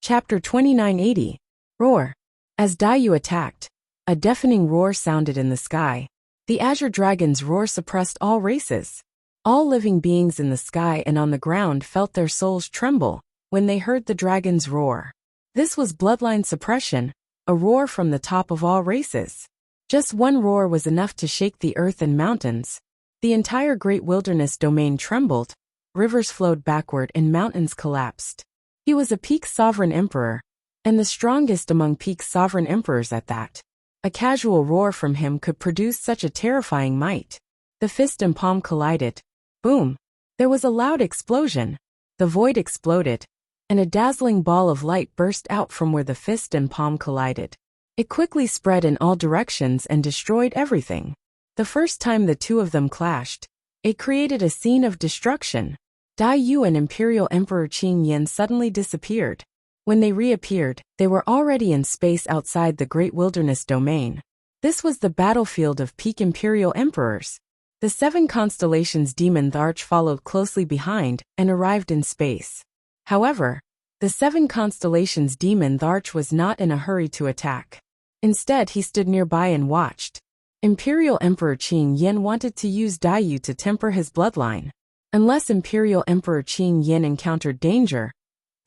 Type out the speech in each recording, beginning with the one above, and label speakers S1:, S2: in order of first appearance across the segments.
S1: Chapter 2980. Roar. As Daiyu attacked, a deafening roar sounded in the sky. The azure dragon's roar suppressed all races. All living beings in the sky and on the ground felt their souls tremble when they heard the dragon's roar. This was bloodline suppression, a roar from the top of all races. Just one roar was enough to shake the earth and mountains. The entire great wilderness domain trembled, rivers flowed backward and mountains collapsed. He was a peak sovereign emperor, and the strongest among peak sovereign emperors at that. A casual roar from him could produce such a terrifying might. The fist and palm collided. Boom! There was a loud explosion. The void exploded, and a dazzling ball of light burst out from where the fist and palm collided. It quickly spread in all directions and destroyed everything. The first time the two of them clashed, it created a scene of destruction. Daiyu and Imperial Emperor Qing Yin suddenly disappeared. When they reappeared, they were already in space outside the Great Wilderness Domain. This was the battlefield of peak Imperial Emperors. The 7 constellations Demon Arch followed closely behind and arrived in space. However, the 7 constellations Demon Arch was not in a hurry to attack. Instead, he stood nearby and watched. Imperial Emperor Qing Yin wanted to use Daiyu to temper his bloodline. Unless Imperial Emperor Qing Yin encountered danger,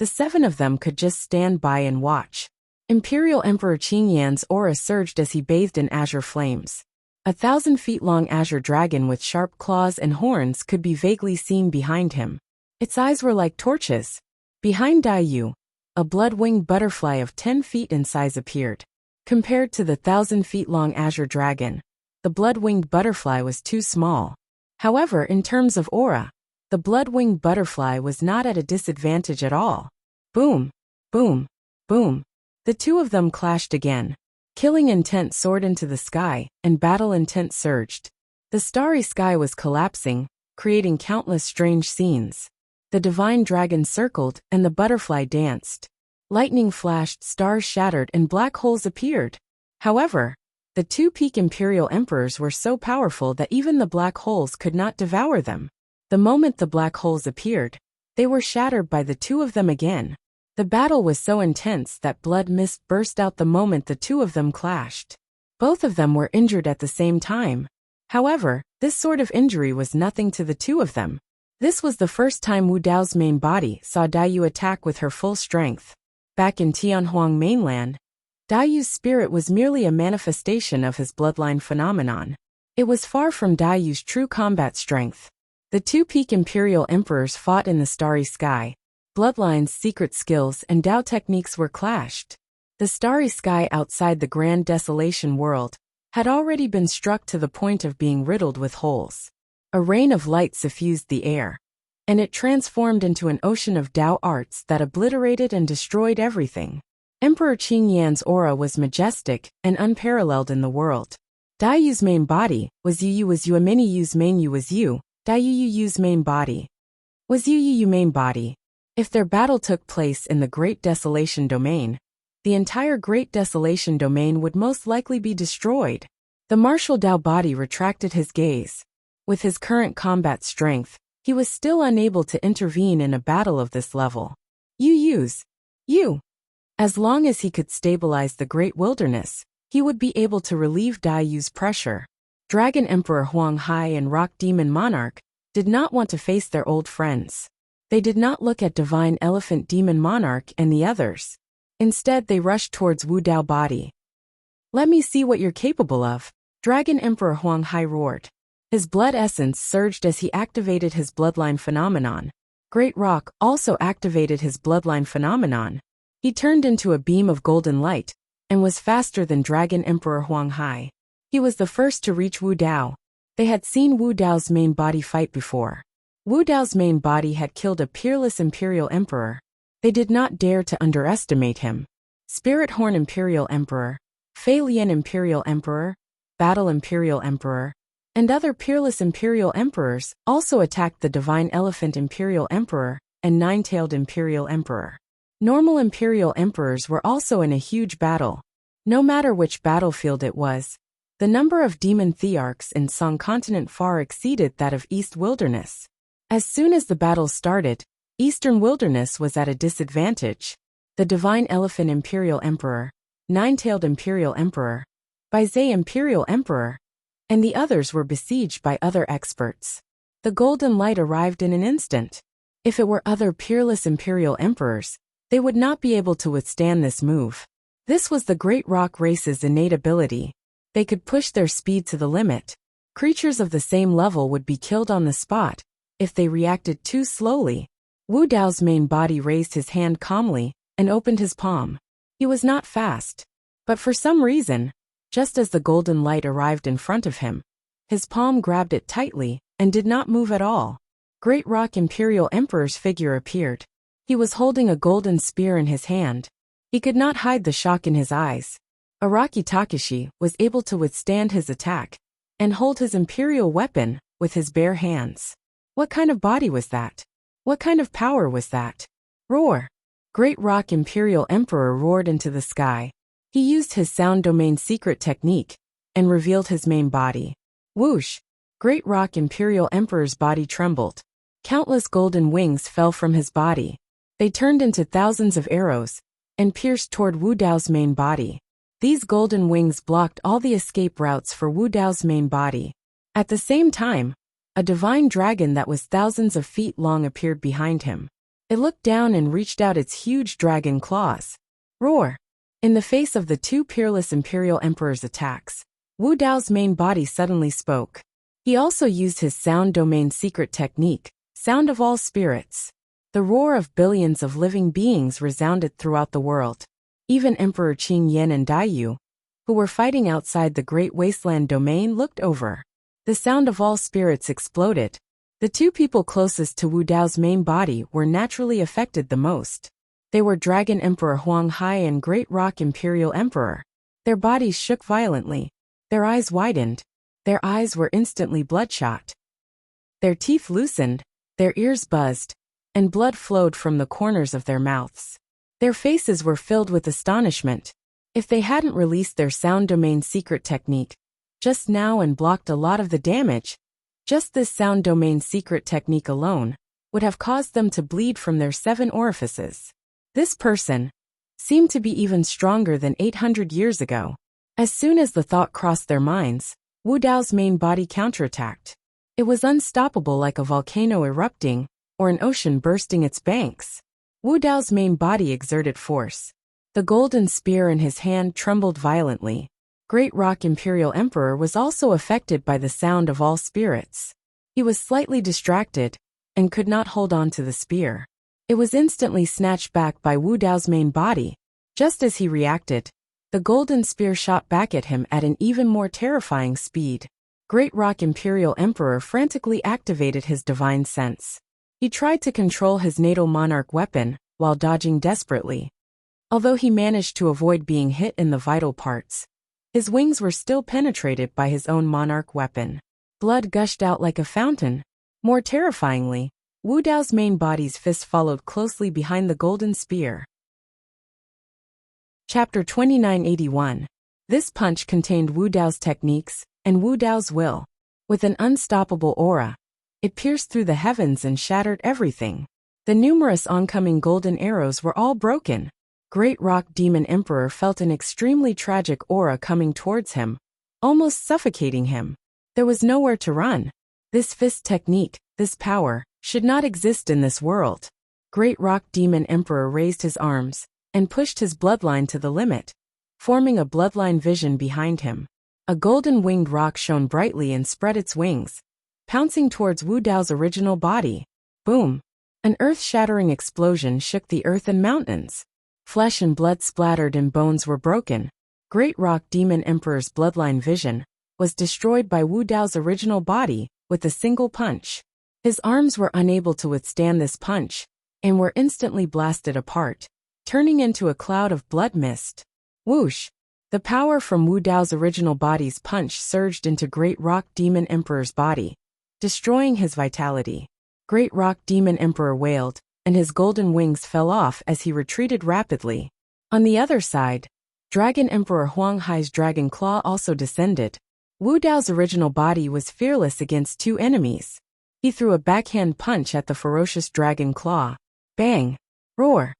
S1: the 7 of them could just stand by and watch. Imperial Emperor Qing Yan's aura surged as he bathed in azure flames. 1,000 feet long azure dragon with sharp claws and horns could be vaguely seen behind him. Its eyes were like torches. Behind Daiyu, a blood-winged butterfly of 10 feet in size appeared. Compared to the 1,000 feet long azure dragon, the blood-winged butterfly was too small. However, in terms of aura, the blood-winged butterfly was not at a disadvantage at all. Boom! Boom! Boom! The two of them clashed again. Killing intent soared into the sky, and battle intent surged. The starry sky was collapsing, creating countless strange scenes. The divine dragon circled, and the butterfly danced. Lightning flashed, stars shattered, and black holes appeared. However, the 2 peak Imperial Emperors were so powerful that even the black holes could not devour them. The moment the black holes appeared, they were shattered by the 2 of them again. The battle was so intense that blood mist burst out the moment the 2 of them clashed. Both of them were injured at the same time. However, this sort of injury was nothing to the 2 of them. This was the first time Wu Dao's main body saw Daiyu attack with her full strength. Back in Tianhuang mainland, Daiyu's spirit was merely a manifestation of his bloodline phenomenon. It was far from Daiyu's true combat strength. The 2 peak Imperial Emperors fought in the starry sky. Bloodline's secret skills and Dao techniques were clashed. The starry sky outside the Grand Desolation world had already been struck to the point of being riddled with holes. A rain of light suffused the air, and it transformed into an ocean of Dao arts that obliterated and destroyed everything. Emperor Qing Yan's aura was majestic and unparalleled in the world. Daiyu's main body was Yu was Yu Mini Yu's main Yu was Yu, Daiyu Yu's main body was Yu main body. If their battle took place in the Great Desolation Domain, the entire Great Desolation Domain would most likely be destroyed. The martial Dao body retracted his gaze. With his current combat strength, he was still unable to intervene in a battle of this level. Yu. As long as he could stabilize the Great Wilderness, he would be able to relieve Daiyu's pressure. Dragon Emperor Huang Hai and Rock Demon Monarch did not want to face their old friends. They did not look at Divine Elephant Demon Monarch and the others. Instead, they rushed towards Wu Dao body. "Let me see what you're capable of," Dragon Emperor Huang Hai roared. His blood essence surged as he activated his bloodline phenomenon. Great Rock also activated his bloodline phenomenon. He turned into a beam of golden light, and was faster than Dragon Emperor Huang Hai. He was the first to reach Wu Dao. They had seen Wu Dao's main body fight before. Wu Dao's main body had killed a peerless Imperial Emperor. They did not dare to underestimate him. Spirit Horn Imperial Emperor, Fei Lian Imperial Emperor, Battle Imperial Emperor, and other peerless Imperial Emperors also attacked the Divine Elephant Imperial Emperor and Nine-Tailed Imperial Emperor. Normal Imperial Emperors were also in a huge battle. No matter which battlefield it was, the number of demon thearchs in Song Continent far exceeded that of East Wilderness. As soon as the battle started, Eastern Wilderness was at a disadvantage. the Divine Elephant Imperial Emperor, Nine-Tailed Imperial Emperor, Baizé Imperial Emperor, and the others were besieged by other experts. The golden light arrived in an instant. If it were other peerless imperial emperors, they would not be able to withstand this move. This was the Great Rock Race's innate ability. They could push their speed to the limit. Creatures of the same level would be killed on the spot if they reacted too slowly. Wu Dao's main body raised his hand calmly and opened his palm. He was not fast. But for some reason, just as the golden light arrived in front of him, his palm grabbed it tightly and did not move at all. Great Rock Imperial Emperor's figure appeared. He was holding a golden spear in his hand. He could not hide the shock in his eyes. Araki Takashi was able to withstand his attack and hold his imperial weapon with his bare hands. What kind of body was that? What kind of power was that? Roar! Great Rock Imperial Emperor roared into the sky. He used his sound domain secret technique and revealed his main body. Whoosh! Great Rock Imperial Emperor's body trembled. Countless golden wings fell from his body. They turned into thousands of arrows and pierced toward Wu Dao's main body. These golden wings blocked all the escape routes for Wu Dao's main body. At the same time, a divine dragon that was thousands of feet long appeared behind him. It looked down and reached out its huge dragon claws. Roar! In the face of the two peerless Imperial Emperor's attacks, Wu Dao's main body suddenly spoke. He also used his sound domain secret technique, Sound of All Spirits. The roar of billions of living beings resounded throughout the world. Even Emperor Qing Yan and Daiyu, who were fighting outside the Great Wasteland domain, looked over. The sound of all spirits exploded. The two people closest to Wu Dao's main body were naturally affected the most. They were Dragon Emperor Huang Hai and Great Rock Imperial Emperor. Their bodies shook violently. Their eyes widened. Their eyes were instantly bloodshot. Their teeth loosened. Their ears buzzed. And blood flowed from the corners of their mouths. Their faces were filled with astonishment. If they hadn't released their sound domain secret technique just now and blocked a lot of the damage, just this sound domain secret technique alone would have caused them to bleed from their 7 orifices. This person seemed to be even stronger than 800 years ago. As soon as the thought crossed their minds, Wu Dao's main body counterattacked. It was unstoppable, like a volcano erupting or an ocean bursting its banks. Wu Dao's main body exerted force. The golden spear in his hand trembled violently. Great Rock Imperial Emperor was also affected by the sound of all spirits. He was slightly distracted and could not hold on to the spear. It was instantly snatched back by Wu Dao's main body. Just as he reacted, the golden spear shot back at him at an even more terrifying speed. Great Rock Imperial Emperor frantically activated his divine sense. He tried to control his natal monarch weapon while dodging desperately. Although he managed to avoid being hit in the vital parts, his wings were still penetrated by his own monarch weapon. Blood gushed out like a fountain. More terrifyingly, Wu Dao's main body's fist followed closely behind the golden spear. Chapter 2981. This punch contained Wu Dao's techniques and Wu Dao's will. With an unstoppable aura, it pierced through the heavens and shattered everything. The numerous oncoming golden arrows were all broken. Great Rock Demon Emperor felt an extremely tragic aura coming towards him, almost suffocating him. There was nowhere to run. This fist technique, this power, should not exist in this world. Great Rock Demon Emperor raised his arms and pushed his bloodline to the limit, forming a bloodline vision behind him. A golden winged rock shone brightly and spread its wings, pouncing towards Wu Dao's original body. Boom! An earth-shattering explosion shook the earth and mountains. Flesh and blood splattered and bones were broken. Great Rock Demon Emperor's bloodline vision was destroyed by Wu Dao's original body with a single punch. His arms were unable to withstand this punch and were instantly blasted apart, turning into a cloud of blood mist. Whoosh! The power from Wu Dao's original body's punch surged into Great Rock Demon Emperor's body, destroying his vitality. Great Rock Demon Emperor wailed, and his golden wings fell off as he retreated rapidly. On the other side, Dragon Emperor Huang Hai's dragon claw also descended. Wu Dao's original body was fearless against 2 enemies. He threw a backhand punch at the ferocious dragon claw. Bang! Roar!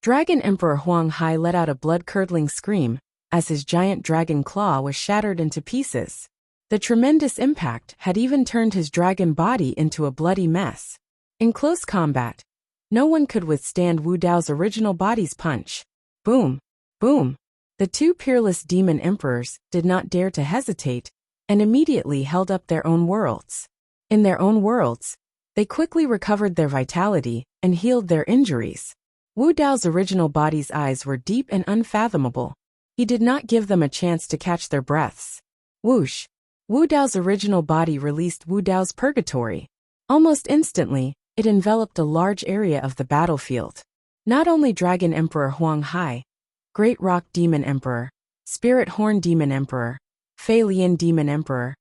S1: Dragon Emperor Huang Hai let out a blood-curdling scream as his giant dragon claw was shattered into pieces. The tremendous impact had even turned his dragon body into a bloody mess. In close combat, no one could withstand Wu Dao's original body's punch. Boom! Boom! The two peerless demon emperors did not dare to hesitate and immediately held up their own worlds. In their own worlds, they quickly recovered their vitality and healed their injuries. Wu Dao's original body's eyes were deep and unfathomable. He did not give them a chance to catch their breaths. Whoosh! Wu Dao's original body released Wu Dao's purgatory. Almost instantly, it enveloped a large area of the battlefield. Not only Dragon Emperor Huang Hai, Great Rock Demon Emperor, Spirit Horn Demon Emperor, Fei Lian Demon Emperor,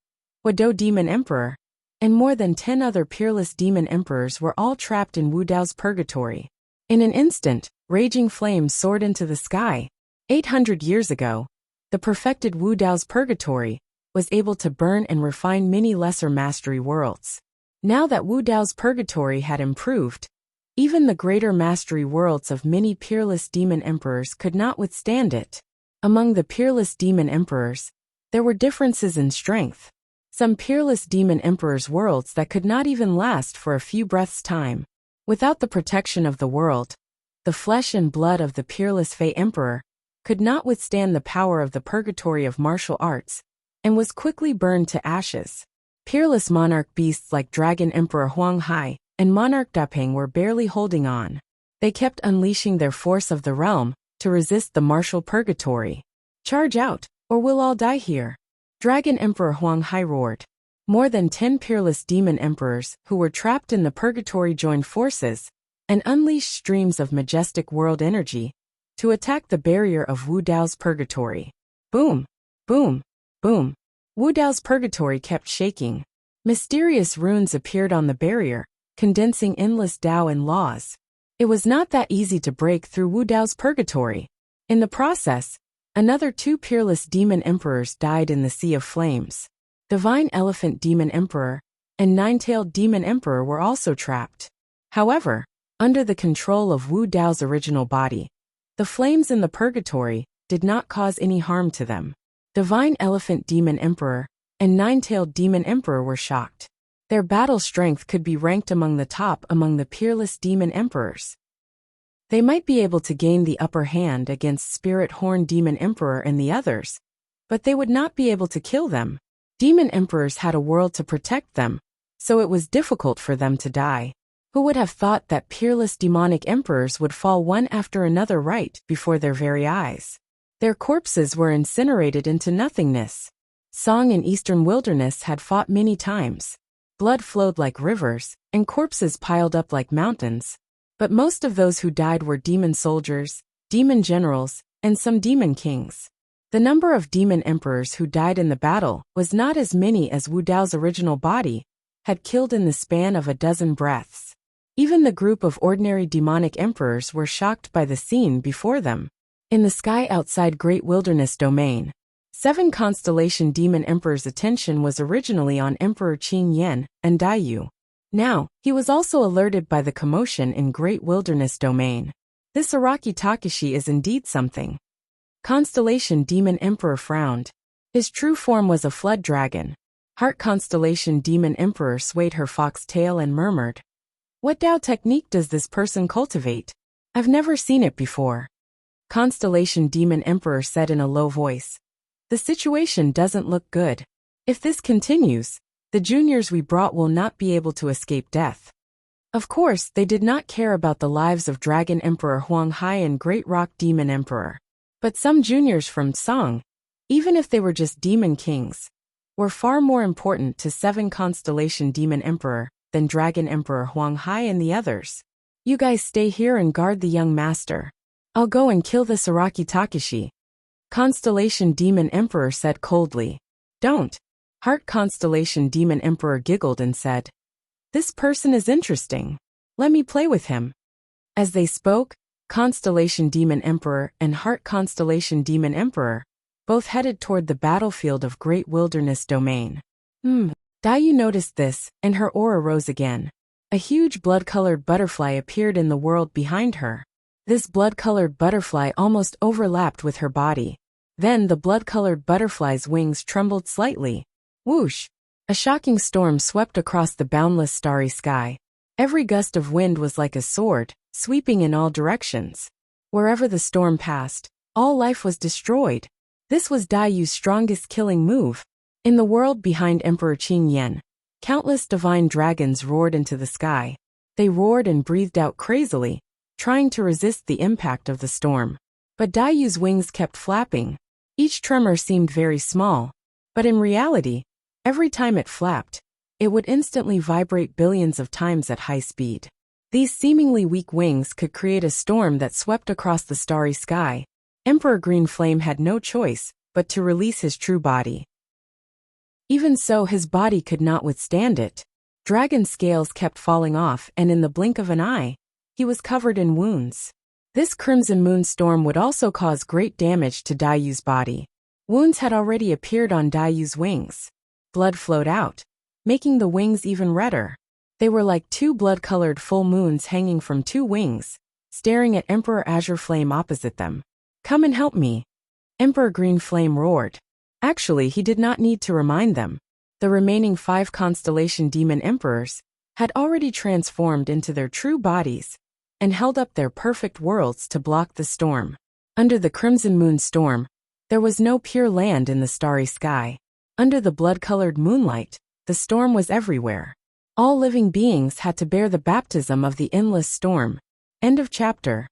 S1: Huadou Demon Emperor, and more than 10 other peerless demon emperors were all trapped in Wu Dao's purgatory. In an instant, raging flames soared into the sky. 800 years ago, the perfected Wu Dao's purgatory was able to burn and refine many lesser mastery worlds. Now that Wu Dao's purgatory had improved, even the greater mastery worlds of many peerless demon emperors could not withstand it. Among the peerless demon emperors, there were differences in strength. Some peerless demon emperors' worlds that could not even last for a few breaths' time. Without the protection of the world, the flesh and blood of the peerless Fei Emperor could not withstand the power of the purgatory of martial arts, and was quickly burned to ashes. Peerless monarch beasts like Dragon Emperor Huang Hai and Monarch Dapeng were barely holding on. They kept unleashing their force of the realm to resist the martial purgatory. Charge out, or we'll all die here. Dragon Emperor Huang Hai roared. More than 10 peerless demon emperors who were trapped in the purgatory joined forces and unleashed streams of majestic world energy to attack the barrier of Wu Dao's purgatory. Boom! Boom! Boom! Wu Dao's purgatory kept shaking. Mysterious runes appeared on the barrier, condensing endless Dao and laws. It was not that easy to break through Wu Dao's purgatory. In the process, another 2 peerless demon emperors died in the sea of flames. Divine Elephant Demon Emperor and Nine-Tailed Demon Emperor were also trapped. However, under the control of Wu Dao's original body, the flames in the purgatory did not cause any harm to them. Divine Elephant Demon Emperor and Nine-Tailed Demon Emperor were shocked. Their battle strength could be ranked among the top among the peerless demon emperors. They might be able to gain the upper hand against Spirit Horn Demon Emperor and the others, but they would not be able to kill them. Demon emperors had a world to protect them, so it was difficult for them to die. Who would have thought that peerless demonic emperors would fall one after another right before their very eyes? Their corpses were incinerated into nothingness. Song in Eastern Wilderness had fought many times. Blood flowed like rivers, and corpses piled up like mountains. But most of those who died were demon soldiers, demon generals, and some demon kings. The number of demon emperors who died in the battle was not as many as Wu Dao's original body had killed in the span of a dozen breaths. Even the group of ordinary demonic emperors were shocked by the scene before them. In the sky outside Great Wilderness Domain, 7 constellation demon emperors' attention was originally on Emperor Qin Yan and Daiyu. Now, he was also alerted by the commotion in Great Wilderness Domain. This Araki Takashi is indeed something. Constellation Demon Emperor frowned. His true form was a flood dragon. Heart Constellation Demon Emperor swayed her fox tail and murmured, "What Dao technique does this person cultivate? I've never seen it before." Constellation Demon Emperor said in a low voice, "The situation doesn't look good. If this continues, the juniors we brought will not be able to escape death." Of course, they did not care about the lives of Dragon Emperor Huang Hai and Great Rock Demon Emperor. But some juniors from Song, even if they were just demon kings, were far more important to 7 Constellation Demon Emperor than Dragon Emperor Huang Hai and the others. "You guys stay here and guard the young master. I'll go and kill this Araki Takashi," Constellation Demon Emperor said coldly. "Don't." Heart Constellation Demon Emperor giggled and said, "This person is interesting. Let me play with him." As they spoke, Constellation Demon Emperor and Heart Constellation Demon Emperor both headed toward the battlefield of Great Wilderness Domain. Daiyu noticed this, and her aura rose again. A huge blood-colored butterfly appeared in the world behind her. This blood-colored butterfly almost overlapped with her body. Then the blood-colored butterfly's wings trembled slightly. Whoosh! A shocking storm swept across the boundless starry sky. Every gust of wind was like a sword, sweeping in all directions. Wherever the storm passed, all life was destroyed. This was Daiyu's strongest killing move. In the world behind Emperor Qin Yan, countless divine dragons roared into the sky. They roared and breathed out crazily, trying to resist the impact of the storm. But Daiyu's wings kept flapping. Each tremor seemed very small, but in reality, every time it flapped, it would instantly vibrate billions of times at high speed. These seemingly weak wings could create a storm that swept across the starry sky. Emperor Green Flame had no choice but to release his true body. Even so, his body could not withstand it. Dragon scales kept falling off, and in the blink of an eye, he was covered in wounds. This Crimson Moon storm would also cause great damage to Daiyu's body. Wounds had already appeared on Daiyu's wings. Blood flowed out, making the wings even redder. They were like two blood-colored full moons hanging from two wings, staring at Emperor Azure Flame opposite them. "Come and help me," Emperor Green Flame roared. Actually, he did not need to remind them. The remaining 5 Constellation Demon Emperors had already transformed into their true bodies and held up their perfect worlds to block the storm. Under the Crimson Moon storm, there was no pure land in the starry sky. Under the blood-colored moonlight, the storm was everywhere. All living beings had to bear the baptism of the endless storm. End of chapter.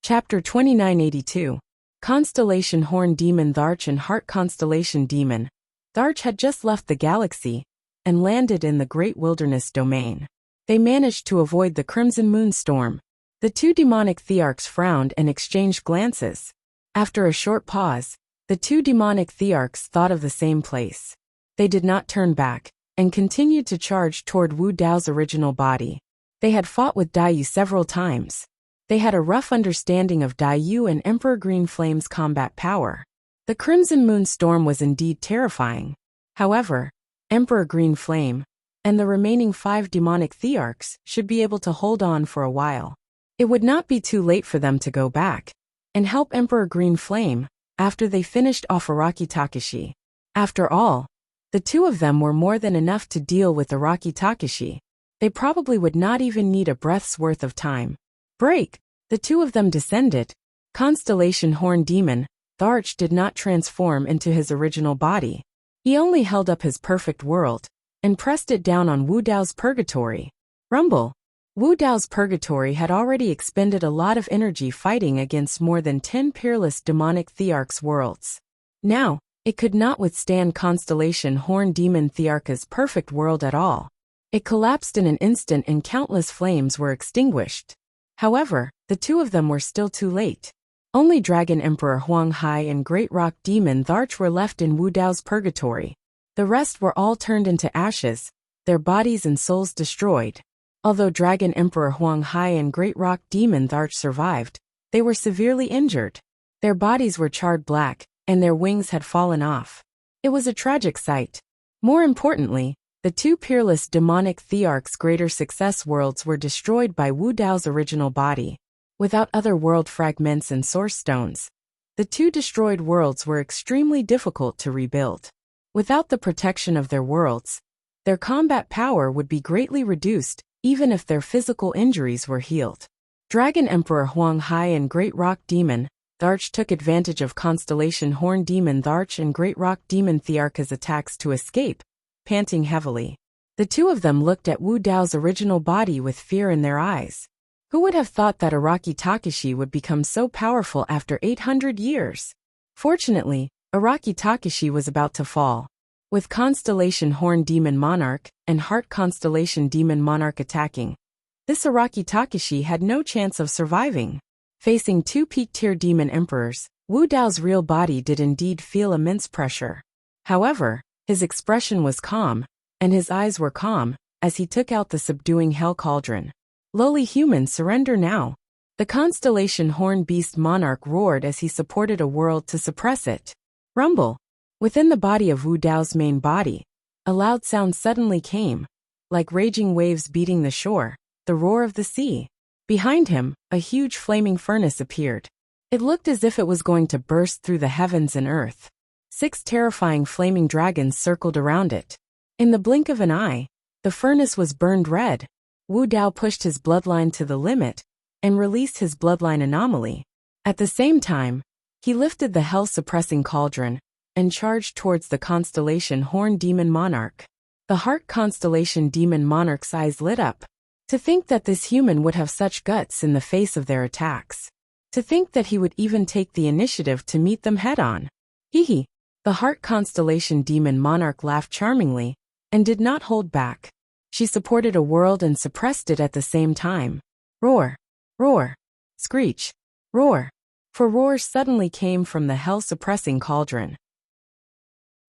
S1: Chapter 2982. Constellation Horn Demon Tharch and Heart Constellation Demon. Tharch had just left the galaxy and landed in the Great Wilderness Domain. They managed to avoid the Crimson Moon storm. The 2 demonic thearchs frowned and exchanged glances. After a short pause, the 2 demonic thearchs thought of the same place. They did not turn back and continued to charge toward Wu Dao's original body. They had fought with Daiyu several times. They had a rough understanding of Daiyu and Emperor Green Flame's combat power. The Crimson Moon storm was indeed terrifying. However, Emperor Green Flame and the remaining 5 demonic thearchs should be able to hold on for a while. It would not be too late for them to go back and help Emperor Green Flame after they finished off Araki Takashi. After all, the 2 of them were more than enough to deal with Araki Takashi. They probably would not even need a breath's worth of time. Break! The 2 of them descended. Constellation Horn Demon Tharch did not transform into his original body. He only held up his perfect world and pressed it down on Wu Dao's purgatory. Rumble! Wu Dao's purgatory had already expended a lot of energy fighting against more than 10 peerless demonic thearchs' worlds. Now, it could not withstand Constellation Horn Demon Thearcha's perfect world at all. It collapsed in an instant and countless flames were extinguished. However, the 2 of them were still too late. Only Dragon Emperor Huang Hai and Great Rock Demon Tharch were left in Wu Dao's purgatory. The rest were all turned into ashes, their bodies and souls destroyed. Although Dragon Emperor Huang Hai and Great Rock Demon Tharch survived, they were severely injured. Their bodies were charred black, and their wings had fallen off. It was a tragic sight. More importantly, the 2 peerless demonic thearchs' greater success worlds were destroyed by Wu Dao's original body. Without other world fragments and source stones, the 2 destroyed worlds were extremely difficult to rebuild. Without the protection of their worlds, their combat power would be greatly reduced, even if their physical injuries were healed. Dragon Emperor Huang Hai and Great Rock Demon Tharch took advantage of Constellation Horn Demon Tharch and Great Rock Demon Thearcha's attacks to escape, panting heavily. The 2 of them looked at Wu Dao's original body with fear in their eyes. Who would have thought that Araki Takashi would become so powerful after 800 years? Fortunately, Araki Takashi was about to fall. With Constellation Horn Demon Monarch and Heart Constellation Demon Monarch attacking, this Araki Takashi had no chance of surviving. Facing 2 peak-tier demon emperors, Wu Dao's real body did indeed feel immense pressure. However, his expression was calm, and his eyes were calm, as he took out the subduing hell cauldron. Lowly human, surrender now. The Constellation Horn Beast Monarch roared as he supported a world to suppress it. Rumble! Within the body of Wu Dao's main body, a loud sound suddenly came. Like raging waves beating the shore, the roar of the sea. Behind him, a huge flaming furnace appeared. It looked as if it was going to burst through the heavens and earth. 6 terrifying flaming dragons circled around it. In the blink of an eye, the furnace was burned red. Wu Dao pushed his bloodline to the limit and released his bloodline anomaly. At the same time, he lifted the hell-suppressing cauldron and charged towards the constellation Horn Demon Monarch. The Heart Constellation Demon Monarch's eyes lit up. To think that this human would have such guts in the face of their attacks. To think that he would even take the initiative to meet them head-on. Hee. The Heart Constellation Demon Monarch laughed charmingly and did not hold back. She supported a world and suppressed it at the same time. Roar! Roar! Screech! Roar! For roars suddenly came from the hell-suppressing cauldron.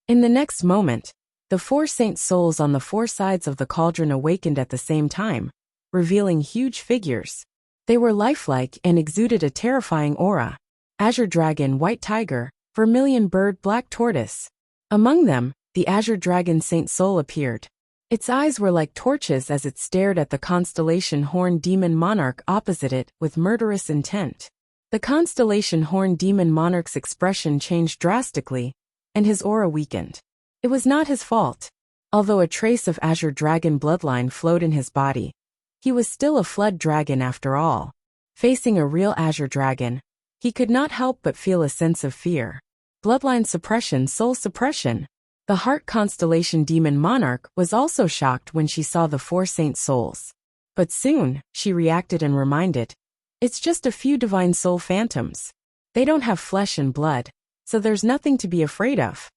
S1: In the next moment, the 4 saint souls on the 4 sides of the cauldron awakened at the same time, revealing huge figures. They were lifelike and exuded a terrifying aura. Azure Dragon, White Tiger, Vermilion Bird, Black Tortoise. Among them, the Azure Dragon Saint Soul appeared. Its eyes were like torches as it stared at the constellation Horn Demon Monarch opposite it with murderous intent. The constellation Horn Demon Monarch's expression changed drastically, and his aura weakened. It was not his fault. Although a trace of Azure Dragon bloodline flowed in his body, he was still a flood dragon after all. Facing a real Azure Dragon, he could not help but feel a sense of fear. Bloodline suppression, soul suppression. The Heart Constellation Demon Monarch was also shocked when she saw the 4 saint souls. But soon, she reacted and reminded, it's just a few divine soul phantoms. They don't have flesh and blood, so there's nothing to be afraid of.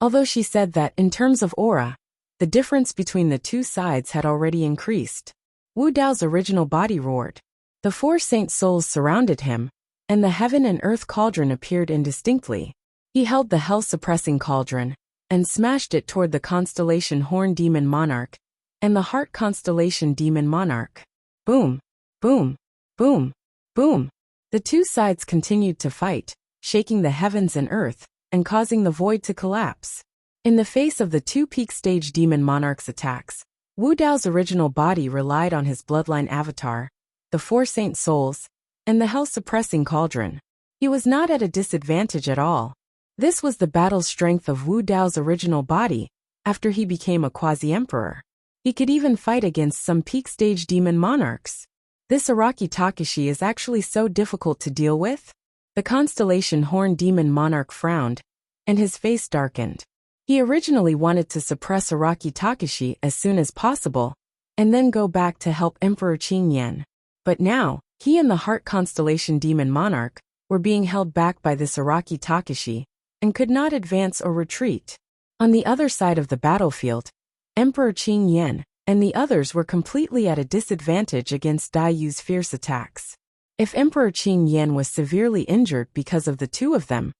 S1: Although she said that, in terms of aura, the difference between the 2 sides had already increased. Wu Dao's original body roared. The 4 saint souls surrounded him, and the heaven and earth cauldron appeared indistinctly. He held the hell-suppressing cauldron and smashed it toward the constellation Horn Demon Monarch and the Heart Constellation Demon Monarch. Boom! Boom! Boom! Boom! The 2 sides continued to fight, shaking the heavens and earth and causing the void to collapse. In the face of the 2 peak stage Demon Monarch's attacks, Wu Dao's original body relied on his bloodline avatar, the 4 saint souls, and the hell-suppressing cauldron. He was not at a disadvantage at all. This was the battle strength of Wu Dao's original body after he became a quasi-emperor. He could even fight against some peak stage demon monarchs. This Araki Takashi is actually so difficult to deal with? The constellation Horn Demon Monarch frowned, and his face darkened. He originally wanted to suppress Araki Takashi as soon as possible, and then go back to help Emperor Qing Yan. But now, he and the Heart Constellation Demon Monarch were being held back by this Araki Takashi, and could not advance or retreat. On the other side of the battlefield, Emperor Qing Yan and the others were completely at a disadvantage against Dai Yu's fierce attacks. If Emperor Qing Yan was severely injured because of the 2 of them,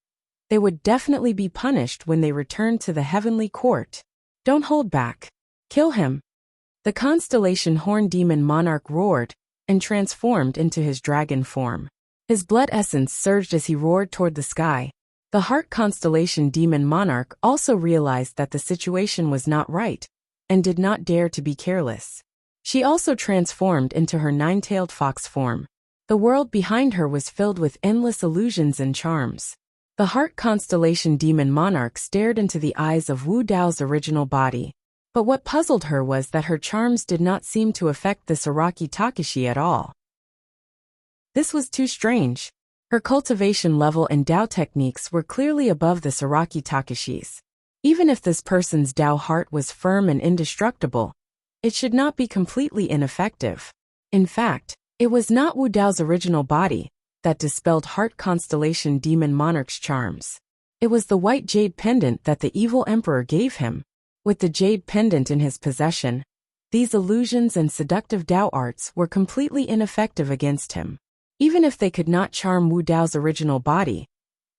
S1: they would definitely be punished when they returned to the heavenly court. Don't hold back. Kill him. The constellation Horn Demon Monarch roared and transformed into his dragon form. His blood essence surged as he roared toward the sky. The Heart Constellation Demon Monarch also realized that the situation was not right, and did not dare to be careless. She also transformed into her 9-tailed fox form. The world behind her was filled with endless illusions and charms. The Heart Constellation Demon Monarch stared into the eyes of Wu Dao's original body. But what puzzled her was that her charms did not seem to affect this Araki Takashi at all. This was too strange. Her cultivation level and Dao techniques were clearly above the Araki Takashi's. Even if this person's Dao heart was firm and indestructible, it should not be completely ineffective. In fact, it was not Wu Dao's original body that dispelled Heart Constellation Demon Monarch's charms. It was the white jade pendant that the evil emperor gave him. With the jade pendant in his possession, these illusions and seductive Dao arts were completely ineffective against him. Even if they could not charm Wu Dao's original body,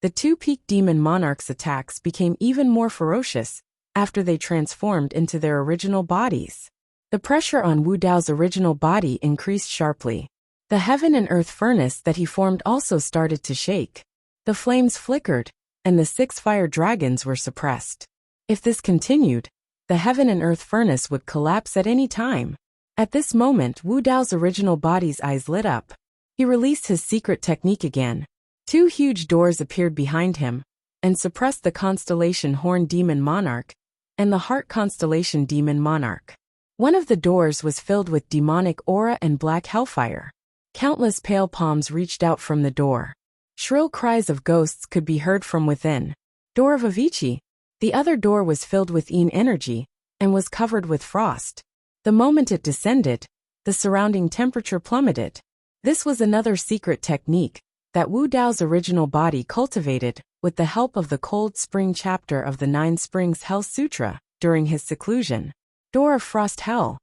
S1: the 2 peak demon monarchs' attacks became even more ferocious after they transformed into their original bodies. The pressure on Wu Dao's original body increased sharply. The heaven and earth furnace that he formed also started to shake. The flames flickered, and the 6 fire dragons were suppressed. If this continued, the heaven and earth furnace would collapse at any time. At this moment, Wu Dao's original body's eyes lit up. He released his secret technique again. Two huge doors appeared behind him and suppressed the constellation Horn Demon Monarch and the Heart Constellation Demon Monarch. One of the doors was filled with demonic aura and black hellfire. Countless pale palms reached out from the door. Shrill cries of ghosts could be heard from within. Door of Avicii. The other door was filled with Yin energy and was covered with frost. The moment it descended, the surrounding temperature plummeted. This was another secret technique that Wu Dao's original body cultivated with the help of the Cold Spring chapter of the Nine Springs Hell Sutra during his seclusion. Door of Frost Hell.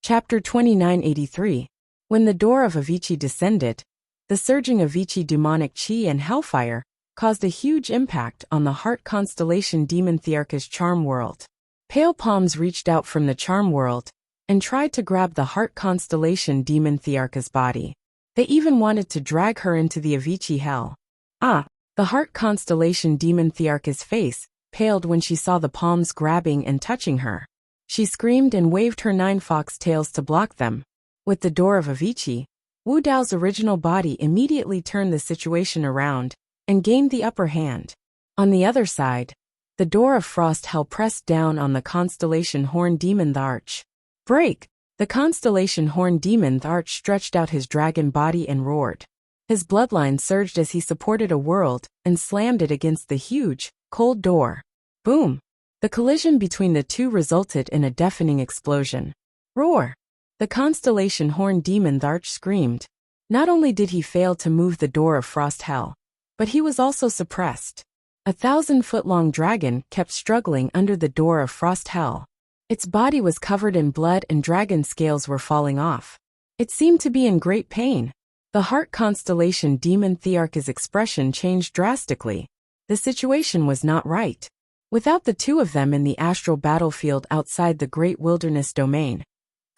S1: Chapter 2983. When the door of Avicii descended, the surging Avicii demonic chi and hellfire caused a huge impact on the Heart Constellation Demon Thearka's charm world. Pale palms reached out from the charm world and tried to grab the Heart Constellation Demon Thearka's body. They even wanted to drag her into the Avicii hell. The Heart Constellation Demon Thearka's face paled when she saw the palms grabbing and touching her. She screamed and waved her 9 fox tails to block them. With the door of Avicii, Wu Dao's original body immediately turned the situation around and gained the upper hand. On the other side, the door of Frost Hell pressed down on the constellation Horn Demon Tharch. Break! The constellation Horn Demon Tharch stretched out his dragon body and roared. His bloodline surged as he supported a world and slammed it against the huge, cold door. Boom! The collision between the two resulted in a deafening explosion. Roar! The constellation Horn Demon Tharch screamed. Not only did he fail to move the door of Frost Hell, but he was also suppressed. A 1,000-foot-long dragon kept struggling under the door of Frost Hell. Its body was covered in blood and dragon scales were falling off. It seemed to be in great pain. The Heart Constellation Demon Thearka's expression changed drastically. The situation was not right. Without the two of them in the astral battlefield outside the Great Wilderness Domain,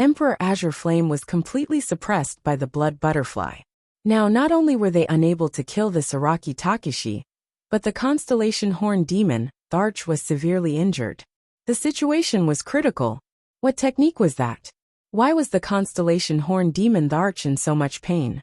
S1: Emperor Azure Flame was completely suppressed by the Blood Butterfly. Now not only were they unable to kill the Saraki Takeshi, but the constellation Horn Demon Tharch was severely injured. The situation was critical. What technique was that? Why was the constellation Horn Demon Tharch in so much pain?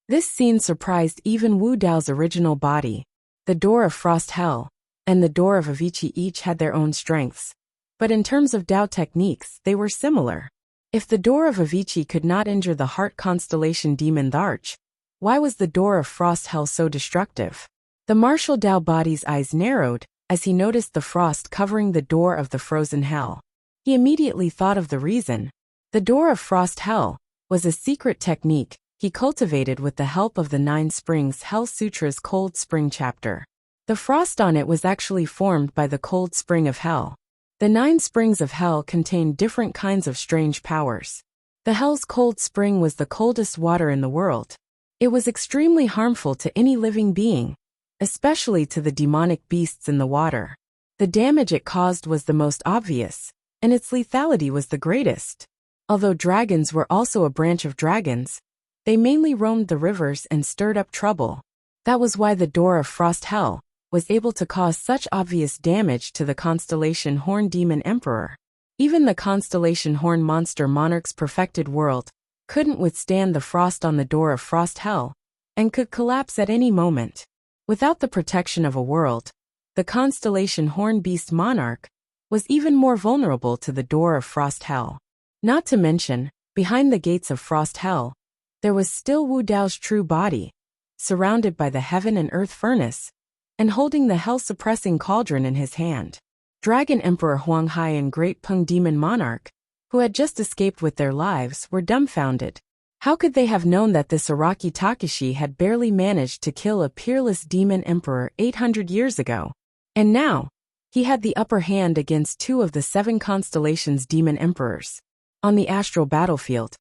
S1: This scene surprised even Wu Dao's original body. The door of Frost Hell and the door of Avicii each had their own strengths. But in terms of Dao techniques, they were similar. If the door of Avicii could not injure the Heart Constellation Demon Tharch, why was the door of Frost Hell so destructive? The martial Dao body's eyes narrowed as he noticed the frost covering the door of the frozen hell. He immediately thought of the reason. The door of Frost Hell was a secret technique he cultivated with the help of the Nine Springs Hell Sutra's Cold Spring chapter. The frost on it was actually formed by the Cold Spring of Hell. The 9 springs of hell contained different kinds of strange powers. The hell's cold spring was the coldest water in the world. It was extremely harmful to any living being, especially to the demonic beasts in the water. The damage it caused was the most obvious, and its lethality was the greatest. Although dragons were also a branch of dragons, they mainly roamed the rivers and stirred up trouble. That was why the door of Frost Hell was able to cause such obvious damage to the constellation Horn Demon Emperor. Even the constellation Horn Monster Monarch's perfected world couldn't withstand the frost on the door of Frost Hell, and could collapse at any moment. Without the protection of a world, the constellation Horn Beast Monarch was even more vulnerable to the door of Frost Hell. Not to mention, behind the gates of Frost Hell, there was still Wu Dao's true body, surrounded by the heaven and earth furnace, and holding the hell-suppressing cauldron in his hand. Dragon Emperor Huang Hai and Great Peng Demon Monarch, who had just escaped with their lives, were dumbfounded. How could they have known that the Saraki Takeshi had barely managed to kill a peerless demon emperor 800 years ago? And now, he had the upper hand against 2 of the 7 constellations' demon emperors. On the astral battlefield.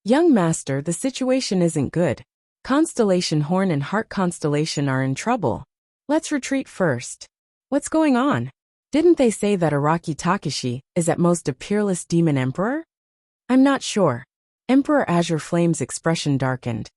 S1: Young master, the situation isn't good. Constellation Horn and Heart Constellation are in trouble. Let's retreat first. What's going on? Didn't they say that Araki Takeshi is at most a peerless demon emperor? I'm not sure. Emperor Azure Flame's expression darkened.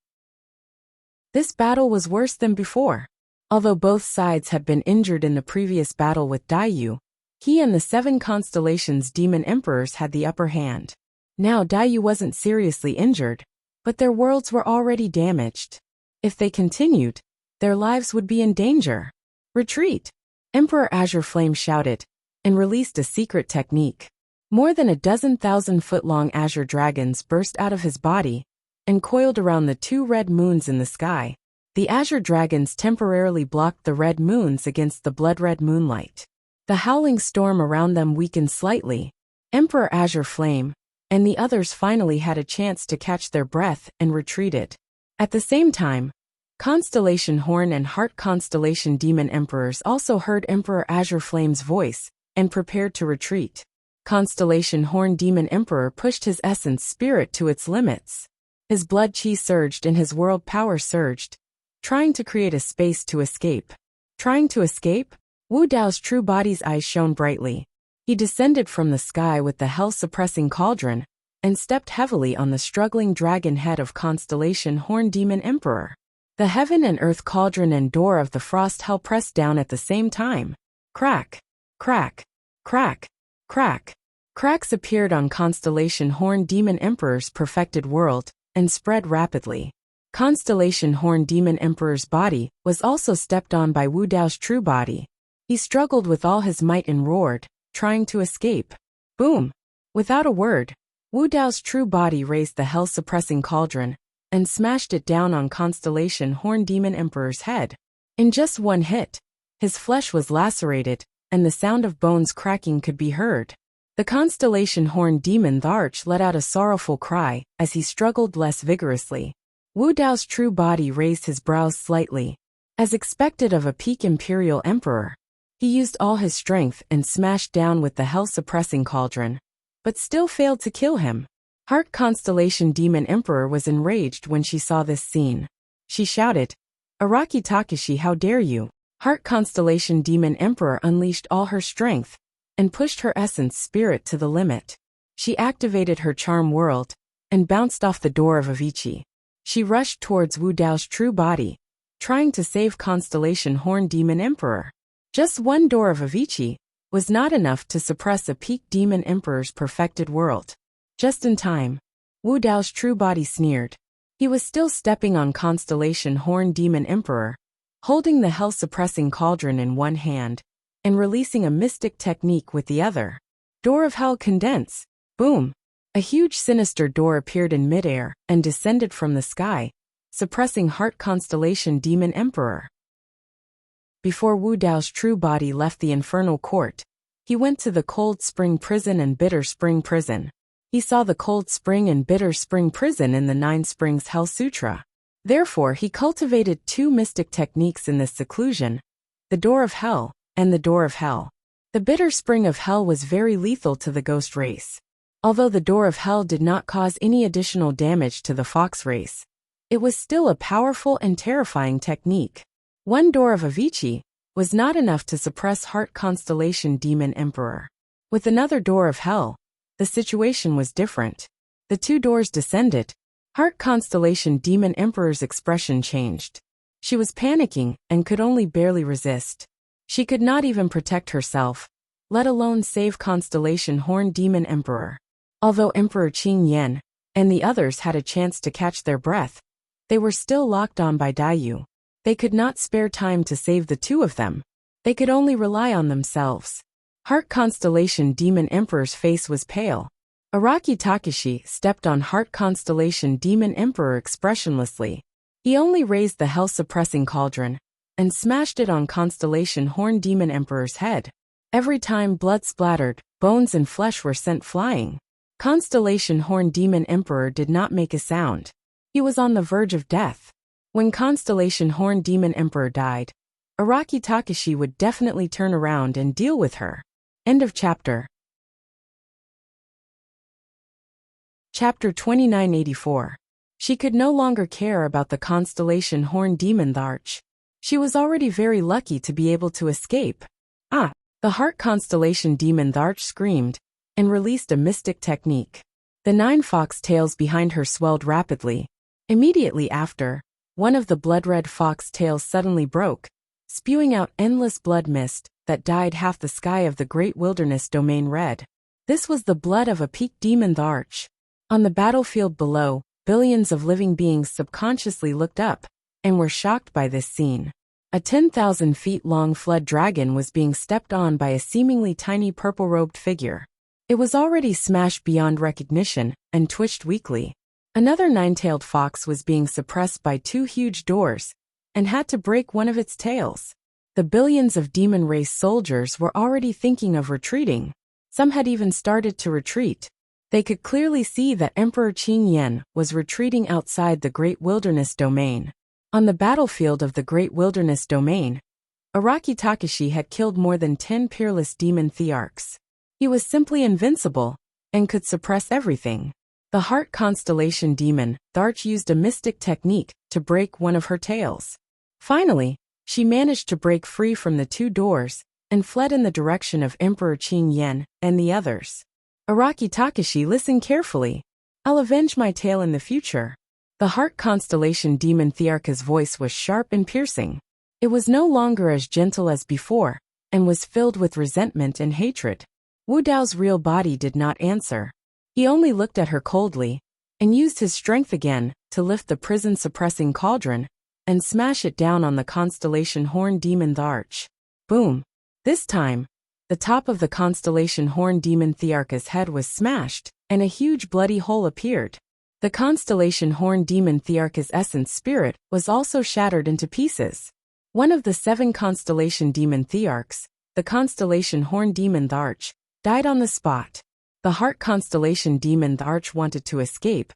S1: This battle was worse than before. Although both sides had been injured in the previous battle with Daiyu, He and the 7 constellations demon emperors had the upper hand. Now Daiyu wasn't seriously injured, but their worlds were already damaged. If they continued, their lives would be in danger. Retreat! Emperor Azure Flame shouted, and released a secret technique. More than 12,000-foot-long azure dragons burst out of his body and coiled around the 2 red moons in the sky. The azure dragons temporarily blocked the red moons against the blood-red moonlight. The howling storm around them weakened slightly. Emperor Azure Flame and the others finally had a chance to catch their breath and retreated. At the same time, Constellation Horn and Heart Constellation Demon Emperors also heard Emperor Azure Flame's voice and prepared to retreat. Constellation Horn Demon Emperor pushed his essence spirit to its limits. His blood chi surged and his world power surged, trying to create a space to escape. Trying to escape? Wu Dao's true body's eyes shone brightly. He descended from the sky with the hell-suppressing cauldron and stepped heavily on the struggling dragon head of Constellation Horn Demon Emperor. The heaven and earth cauldron and door of the frost hell pressed down at the same time. Crack! Crack! Crack! Crack! Cracks appeared on Constellation Horn Demon Emperor's perfected world and spread rapidly. Constellation Horn Demon Emperor's body was also stepped on by Wu Dao's true body. He struggled with all his might and roared, trying to escape. Boom! Without a word, Wu Dao's true body raised the hell-suppressing cauldron and smashed it down on Constellation Horn Demon Emperor's head. In just one hit, his flesh was lacerated, and the sound of bones cracking could be heard. The Constellation Horn Demon Arch let out a sorrowful cry as he struggled less vigorously. Wu Dao's true body raised his brows slightly. As expected of a peak Imperial Emperor, he used all his strength and smashed down with the hell-suppressing cauldron, but still failed to kill him. Heart Constellation Demon Emperor was enraged when she saw this scene. She shouted, "Araki Takashi, how dare you!" Heart Constellation Demon Emperor unleashed all her strength and pushed her essence spirit to the limit. She activated her charm world and bounced off the door of Avicii. She rushed towards Wu Dao's true body, trying to save Constellation Horn Demon Emperor. Just one door of Avicii was not enough to suppress a peak Demon Emperor's perfected world. Just in time, Wu Dao's true body sneered. He was still stepping on Constellation Horn Demon Emperor, holding the hell-suppressing cauldron in one hand and releasing a mystic technique with the other. Door of Hell condense. Boom! A huge sinister door appeared in midair and descended from the sky, suppressing Heart Constellation Demon Emperor. Before Wu Dao's true body left the infernal court, he went to the Cold Spring Prison and Bitter Spring Prison. He saw the Cold Spring and Bitter Spring Prison in the 9 Springs Hell Sutra. Therefore, he cultivated 2 mystic techniques in this seclusion, the Door of Hell and the Door of Hell. The Bitter Spring of Hell was very lethal to the ghost race. Although the Door of Hell did not cause any additional damage to the fox race, it was still a powerful and terrifying technique. One door of Avicii was not enough to suppress Heart Constellation Demon Emperor. With another Door of Hell, the situation was different. The 2 doors descended. Heart Constellation Demon Emperor's expression changed. She was panicking and could only barely resist. She could not even protect herself, let alone save Constellation Horn Demon Emperor. Although Emperor Qing Yan and the others had a chance to catch their breath, they were still locked on by Daiyu. They could not spare time to save the 2 of them. They could only rely on themselves. Heart Constellation Demon Emperor's face was pale. Araki Takashi stepped on Heart Constellation Demon Emperor expressionlessly. He only raised the hell-suppressing cauldron and smashed it on Constellation Horn Demon Emperor's head. Every time blood splattered, bones and flesh were sent flying. Constellation Horn Demon Emperor did not make a sound. He was on the verge of death. When Constellation Horn Demon Emperor died, Araki Takashi would definitely turn around and deal with her. End of chapter. Chapter 2984. She could no longer care about the Constellation Horn Demon Arch. She was already very lucky to be able to escape. Ah! The Heart Constellation Demon Arch screamed and released a mystic technique. The 9 fox tails behind her swelled rapidly. Immediately after, one of the blood-red fox tails suddenly broke, spewing out endless blood mist that dyed half the sky of the great wilderness domain red. This was the blood of a peaked demon Arch. On the battlefield below, billions of living beings subconsciously looked up and were shocked by this scene. A 10,000 feet long flood dragon was being stepped on by a seemingly tiny purple-robed figure. It was already smashed beyond recognition and twitched weakly. Another nine-tailed fox was being suppressed by two huge doors and had to break one of its tails. The billions of demon race soldiers were already thinking of retreating. Some had even started to retreat. They could clearly see that Emperor Qing Yan was retreating outside the Great Wilderness Domain. On the battlefield of the Great Wilderness Domain, Araki Takashi had killed more than 10 peerless demon thearchs. He was simply invincible and could suppress everything. The Heart Constellation demon Tharch used a mystic technique to break one of her tails. Finally, she managed to break free from the two doors and fled in the direction of Emperor Qing Yan and the others. Araki Takashi, listen carefully. I'll avenge my tail in the future. The Heart Constellation demon Thearcha's voice was sharp and piercing. It was no longer as gentle as before, and was filled with resentment and hatred. Wu Dao's real body did not answer. He only looked at her coldly, and used his strength again to lift the prison-suppressing cauldron and smash it down on the Constellation Horn demon Tharch. Boom! This time, the top of the Constellation Horn demon Thearcha's head was smashed, and a huge bloody hole appeared. The Constellation Horn demon Thearcha's essence spirit was also shattered into pieces. One of the 7 Constellation demon Thearchs, the Constellation Horn demon Tharch, died on the spot. The Heart Constellation demon Tharch wanted to escape,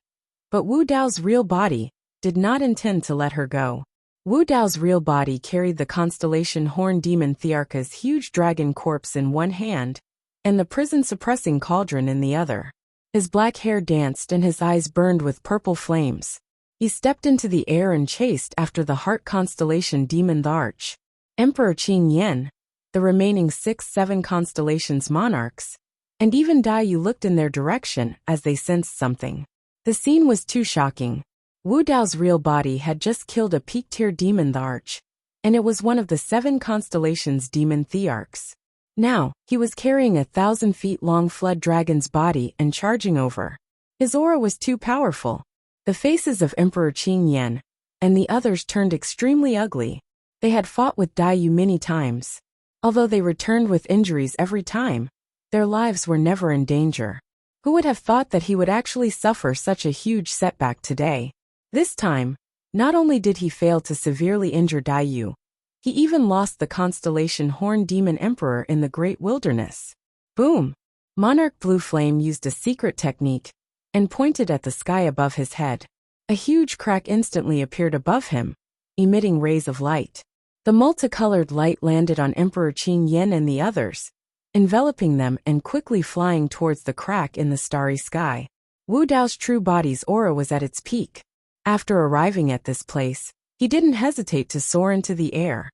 S1: but Wu Dao's real body did not intend to let her go. Wu Dao's real body carried the Constellation Horn demon Thearcha's huge dragon corpse in one hand, and the prison-suppressing cauldron in the other. His black hair danced and his eyes burned with purple flames. He stepped into the air and chased after the Heart Constellation demon Tharch. Emperor Qing Yan, the remaining 6-7 constellations monarchs, and even Daiyu looked in their direction as they sensed something. The scene was too shocking. Wu Dao's real body had just killed a peak-tier demon Tharch, and it was one of the 7 constellations demon Thearchs. Now, he was carrying a 1,000 feet long flood dragon's body and charging over. His aura was too powerful. The faces of Emperor Qing Yan and the others turned extremely ugly. They had fought with Daiyu many times. Although they returned with injuries every time, their lives were never in danger. Who would have thought that he would actually suffer such a huge setback today? This time, not only did he fail to severely injure Daiyu, he even lost the Constellation Horn Demon Emperor in the Great Wilderness. Boom! Monarch Blue Flame used a secret technique and pointed at the sky above his head. A huge crack instantly appeared above him, emitting rays of light. The multicolored light landed on Emperor Qing Yan and the others, enveloping them and quickly flying towards the crack in the starry sky. Wu Dao's true body's aura was at its peak. After arriving at this place, he didn't hesitate to soar into the air.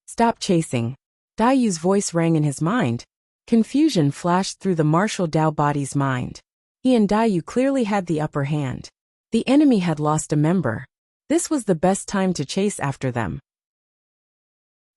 S1: Stop chasing. Daiyu's voice rang in his mind. Confusion flashed through the martial Dao body's mind. He and Daiyu clearly had the upper hand. The enemy had lost a member. This was the best time to chase after them.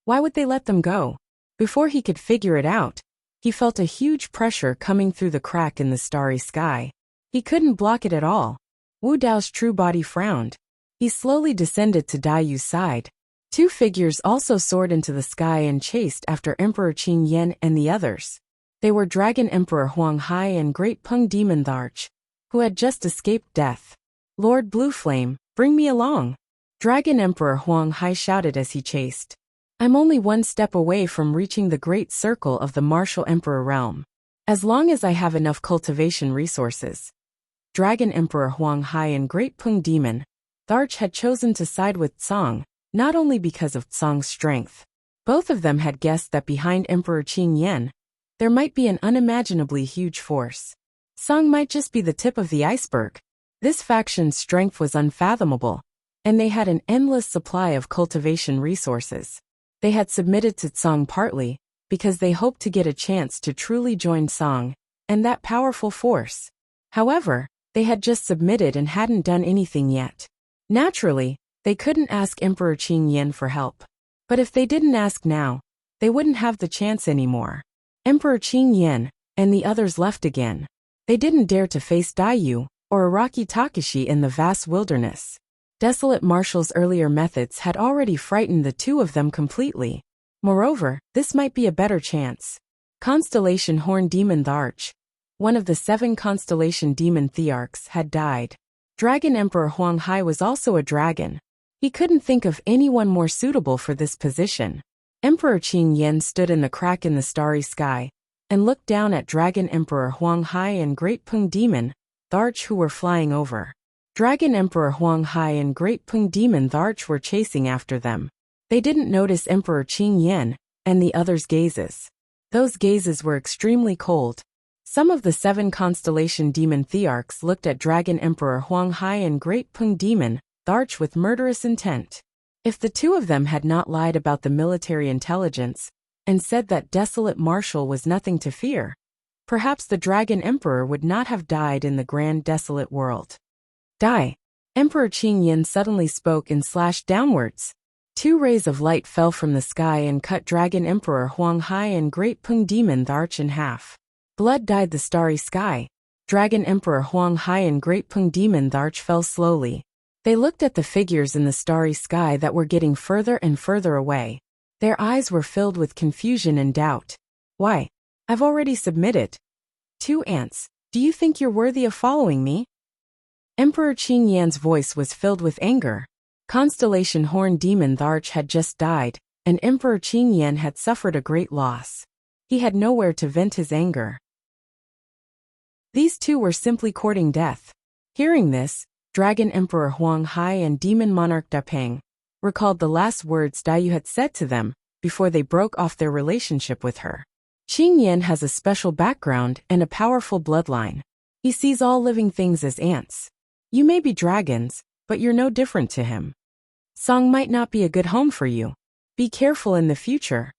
S1: Why would they let them go? Before he could figure it out, he felt a huge pressure coming through the crack in the starry sky. He couldn't block it at all. Wu Dao's true body frowned. He slowly descended to Daiyu's side. 2 figures also soared into the sky and chased after Emperor Qing Yan and the others. They were Dragon Emperor Huang Hai and Great Peng Demon Tharch, who had just escaped death. Lord Blue Flame, bring me along. Dragon Emperor Huang Hai shouted as he chased. I'm only 1 step away from reaching the great circle of the martial Emperor realm. As long as I have enough cultivation resources. Dragon Emperor Huang Hai and Great Peng Demon Tharch had chosen to side with Tsang, not only because of Tsang's strength. Both of them had guessed that behind Emperor Qing Yan, there might be an unimaginably huge force. Tsang might just be the tip of the iceberg. This faction's strength was unfathomable, and they had an endless supply of cultivation resources. They had submitted to Tsang partly because they hoped to get a chance to truly join Tsang and that powerful force. However, they had just submitted and hadn't done anything yet. Naturally, they couldn't ask Emperor Qing Yan for help. But if they didn't ask now, they wouldn't have the chance anymore. Emperor Qing Yan and the others left again. They didn't dare to face Daiyu or Araki Takashi in the vast wilderness. Desolate Martial's earlier methods had already frightened the two of them completely. Moreover, this might be a better chance. Constellation Horn Demon the Arch, one of the 7 constellation demon thearchs, had died. Dragon Emperor Huang Hai was also a dragon. He couldn't think of anyone more suitable for this position. Emperor Qing Yan stood in the crack in the starry sky and looked down at Dragon Emperor Huang Hai and Great Pung Demon the Arch, who were flying over. Dragon Emperor Huang Hai and Great Pung Demon the Arch were chasing after them. They didn't notice Emperor Qing Yan and the others' gazes. Those gazes were extremely cold. Some of the 7 constellation demon thearchs looked at Dragon Emperor Huang Hai and Great Pung Demon the Arch with murderous intent. If the two of them had not lied about the military intelligence and said that desolate Martial was nothing to fear, perhaps the Dragon Emperor would not have died in the grand desolate world. Die! Emperor Qing Yan suddenly spoke and slashed downwards. 2 rays of light fell from the sky and cut Dragon Emperor Huang Hai and Great Pung Demon the Arch in half. Blood dyed the starry sky. Dragon Emperor Huang Hai and Great Pung Demon the Arch fell slowly. They looked at the figures in the starry sky that were getting further and further away. Their eyes were filled with confusion and doubt. Why? I've already submitted. 2 ants, do you think you're worthy of following me? Emperor Qing Yan's voice was filled with anger. Constellation Horn Demon the Arch had just died, and Emperor Qing Yan had suffered a great loss. He had nowhere to vent his anger. These 2 were simply courting death. Hearing this, Dragon Emperor Huang Hai and Demon Monarch Dapeng recalled the last words Daiyu had said to them before they broke off their relationship with her. Qing Yan has a special background and a powerful bloodline. He sees all living things as ants. You may be dragons, but you're no different to him. Song might not be a good home for you. Be careful in the future.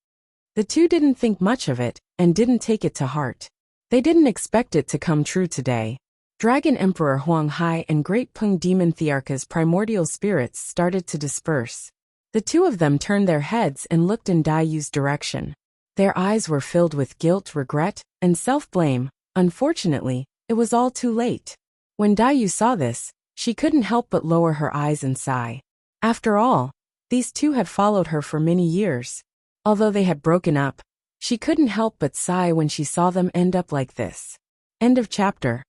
S1: The 2 didn't think much of it and didn't take it to heart. They didn't expect it to come true today. Dragon Emperor Huang Hai and Great Pung Demon Thearch's primordial spirits started to disperse. The 2 of them turned their heads and looked in Daiyu's direction. Their eyes were filled with guilt, regret, and self-blame. Unfortunately, it was all too late. When Daiyu saw this, she couldn't help but lower her eyes and sigh. After all, these 2 had followed her for many years. Although they had broken up, she couldn't help but sigh when she saw them end up like this. End of chapter.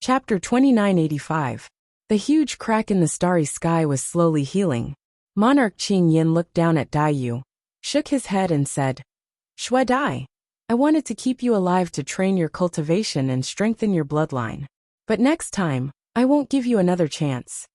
S1: Chapter 2985. The huge crack in the starry sky was slowly healing. Monarch Qing Yan looked down at Daiyu, shook his head and said, Shui Dai, I wanted to keep you alive to train your cultivation and strengthen your bloodline. But next time, I won't give you another chance.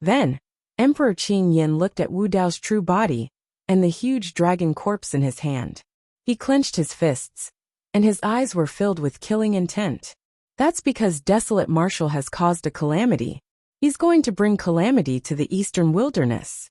S1: Then, Emperor Qing Yan looked at Wu Dao's true body and the huge dragon corpse in his hand. He clenched his fists, and his eyes were filled with killing intent. That's because Desolate Martial has caused a calamity. He's going to bring calamity to the eastern wilderness.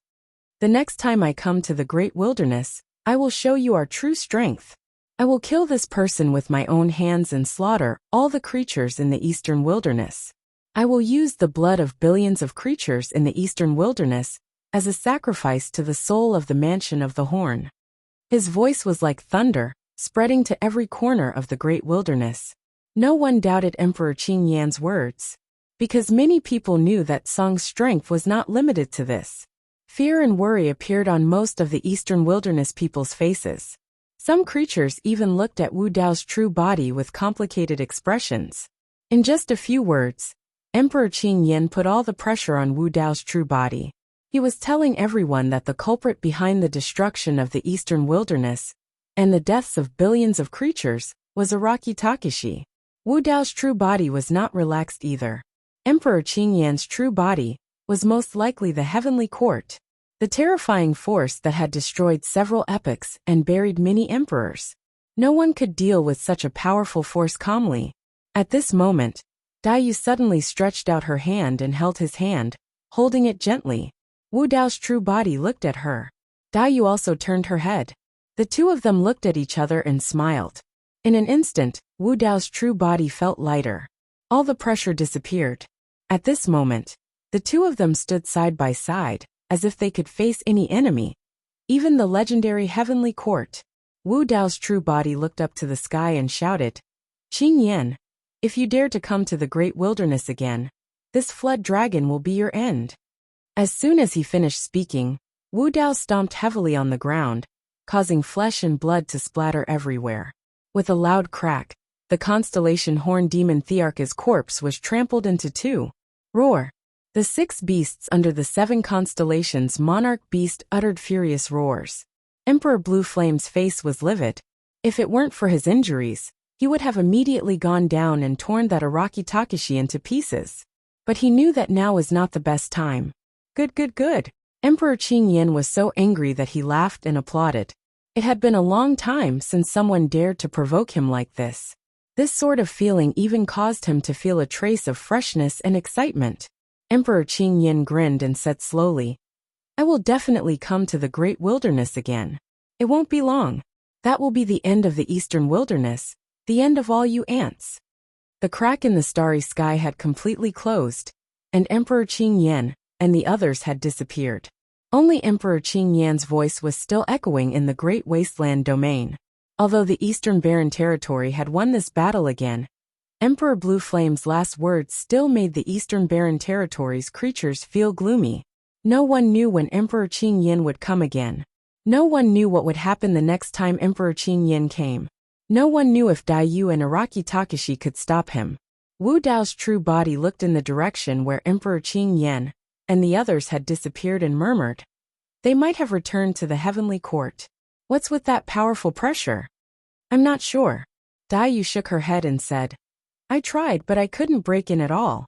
S1: The next time I come to the great wilderness, I will show you our true strength. I will kill this person with my own hands and slaughter all the creatures in the eastern wilderness. I will use the blood of billions of creatures in the eastern wilderness as a sacrifice to the soul of the mansion of the horn. His voice was like thunder, spreading to every corner of the great wilderness. No one doubted Emperor Qing Yan's words, because many people knew that Song's strength was not limited to this. Fear and worry appeared on most of the eastern wilderness people's faces. Some creatures even looked at Wu Dao's true body with complicated expressions. In just a few words, Emperor Qing Yan put all the pressure on Wu Dao's true body. He was telling everyone that the culprit behind the destruction of the eastern wilderness and the deaths of billions of creatures was Araki Takashi. Wu Dao's true body was not relaxed either. Emperor Qing Yan's true body was most likely the heavenly court, the terrifying force that had destroyed several epochs and buried many emperors. No one could deal with such a powerful force calmly. At this moment, Daiyu suddenly stretched out her hand and held his hand, holding it gently. Wu Dao's true body looked at her. Daiyu also turned her head. The 2 of them looked at each other and smiled. In an instant, Wu Dao's true body felt lighter. All the pressure disappeared. At this moment, the 2 of them stood side by side, as if they could face any enemy, even the legendary heavenly court. Wu Dao's true body looked up to the sky and shouted, Qing Yan, if you dare to come to the great wilderness again, this flood dragon will be your end. As soon as he finished speaking, Wu Dao stomped heavily on the ground, causing flesh and blood to splatter everywhere. With a loud crack, the constellation Horn Demon Thearch's corpse was trampled into two. Roar! The 6 beasts under the 7 constellations monarch beast uttered furious roars. Emperor Blue Flame's face was livid. If it weren't for his injuries, he would have immediately gone down and torn that Araki Takashi into pieces. But he knew that now was not the best time. Good. Emperor Qing Yan was so angry that he laughed and applauded. It had been a long time since someone dared to provoke him like this. This sort of feeling even caused him to feel a trace of freshness and excitement. Emperor Qing Yan grinned and said slowly, I will definitely come to the great wilderness again. It won't be long. That will be the end of the eastern wilderness, the end of all you ants. The crack in the starry sky had completely closed, and Emperor Qing Yan and the others had disappeared. Only Emperor Qing Yan's voice was still echoing in the Great Wasteland domain. Although the Eastern Barren Territory had won this battle again, Emperor Blue Flame's last words still made the Eastern Barren Territory's creatures feel gloomy. No one knew when Emperor Qing Yan would come again. No one knew what would happen the next time Emperor Qing Yan came. No one knew if Daiyu and Araki Takashi could stop him. Wu Dao's true body looked in the direction where Emperor Qing Yan and the others had disappeared and murmured. They might have returned to the heavenly court. What's with that powerful pressure? I'm not sure. Daiyu shook her head and said, I tried, but I couldn't break in at all.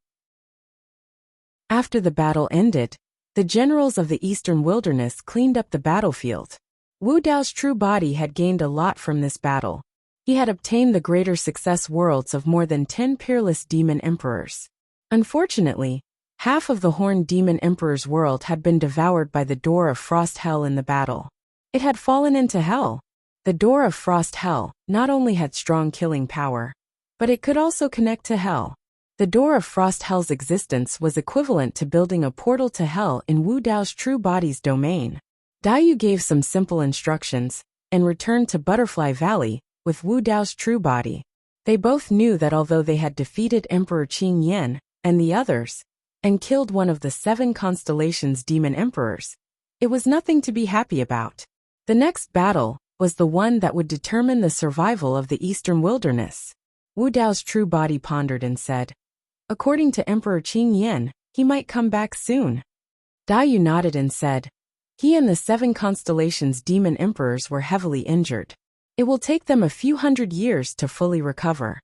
S1: After the battle ended, the generals of the Eastern Wilderness cleaned up the battlefield. Wu Dao's true body had gained a lot from this battle. He had obtained the greater success worlds of more than 10 peerless demon emperors. Unfortunately, half of the Horned Demon Emperor's world had been devoured by the Door of Frost Hell in the battle. It had fallen into hell. The Door of Frost Hell not only had strong killing power, but it could also connect to hell. The Door of Frost Hell's existence was equivalent to building a portal to hell in Wu Dao's true body's domain. Daiyu gave some simple instructions and returned to Butterfly Valley with Wu Dao's true body. They both knew that although they had defeated Emperor Qing Yan and the others, and killed one of the 7 constellations' demon emperors, it was nothing to be happy about. The next battle was the one that would determine the survival of the Eastern Wilderness. Wu Dao's true body pondered and said, according to Emperor Qing Yan, he might come back soon. Daiyu nodded and said, he and the 7 constellations' demon emperors were heavily injured. It will take them a few hundred years to fully recover.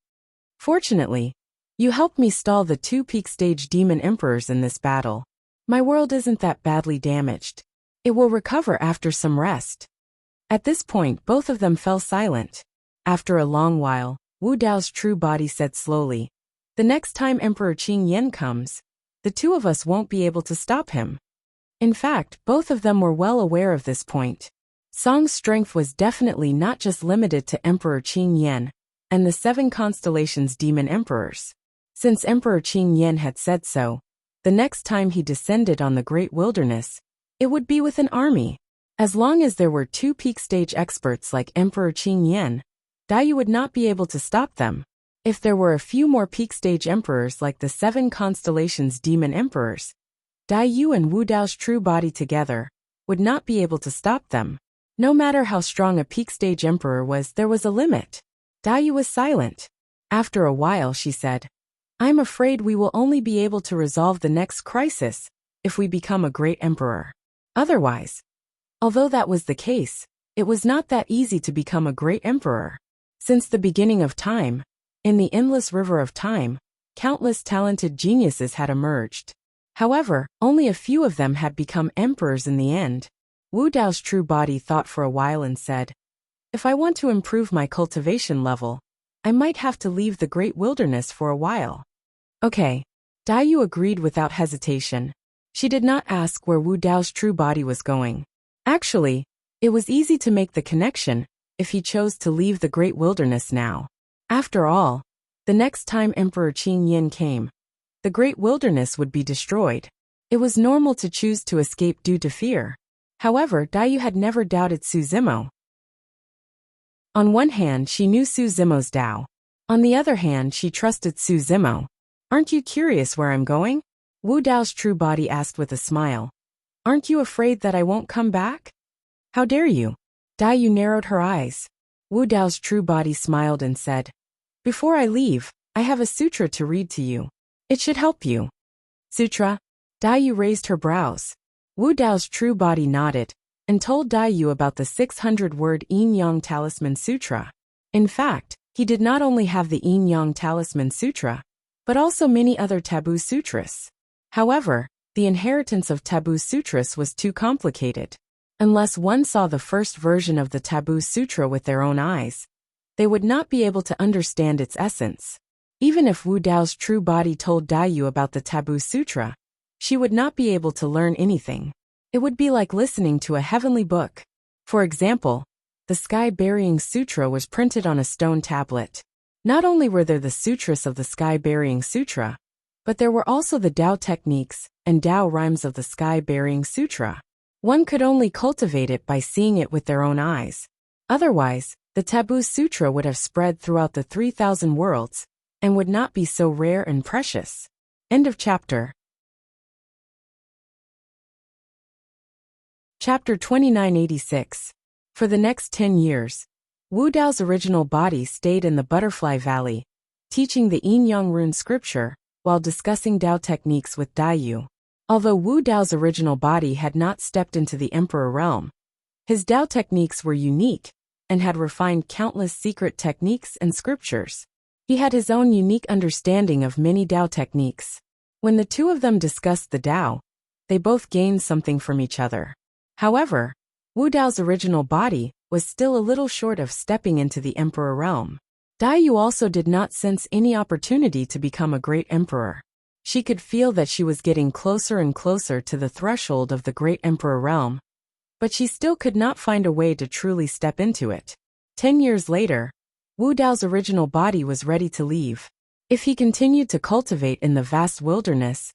S1: Fortunately, you helped me stall the 2 peak stage demon emperors in this battle. My world isn't that badly damaged. It will recover after some rest. At this point, both of them fell silent. After a long while, Wu Dao's true body said slowly, the next time Emperor Qing Yan comes, the 2 of us won't be able to stop him. In fact, both of them were well aware of this point. Song's strength was definitely not just limited to Emperor Qing Yan and the 7 constellations' demon emperors. Since Emperor Qing Yan had said so, the next time he descended on the Great Wilderness, it would be with an army. As long as there were 2 peak stage experts like Emperor Qing Yan, Daiyu would not be able to stop them. If there were a few more peak stage emperors like the 7 constellations' demon emperors, Daiyu and Wu Dao's true body together would not be able to stop them. No matter how strong a peak stage emperor was, there was a limit. Daiyu was silent. After a while she said, I'm afraid we will only be able to resolve the next crisis if we become a great emperor. Otherwise, although that was the case, it was not that easy to become a great emperor. Since the beginning of time, in the endless river of time, countless talented geniuses had emerged. However, only a few of them had become emperors in the end. Wu Dao's true body thought for a while and said, if I want to improve my cultivation level, I might have to leave the Great Wilderness for a while. Okay. Daiyu agreed without hesitation. She did not ask where Wu Dao's true body was going. Actually, it was easy to make the connection if he chose to leave the Great Wilderness now. After all, the next time Emperor Qing Yan came, the Great Wilderness would be destroyed. It was normal to choose to escape due to fear. However, Daiyu had never doubted Su Zimo. On one hand, she knew Su Zimo's Tao. On the other hand, she trusted Su Zimo. "Aren't you curious where I'm going?" Wu Dao's true body asked with a smile. "Aren't you afraid that I won't come back?" "How dare you?" Daiyu narrowed her eyes. Wu Dao's true body smiled and said, "Before I leave, I have a sutra to read to you. It should help you." "Sutra?" Daiyu raised her brows. Wu Dao's true body nodded and told Daiyu about the 600-word Yin-Yang Talisman Sutra. In fact, he did not only have the Yin-Yang Talisman Sutra, but also many other taboo sutras. However, the inheritance of taboo sutras was too complicated. Unless one saw the first version of the taboo sutra with their own eyes, they would not be able to understand its essence. Even if Wu Dao's true body told Daiyu about the taboo sutra, she would not be able to learn anything. It would be like listening to a heavenly book. For example, the Sky-Burying Sutra was printed on a stone tablet. Not only were there the sutras of the Sky-Burying Sutra, but there were also the Tao techniques and Tao rhymes of the Sky-Burying Sutra. One could only cultivate it by seeing it with their own eyes. Otherwise, the Taboo Sutra would have spread throughout the 3,000 worlds and would not be so rare and precious. End of chapter. Chapter 2986. For the next 10 years, Wu Dao's original body stayed in the Butterfly Valley, teaching the Yin-Yang rune scripture while discussing Tao techniques with Daiyu. Although Wu Dao's original body had not stepped into the Emperor realm, his Tao techniques were unique and had refined countless secret techniques and scriptures. He had his own unique understanding of many Tao techniques. When the two of them discussed the Tao, they both gained something from each other. However, Wu Dao's original body was still a little short of stepping into the Emperor realm. Daiyu also did not sense any opportunity to become a great emperor. She could feel that she was getting closer and closer to the threshold of the great Emperor realm, but she still could not find a way to truly step into it. 10 years later, Wu Dao's original body was ready to leave. If he continued to cultivate in the vast wilderness,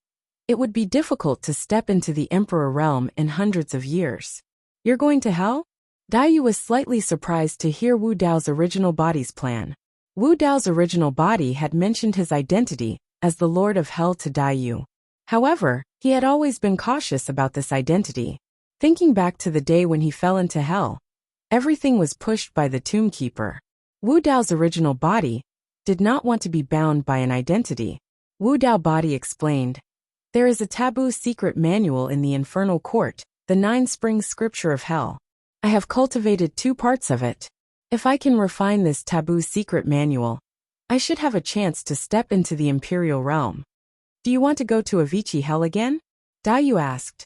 S1: it would be difficult to step into the Emperor realm in hundreds of years. "You're going to hell?" Daiyu was slightly surprised to hear Wu Dao's original body's plan. Wu Dao's original body had mentioned his identity as the Lord of Hell to Daiyu. However, he had always been cautious about this identity. Thinking back to the day when he fell into hell, everything was pushed by the Tomb Keeper. Wu Dao's original body did not want to be bound by an identity. Wu Dao body explained, "There is a taboo secret manual in the Infernal Court, the 9 Springs Scripture of Hell. I have cultivated 2 parts of it. If I can refine this taboo secret manual, I should have a chance to step into the Imperial realm." "Do you want to go to Avicii Hell again?" Daiyu asked.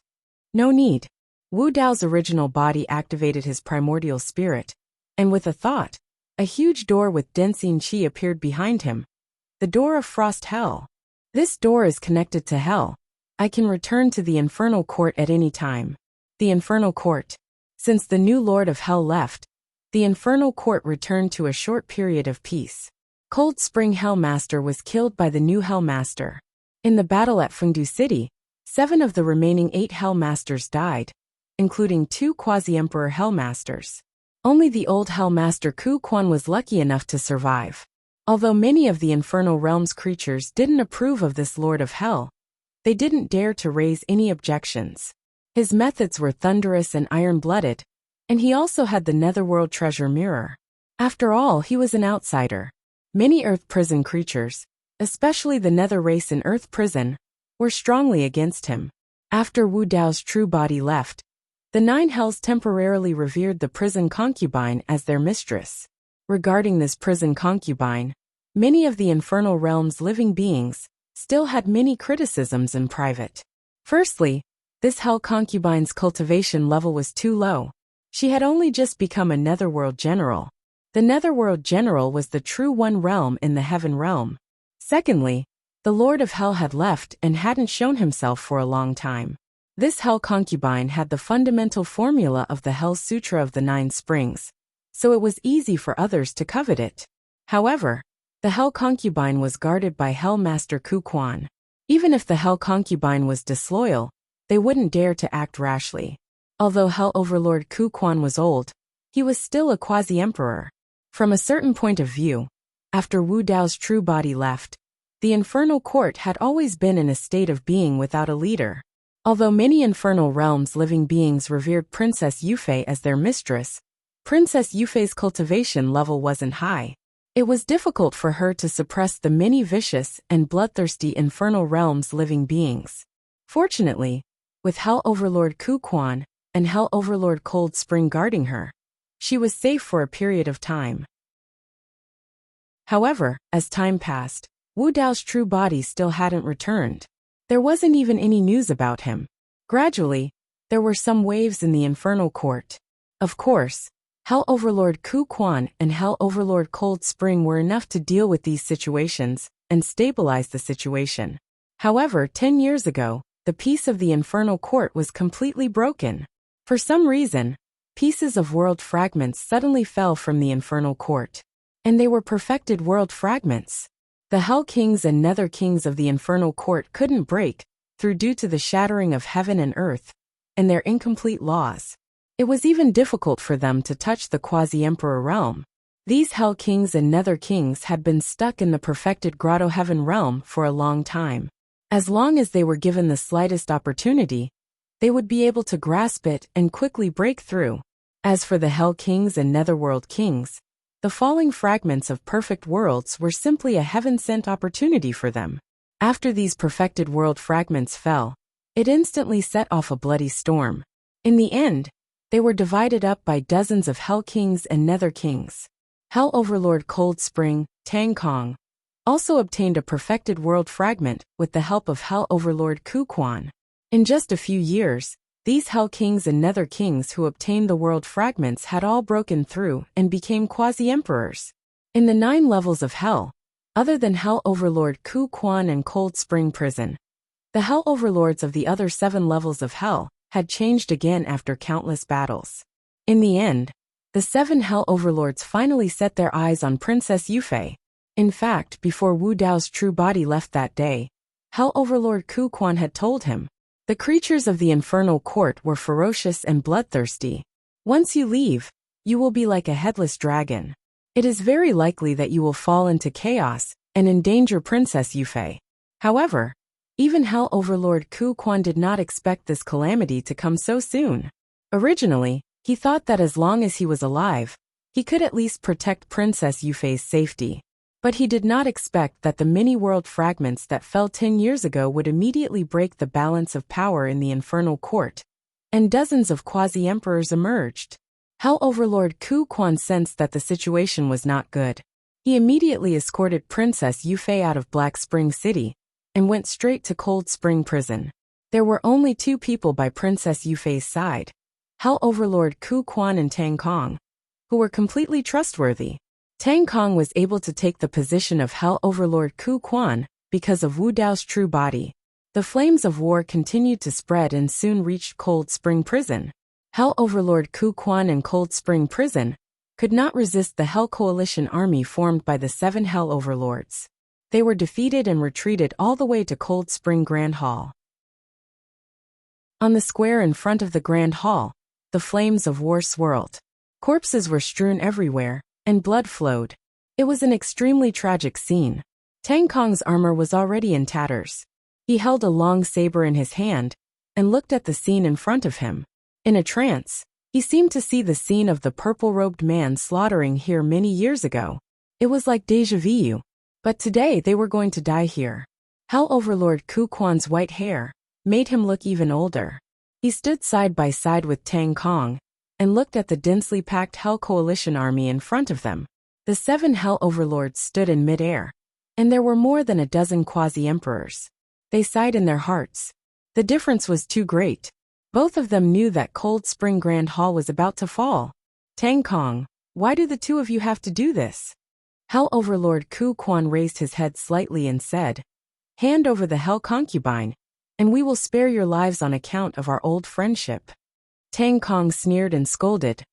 S1: "No need." Wu Dao's original body activated his primordial spirit, and with a thought, a huge door with Densing Qi appeared behind him. The door of Frost Hell. "This door is connected to Hell. I can return to the Infernal Court at any time." The Infernal Court. Since the new Lord of Hell left, the Infernal Court returned to a short period of peace. Cold Spring Hellmaster was killed by the new Hellmaster. In the battle at Fengdu City, 7 of the remaining 8 Hellmasters died, including 2 quasi-emperor Hellmasters. Only the old Hellmaster Ku Quan was lucky enough to survive. Although many of the Infernal Realm's creatures didn't approve of this Lord of Hell, they didn't dare to raise any objections. His methods were thunderous and iron-blooded, and he also had the Netherworld treasure mirror. After all, he was an outsider. Many Earth prison creatures, especially the Nether race in Earth prison, were strongly against him. After Wu Dao's true body left, the 9 Hells temporarily revered the prison concubine as their mistress. Regarding this prison concubine, many of the Infernal Realm's living beings still had many criticisms in private. Firstly, this Hell concubine's cultivation level was too low. She had only just become a Netherworld general. The Netherworld general was the true One Realm in the Heaven Realm. Secondly, the Lord of Hell had left and hadn't shown himself for a long time. This Hell concubine had the fundamental formula of the Hell Sutra of the 9 Springs, so it was easy for others to covet it. However, the Hell concubine was guarded by Hellmaster Ku Quan. Even if the Hell concubine was disloyal, they wouldn't dare to act rashly. Although Hell Overlord Ku Quan was old, he was still a quasi-emperor. From a certain point of view, after Wu Dao's true body left, the infernal court had always been in a state of being without a leader. Although many infernal realms living beings revered Princess Yufei as their mistress, Princess Yufei's cultivation level wasn't high. It was difficult for her to suppress the many vicious and bloodthirsty infernal realms living beings. Fortunately, with Hell Overlord Ku Quan and Hell Overlord Cold Spring guarding her, she was safe for a period of time. However, as time passed, Wu Dao's true body still hadn't returned. There wasn't even any news about him. Gradually, there were some waves in the infernal court. Of course, Hell Overlord Ku Quan and Hell Overlord Cold Spring were enough to deal with these situations and stabilize the situation. However, 10 years ago, the peace of the infernal court was completely broken. For some reason, pieces of world fragments suddenly fell from the infernal court. And they were perfected world fragments. The Hell Kings and Nether Kings of the infernal court couldn't break through due to the shattering of heaven and earth and their incomplete laws. It was even difficult for them to touch the quasi-emperor realm. These Hell Kings and Nether Kings had been stuck in the perfected Grotto Heaven realm for a long time. As long as they were given the slightest opportunity, they would be able to grasp it and quickly break through. As for the Hell Kings and Netherworld Kings, the falling fragments of perfect worlds were simply a heaven-sent opportunity for them. After these perfected world fragments fell, it instantly set off a bloody storm. In the end, they were divided up by dozens of Hell Kings and Nether Kings. Hell Overlord Cold Spring, Tang Kong, also obtained a perfected world fragment with the help of Hell Overlord Ku Quan. In just a few years, these Hell Kings and Nether Kings who obtained the world fragments had all broken through and became quasi-emperors. In the 9 levels of Hell, other than Hell Overlord Ku Quan and Cold Spring Prison, the Hell Overlords of the other 7 levels of Hell had changed again after countless battles. In the end, the 7 Hell Overlords finally set their eyes on Princess Yufei. In fact, before Wu Dao's true body left that day, Hell Overlord Ku Quan had told him, the creatures of the infernal court were ferocious and bloodthirsty. Once you leave, you will be like a headless dragon. It is very likely that you will fall into chaos and endanger Princess Yufei. However, even Hell Overlord Ku Quan did not expect this calamity to come so soon. Originally, he thought that as long as he was alive, he could at least protect Princess Yufei's safety. But he did not expect that the many world fragments that fell 10 years ago would immediately break the balance of power in the infernal court, and dozens of quasi-emperors emerged. Hell Overlord Ku Quan sensed that the situation was not good. He immediately escorted Princess Yufei out of Black Spring City and went straight to Cold Spring Prison. There were only 2 people by Princess Yufei's side, Hell Overlord Ku Quan and Tang Kong, who were completely trustworthy. Tang Kong was able to take the position of Hell Overlord Ku Quan because of Wu Dao's true body. The flames of war continued to spread and soon reached Cold Spring Prison. Hell Overlord Ku Quan and Cold Spring Prison could not resist the Hell Coalition army formed by the 7 Hell Overlords. They were defeated and retreated all the way to Cold Spring Grand Hall. On the square in front of the Grand Hall, the flames of war swirled. Corpses were strewn everywhere, and blood flowed. It was an extremely tragic scene. Tang Kong's armor was already in tatters. He held a long saber in his hand and looked at the scene in front of him. In a trance, he seemed to see the scene of the purple-robed man slaughtering here many years ago. It was like déjà vu. But today they were going to die here. Hell Overlord Ku Quan's white hair made him look even older. He stood side by side with Tang Kong and looked at the densely packed Hell Coalition army in front of them. The 7 Hell Overlords stood in mid-air, and there were more than a dozen quasi-emperors. They sighed in their hearts. The difference was too great. Both of them knew that Cold Spring Grand Hall was about to fall. Tang Kong, why do the 2 of you have to do this? Hell Overlord Ku Quan raised his head slightly and said, hand over the Hell Concubine, and we will spare your lives on account of our old friendship. Tang Kong sneered and scolded.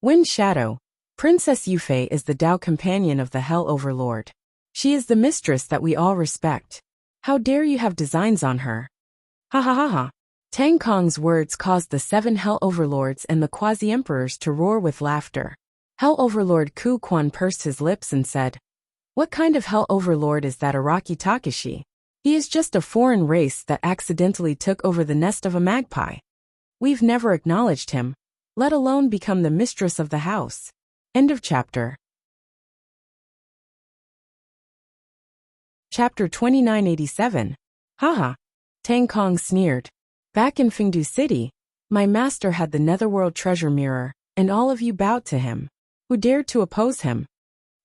S1: Wind Shadow, Princess Yufei is the Dao companion of the Hell Overlord. She is the mistress that we all respect. How dare you have designs on her? Ha ha ha ha. Tang Kong's words caused the 7 Hell Overlords and the Quasi-Emperors to roar with laughter. Hell Overlord Ku Quan pursed his lips and said, "What kind of Hell Overlord is that Araki Takashi? He is just a foreign race that accidentally took over the nest of a magpie. We've never acknowledged him, let alone become the mistress of the house." End of chapter. Chapter 2987. Haha. Tang Kong sneered. Back in Fengdu City, my master had the Netherworld treasure mirror, and all of you bowed to him. Who dared to oppose him?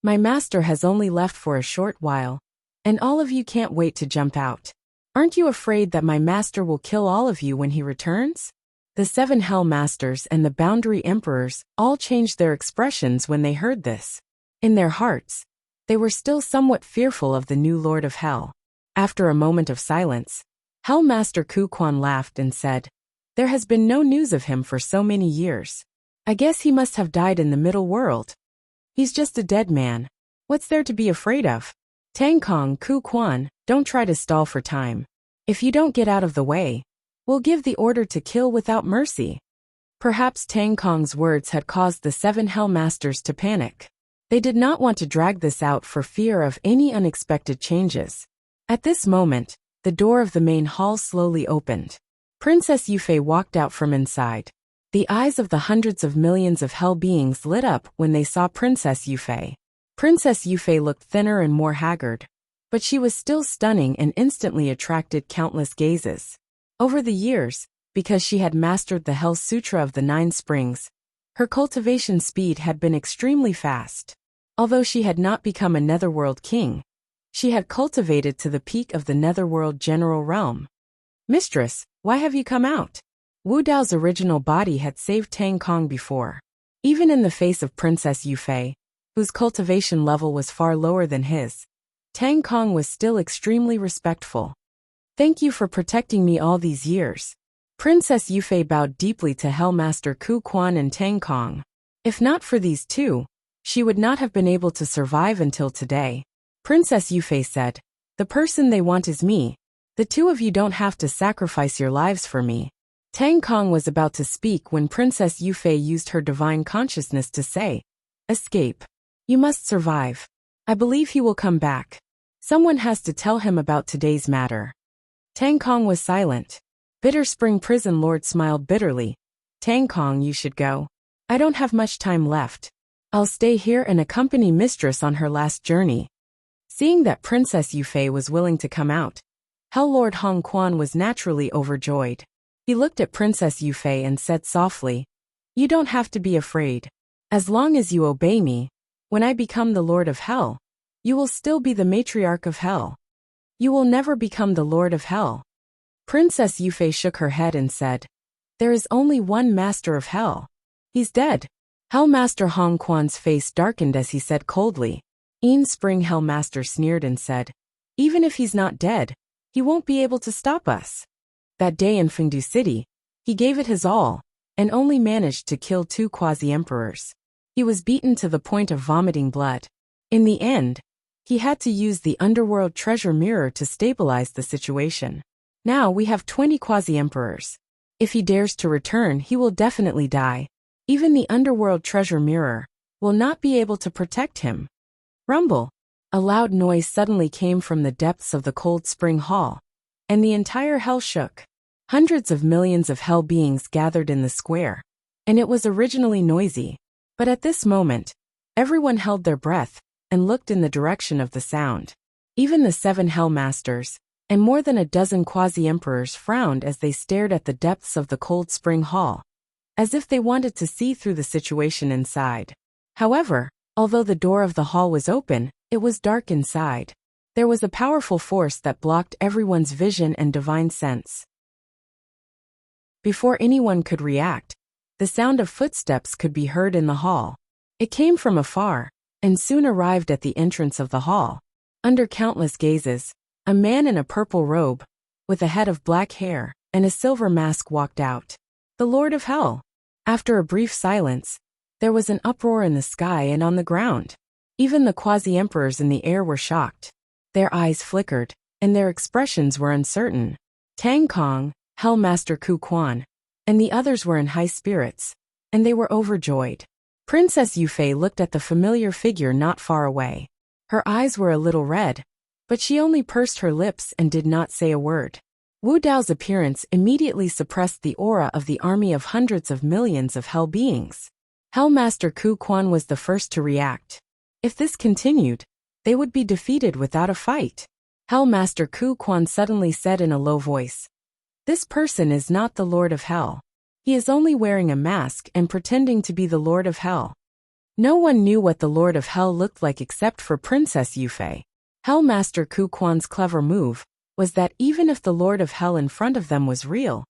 S1: My master has only left for a short while, and all of you can't wait to jump out. Aren't you afraid that my master will kill all of you when he returns? The 7 Hell Masters and the Boundary Emperors all changed their expressions when they heard this. In their hearts, they were still somewhat fearful of the new Lord of Hell. After a moment of silence, Hell Master Ku Quan laughed and said, "There has been no news of him for so many years. I guess he must have died in the middle world. He's just a dead man. What's there to be afraid of? Tang Kong, Ku Quan, don't try to stall for time. If you don't get out of the way, we'll give the order to kill without mercy." Perhaps Tang Kong's words had caused the 7 Hell Masters to panic. They did not want to drag this out for fear of any unexpected changes. At this moment, the door of the main hall slowly opened. Princess Yufei walked out from inside. The eyes of the hundreds of millions of hell beings lit up when they saw Princess Yufei. Princess Yufei looked thinner and more haggard, but she was still stunning and instantly attracted countless gazes. Over the years, because she had mastered the Hell Sutra of the 9 Springs, her cultivation speed had been extremely fast. Although she had not become a Netherworld king, she had cultivated to the peak of the Netherworld general realm. "Mistress, why have you come out?" Wu Dao's original body had saved Tang Kong before. Even in the face of Princess Yufei, whose cultivation level was far lower than his, Tang Kong was still extremely respectful. "Thank you for protecting me all these years." Princess Yufei bowed deeply to Hellmaster Ku Quan and Tang Kong. If not for these two, she would not have been able to survive until today. Princess Yufei said, "The person they want is me. The two of you don't have to sacrifice your lives for me." Tang Kong was about to speak when Princess Yufei used her divine consciousness to say, "Escape. You must survive. I believe he will come back. Someone has to tell him about today's matter." Tang Kong was silent. Bitter Spring Prison Lord smiled bitterly. "Tang Kong, you should go. I don't have much time left. I'll stay here and accompany Mistress on her last journey." Seeing that Princess Yufei was willing to come out, Hell Lord Hong Quan was naturally overjoyed. He looked at Princess Yufei and said softly, "You don't have to be afraid. As long as you obey me, when I become the Lord of Hell, you will still be the matriarch of Hell. You will never become the Lord of Hell." Princess Yufei shook her head and said, "There is only one Master of Hell. He's dead." Hellmaster Hong Quan's face darkened as he said coldly. Spring Hellmaster sneered and said, "Even if he's not dead, he won't be able to stop us." That day in Fengdu City, he gave it his all, and only managed to kill 2 quasi-emperors. He was beaten to the point of vomiting blood. In the end, he had to use the underworld treasure mirror to stabilize the situation. Now we have 20 quasi-emperors. If he dares to return, he will definitely die. Even the underworld treasure mirror will not be able to protect him. Rumble! A loud noise suddenly came from the depths of the cold spring hall, and the entire hell shook. Hundreds of millions of hell beings gathered in the square, and it was originally noisy. But at this moment, everyone held their breath and looked in the direction of the sound. Even the 7 Hell Masters, and more than a dozen quasi-emperors frowned as they stared at the depths of the cold spring hall, as if they wanted to see through the situation inside. However, although the door of the hall was open, it was dark inside. There was a powerful force that blocked everyone's vision and divine sense. Before anyone could react, the sound of footsteps could be heard in the hall. It came from afar, and soon arrived at the entrance of the hall. Under countless gazes, a man in a purple robe, with a head of black hair, and a silver mask walked out. The Lord of Hell. After a brief silence, there was an uproar in the sky and on the ground. Even the quasi-emperors in the air were shocked. Their eyes flickered, and their expressions were uncertain. Tang Kong, Hell Master Ku Quan, and the others were in high spirits, and they were overjoyed. Princess Yufei looked at the familiar figure not far away. Her eyes were a little red, but she only pursed her lips and did not say a word. Wu Dao's appearance immediately suppressed the aura of the army of hundreds of millions of hell beings. Hell Master Ku Quan was the first to react. If this continued, they would be defeated without a fight. Hell Master Ku Quan suddenly said in a low voice, "This person is not the Lord of Hell. He is only wearing a mask and pretending to be the Lord of Hell." No one knew what the Lord of Hell looked like except for Princess Yufei. Hell Master Ku Quan's clever move was that even if the Lord of Hell in front of them was real,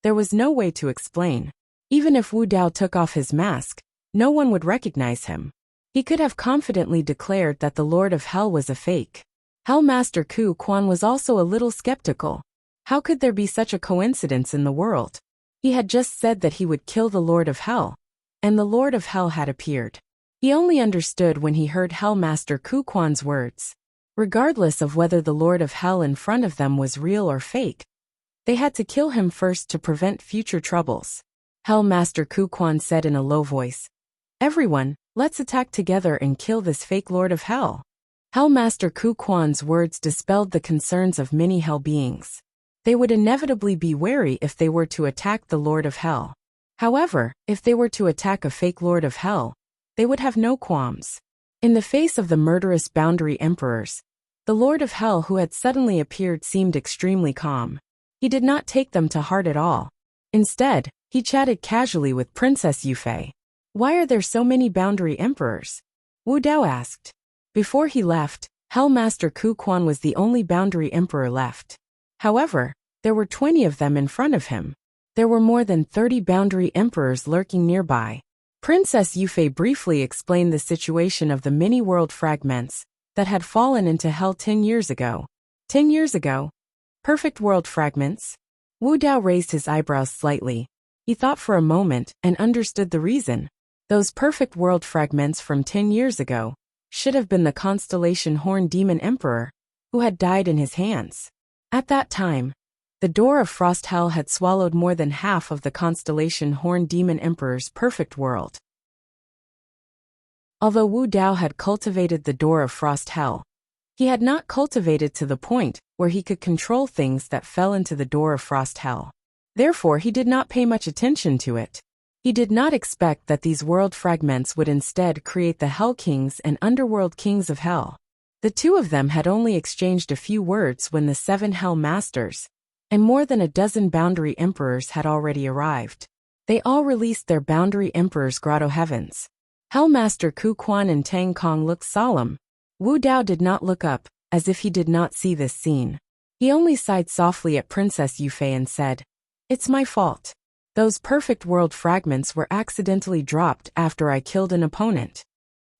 S1: there was no way to explain. Even if Wu Dao took off his mask, no one would recognize him. He could have confidently declared that the Lord of Hell was a fake. Hell Master Ku Quan was also a little skeptical. How could there be such a coincidence in the world? He had just said that he would kill the Lord of Hell, and the Lord of Hell had appeared. He only understood when he heard Hell Master Ku Quan's words. Regardless of whether the Lord of Hell in front of them was real or fake, they had to kill him first to prevent future troubles. Hell Master Ku Quan said in a low voice, "Everyone, let's attack together and kill this fake Lord of Hell." Hell Master Ku Quan's words dispelled the concerns of many hell beings. They would inevitably be wary if they were to attack the Lord of Hell. However, if they were to attack a fake Lord of Hell, they would have no qualms. In the face of the murderous boundary emperors, the Lord of Hell who had suddenly appeared seemed extremely calm. He did not take them to heart at all. Instead, he chatted casually with Princess Yufei. "Why are there so many boundary emperors?" Wu Dao asked. Before he left, Hell Master Ku Quan was the only boundary emperor left. However, there were 20 of them in front of him. There were more than 30 boundary emperors lurking nearby. Princess Yufei briefly explained the situation of the mini-world fragments that had fallen into hell 10 years ago. 10 years ago? Perfect world fragments? Wu Dao raised his eyebrows slightly. He thought for a moment and understood the reason. Those perfect world fragments from 10 years ago should have been the constellation Horn Demon Emperor, who had died in his hands. At that time, the door of Frost Hell had swallowed more than half of the constellation Horn Demon Emperor's perfect world. Although Wu Dao had cultivated the door of Frost Hell, he had not cultivated to the point where he could control things that fell into the door of Frost Hell. Therefore, he did not pay much attention to it. He did not expect that these world fragments would instead create the Hell Kings and Underworld Kings of Hell. The two of them had only exchanged a few words when the 7 Hell Masters and more than a dozen Boundary Emperors had already arrived. They all released their Boundary Emperor's Grotto Heavens. Hell Master Ku Quan and Tang Kong looked solemn. Wu Dao did not look up, as if he did not see this scene. He only sighed softly at Princess Yufei and said, "It's my fault. Those perfect world fragments were accidentally dropped after I killed an opponent."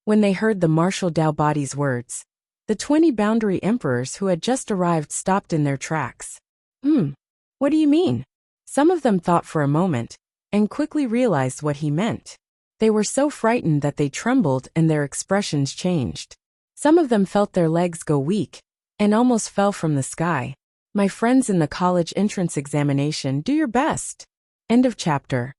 S1: When they heard the Martial Dao Body's words, the 20 Boundary Emperors who had just arrived stopped in their tracks. What do you mean?" Some of them thought for a moment, and quickly realized what he meant. They were so frightened that they trembled and their expressions changed. Some of them felt their legs go weak, and almost fell from the sky. My friends in the college entrance examination, do your best. End of chapter.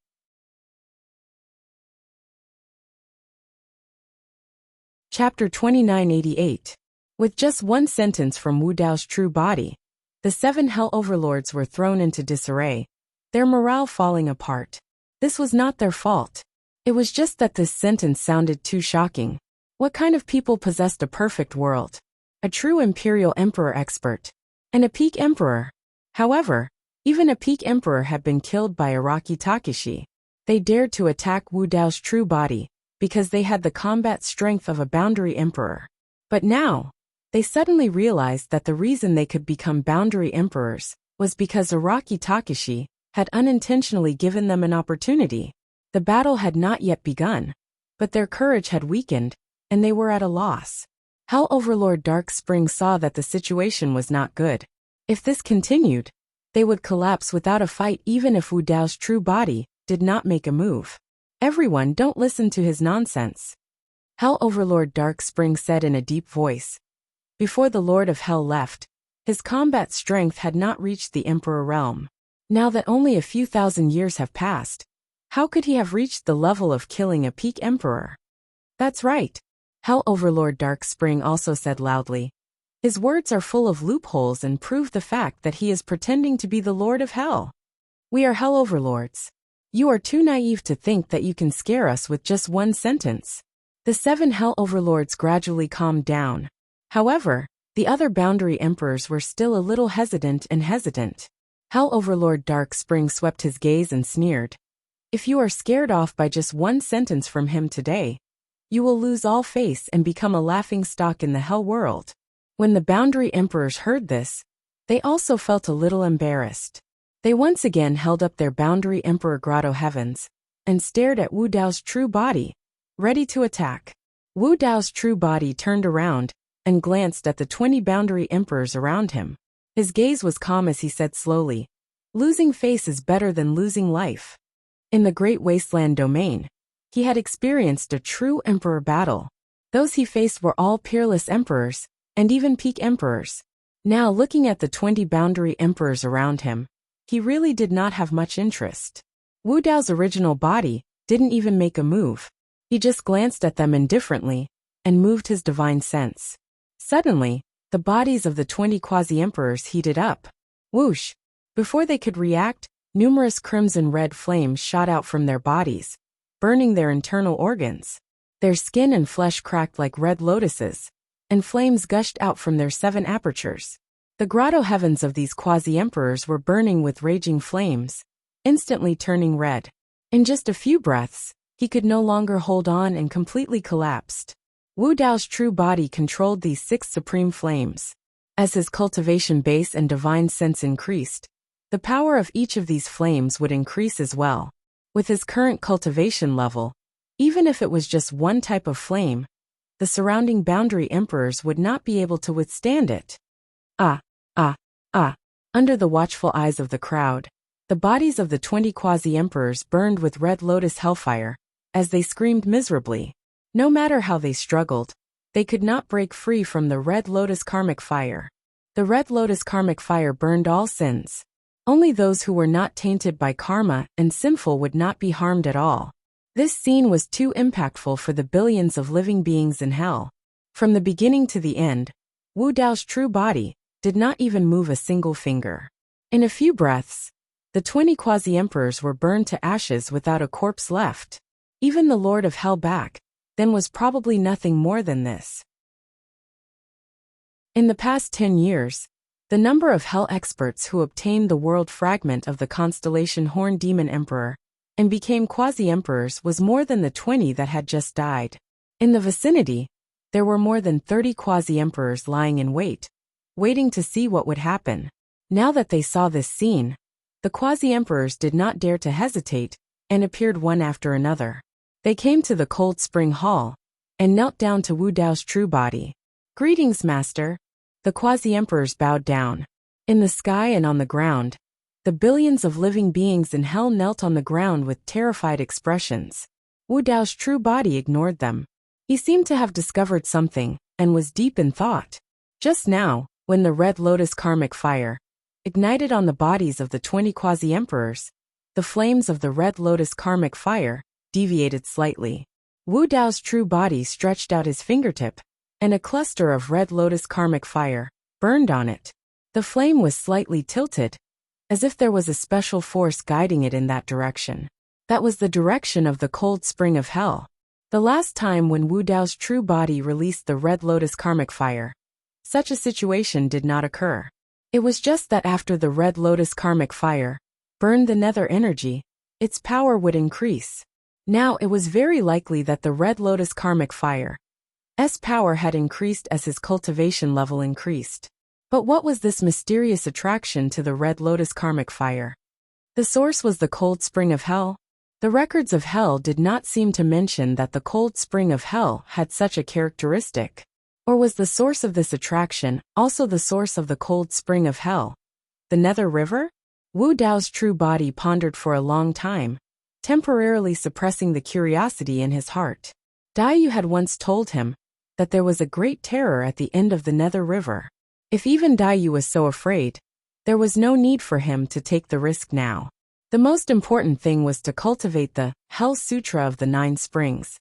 S1: Chapter 2988. With just one sentence from Wu Dao's true body, the 7 hell overlords were thrown into disarray, their morale falling apart. This was not their fault. It was just that this sentence sounded too shocking. What kind of people possessed a perfect world? A true Imperial Emperor expert. And a peak Emperor. However, even a peak Emperor had been killed by Araki Takeshi. They dared to attack Wu Dao's true body, because they had the combat strength of a Boundary Emperor. But now, they suddenly realized that the reason they could become Boundary Emperors was because Araki Takeshi had unintentionally given them an opportunity. The battle had not yet begun, but their courage had weakened, and they were at a loss. Hell Overlord Dark Spring saw that the situation was not good. If this continued, they would collapse without a fight even if Wu Dao's true body did not make a move. "Everyone, don't listen to his nonsense," Hell Overlord Dark Spring said in a deep voice. Before the Lord of Hell left, his combat strength had not reached the Emperor realm. Now that only a few thousand years have passed, how could he have reached the level of killing a peak emperor? That's right. Hell Overlord Dark Spring also said loudly. His words are full of loopholes and prove the fact that he is pretending to be the Lord of Hell. We are Hell Overlords. You are too naive to think that you can scare us with just one sentence. The 7 Hell Overlords gradually calmed down. However, the other boundary emperors were still a little hesitant. Hell Overlord Dark Spring swept his gaze and sneered. If you are scared off by just one sentence from him today, you will lose all face and become a laughingstock in the Hell world. When the boundary emperors heard this, they also felt a little embarrassed. They once again held up their boundary emperor grotto heavens and stared at Wu Dao's true body, ready to attack. Wu Dao's true body turned around and glanced at the 20 boundary emperors around him. His gaze was calm as he said slowly, "Losing face is better than losing life." In the Great Wasteland domain, he had experienced a true emperor battle. Those he faced were all peerless emperors, and even peak emperors. Now looking at the 20 boundary emperors around him, he really did not have much interest. Wu Dao's original body didn't even make a move. He just glanced at them indifferently and moved his divine sense. Suddenly, the bodies of the 20 quasi-emperors heated up. Whoosh! Before they could react, numerous crimson-red flames shot out from their bodies, burning their internal organs. Their skin and flesh cracked like red lotuses, and flames gushed out from their 7 apertures. The grotto heavens of these quasi-emperors were burning with raging flames, instantly turning red. In just a few breaths, he could no longer hold on and completely collapsed. Wu Dao's true body controlled these 6 supreme flames. As his cultivation base and divine sense increased, the power of each of these flames would increase as well. With his current cultivation level, even if it was just one type of flame, the surrounding boundary emperors would not be able to withstand it. Under the watchful eyes of the crowd, the bodies of the 20 quasi-emperors burned with red lotus hellfire, as they screamed miserably. No matter how they struggled, they could not break free from the red lotus karmic fire. The red lotus karmic fire burned all sins. Only those who were not tainted by karma and sinful would not be harmed at all. This scene was too impactful for the billions of living beings in hell. From the beginning to the end, Wu Dao's true body did not even move a single finger. In a few breaths, the 20 quasi-emperors were burned to ashes without a corpse left. Even the Lord of Hell back then was probably nothing more than this. In the past 10 years, the number of Hell experts who obtained the world fragment of the constellation Horn Demon Emperor and became quasi-emperors was more than the 20 that had just died. In the vicinity, there were more than 30 quasi-emperors lying in wait, waiting to see what would happen. Now that they saw this scene, the quasi-emperors did not dare to hesitate and appeared one after another. They came to the Cold Spring Hall and knelt down to Wu Dao's true body. "Greetings, Master." The quasi-emperors bowed down. In the sky and on the ground, the billions of living beings in hell knelt on the ground with terrified expressions. Wu Dao's true body ignored them. He seemed to have discovered something and was deep in thought. Just now, when the red lotus karmic fire ignited on the bodies of the 20 quasi-emperors, the flames of the red lotus karmic fire deviated slightly. Wu Dao's true body stretched out his fingertip, and a cluster of red lotus karmic fire burned on it. The flame was slightly tilted, as if there was a special force guiding it in that direction. That was the direction of the cold spring of hell. The last time when Wu Dao's true body released the red lotus karmic fire, such a situation did not occur. It was just that after the red lotus karmic fire burned the nether energy, its power would increase. Now it was very likely that the red lotus karmic fire's power had increased as his cultivation level increased. But what was this mysterious attraction to the red lotus karmic fire? The source was the cold spring of hell. The records of hell did not seem to mention that the cold spring of hell had such a characteristic. Or was the source of this attraction also the source of the cold spring of hell? The Nether River? Wu Dao's true body pondered for a long time, temporarily suppressing the curiosity in his heart. Daiyu had once told him that there was a great terror at the end of the Nether River. If even Daiyu was so afraid, There was no need for him to take the risk now. The most important thing was to cultivate the Hell Sutra of the 9 Springs,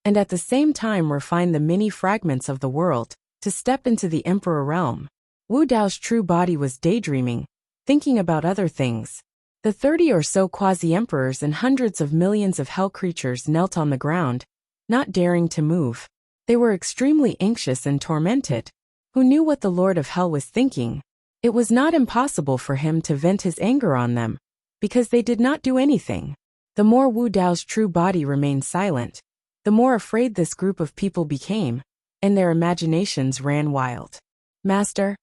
S1: and at the same time refine the many fragments of the world to step into the Emperor realm. Wu Dao's true body was daydreaming, thinking about other things. The 30 or so quasi-emperors and hundreds of millions of hell creatures knelt on the ground, not daring to move. They were extremely anxious and tormented. Who knew what the Lord of Hell was thinking? It was not impossible for him to vent his anger on them, because they did not do anything. The more Wu Dao's true body remained silent, the more afraid this group of people became, and their imaginations ran wild. Master?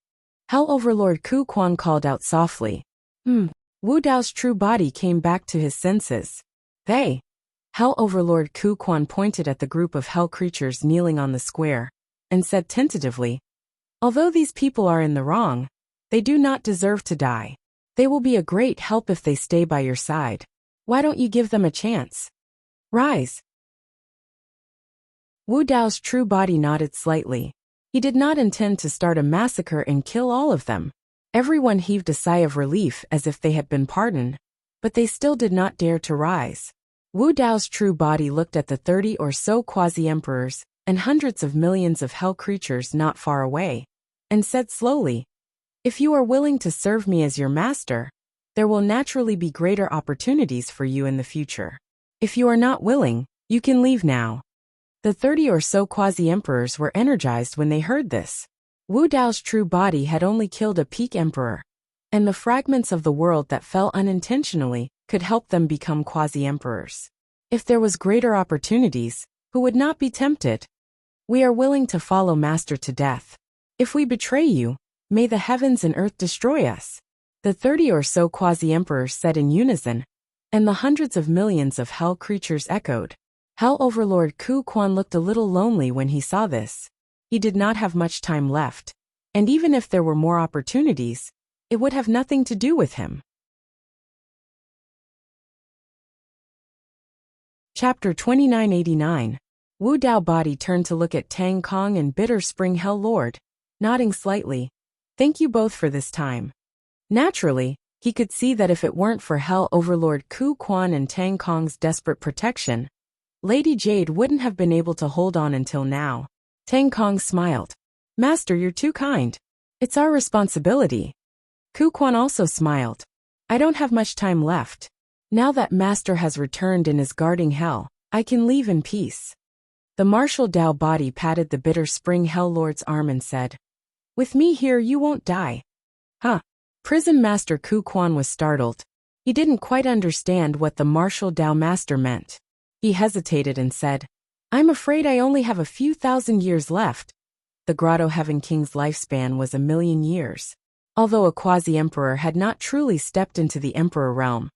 S1: Hell Overlord Ku Quan called out softly. Wu Dao's true body came back to his senses. They. Hell Overlord Ku Quan pointed at the group of hell creatures kneeling on the square, and said tentatively, although these people are in the wrong, they do not deserve to die. They will be a great help if they stay by your side. Why don't you give them a chance? Rise. Wu Dao's true body nodded slightly. He did not intend to start a massacre and kill all of them. Everyone heaved a sigh of relief as if they had been pardoned, but they still did not dare to rise. Wu Dao's true body looked at the 30 or so quasi-emperors and hundreds of millions of hell creatures not far away, and said slowly, if you are willing to serve me as your master, there will naturally be greater opportunities for you in the future. If you are not willing, you can leave now. The 30 or so quasi-emperors were energized when they heard this. Wu Dao's true body had only killed a peak emperor, and the fragments of the world that fell unintentionally could help them become quasi-emperors. If there was greater opportunities, who would not be tempted? We are willing to follow Master to death. If we betray you, may the heavens and earth destroy us. The 30 or so quasi-emperors said in unison, and the hundreds of millions of hell creatures echoed. Hell Overlord Ku Quan looked a little lonely when he saw this. He did not have much time left, and even if there were more opportunities, it would have nothing to do with him. Chapter 2989. Wu Dao body turned to look at Tang Kong and Bitter Spring Hell Lord, nodding slightly. Thank you both for this time. Naturally, he could see that if it weren't for Hell Overlord Ku Quan and Tang Kong's desperate protection, Lady Jade wouldn't have been able to hold on until now. Tang Kong smiled. Master, you're too kind. It's our responsibility. Ku Quan also smiled. I don't have much time left. Now that Master has returned and is guarding Hell, I can leave in peace. The martial Dao body patted the Bitter Spring Hell Lord's arm and said, with me here you won't die. Huh. Prison Master Ku Quan was startled. He didn't quite understand what the martial Dao Master meant. He hesitated and said, I'm afraid I only have a few thousand years left. The Grotto Heaven King's lifespan was 1,000,000 years. Although a quasi-emperor had not truly stepped into the emperor realm,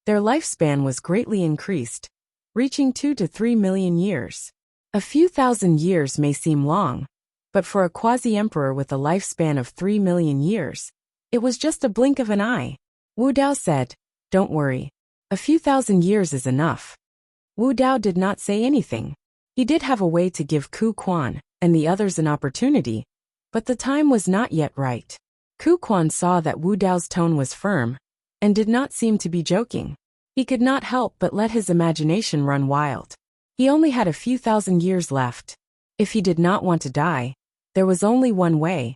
S1: their lifespan was greatly increased, reaching 2 to 3 million years. A few thousand years may seem long, but for a quasi-emperor with a lifespan of 3 million years, it was just a blink of an eye. Wu Dao said, don't worry. A few thousand years is enough. Wu Dao did not say anything. He did have a way to give Ku Quan and the others an opportunity, but the time was not yet right. Ku Quan saw that Wu Dao's tone was firm, and did not seem to be joking. He could not help but let his imagination run wild. He only had a few thousand years left. If he did not want to die, there was only one way,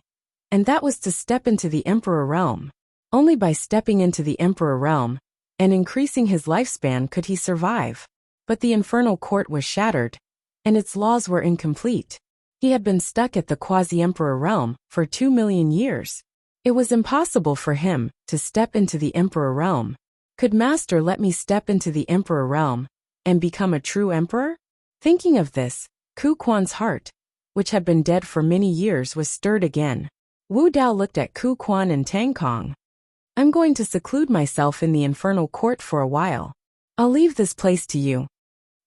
S1: and that was to step into the Emperor realm. Only by stepping into the Emperor realm and increasing his lifespan could he survive. But the infernal court was shattered, and its laws were incomplete. He had been stuck at the quasi-emperor realm for 2 million years. It was impossible for him to step into the emperor realm. Could Master let me step into the emperor realm and become a true emperor? Thinking of this, Ku Quan's heart, which had been dead for many years, was stirred again. Wu Dao looked at Ku Quan and Tang Kong. I'm going to seclude myself in the infernal court for a while. I'll leave this place to you.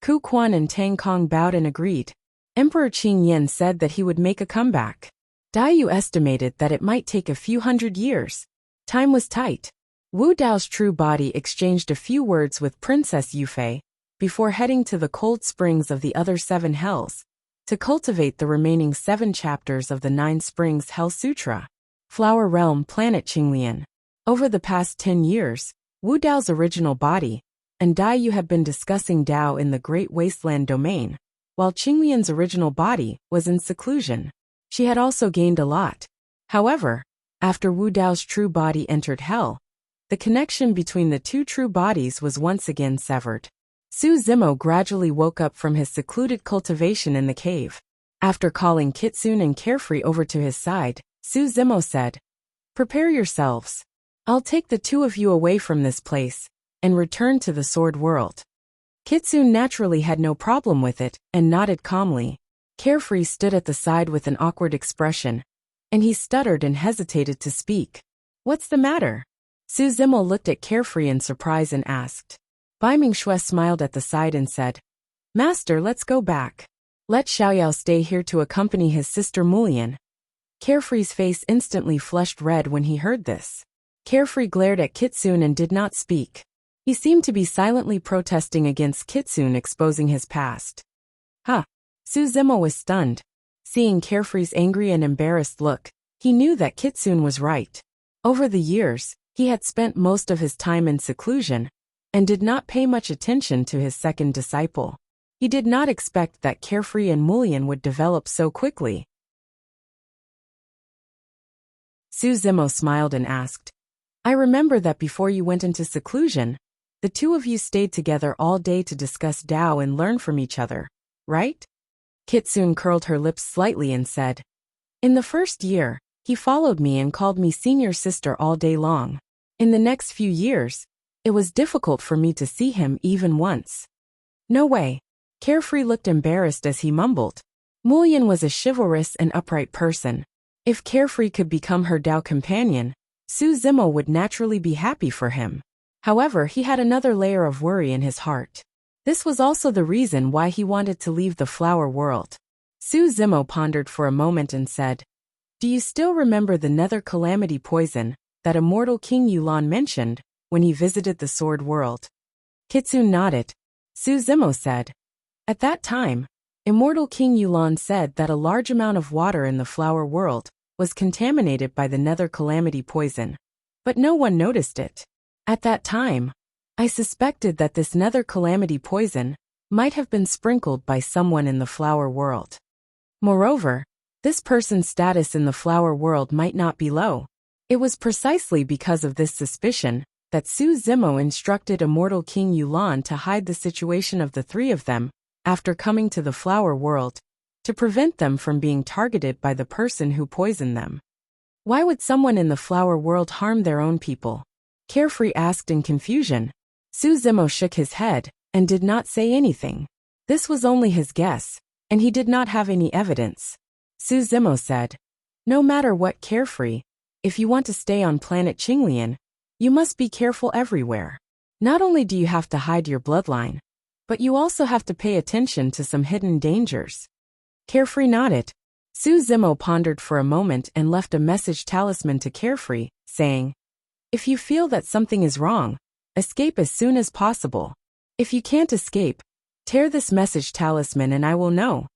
S1: Ku Quan and Tang Kong bowed and agreed. Emperor Qing Yen said that he would make a comeback. Daiyu estimated that it might take a few hundred years. Time was tight. Wu Dao's true body exchanged a few words with Princess Yufei before heading to the cold springs of the other 7 hells to cultivate the remaining 7 chapters of the 9 Springs Hell Sutra. Flower Realm, Planet Qinglian. Over the past 10 years, Wu Dao's original body and Dai Yu have been discussing Dao in the Great Wasteland domain, while Qinglian's original body was in seclusion. She had also gained a lot. However, after Wu Dao's true body entered hell, the connection between the two true bodies was once again severed. Su Zimo gradually woke up from his secluded cultivation in the cave. After calling Kitsune and Carefree over to his side, Su Zimo said, "Prepare yourselves. I'll take the two of you away from this place and return to the Sword World." Kitsune naturally had no problem with it and nodded calmly. Carefree stood at the side with an awkward expression, and he stuttered and hesitated to speak. "What's the matter?" Su Zimo looked at Carefree in surprise and asked. Bai Mingshui smiled at the side and said, "Master, let's go back. Let Xiaoyao stay here to accompany his sister Mulian." Carefree's face instantly flushed red when he heard this. Carefree glared at Kitsune and did not speak. He seemed to be silently protesting against Kitsune exposing his past. Huh. Su Zimo was stunned. Seeing Carefree's angry and embarrassed look, he knew that Kitsune was right. Over the years, he had spent most of his time in seclusion and did not pay much attention to his second disciple. He did not expect that Carefree and Mulian would develop so quickly. Su Zimo smiled and asked, "I remember that before you went into seclusion, the two of you stayed together all day to discuss Dao and learn from each other, right?" Kitsune curled her lips slightly and said, "In the first year, he followed me and called me senior sister all day long. In the next few years, it was difficult for me to see him even once." "No way." Carefree looked embarrassed as he mumbled. Mulian was a chivalrous and upright person. If Carefree could become her Dao companion, Su Zimo would naturally be happy for him. However, he had another layer of worry in his heart. This was also the reason why he wanted to leave the flower world. Su Zimo pondered for a moment and said, "Do you still remember the nether calamity poison that immortal King Yulan mentioned when he visited the Sword World?" Kitsune nodded. Su Zimo said, "At that time, immortal King Yulan said that a large amount of water in the flower world was contaminated by the nether calamity poison, but no one noticed it. At that time, I suspected that this nether calamity poison might have been sprinkled by someone in the flower world. Moreover, this person's status in the flower world might not be low. It was precisely because of this suspicion that Su Zimo instructed immortal King Yulan to hide the situation of the three of them after coming to the flower world, to prevent them from being targeted by the person who poisoned them." "Why would someone in the flower world harm their own people?" Carefree asked in confusion. Su Zimo shook his head and did not say anything. This was only his guess, and he did not have any evidence. Su Zimo said, "No matter what, Carefree, if you want to stay on planet Qinglian, you must be careful everywhere. Not only do you have to hide your bloodline, but you also have to pay attention to some hidden dangers." Carefree nodded. Su Zimo pondered for a moment and left a message talisman to Carefree, saying, "If you feel that something is wrong, escape as soon as possible. If you can't escape, tear this message talisman and I will know."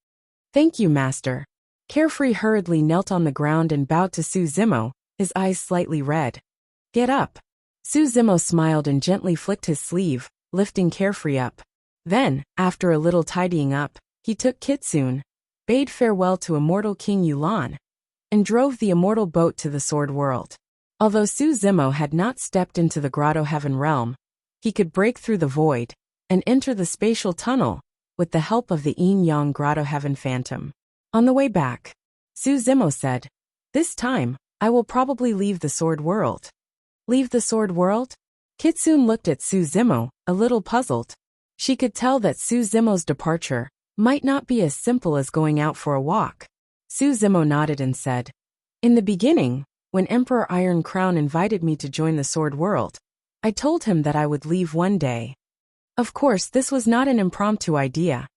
S1: "Thank you, Master." Carefree hurriedly knelt on the ground and bowed to Su Zimo, his eyes slightly red. "Get up." Su Zimo smiled and gently flicked his sleeve, lifting Carefree up. Then, after a little tidying up, he took Kitsune, bade farewell to immortal King Yulan, and drove the immortal boat to the Sword World. Although Su Zimo had not stepped into the Grotto Heaven realm, he could break through the void and enter the spatial tunnel with the help of the Yin-Yang Grotto Heaven Phantom. On the way back, Su Zimo said, "This time, I will probably leave the Sword World." "Leave the Sword World?" Kitsune looked at Su Zimo, a little puzzled. She could tell that Su Zimo's departure might not be as simple as going out for a walk. Su Zimo nodded and said, "In the beginning, when Emperor Iron Crown invited me to join the Sword World, I told him that I would leave one day. Of course, this was not an impromptu idea."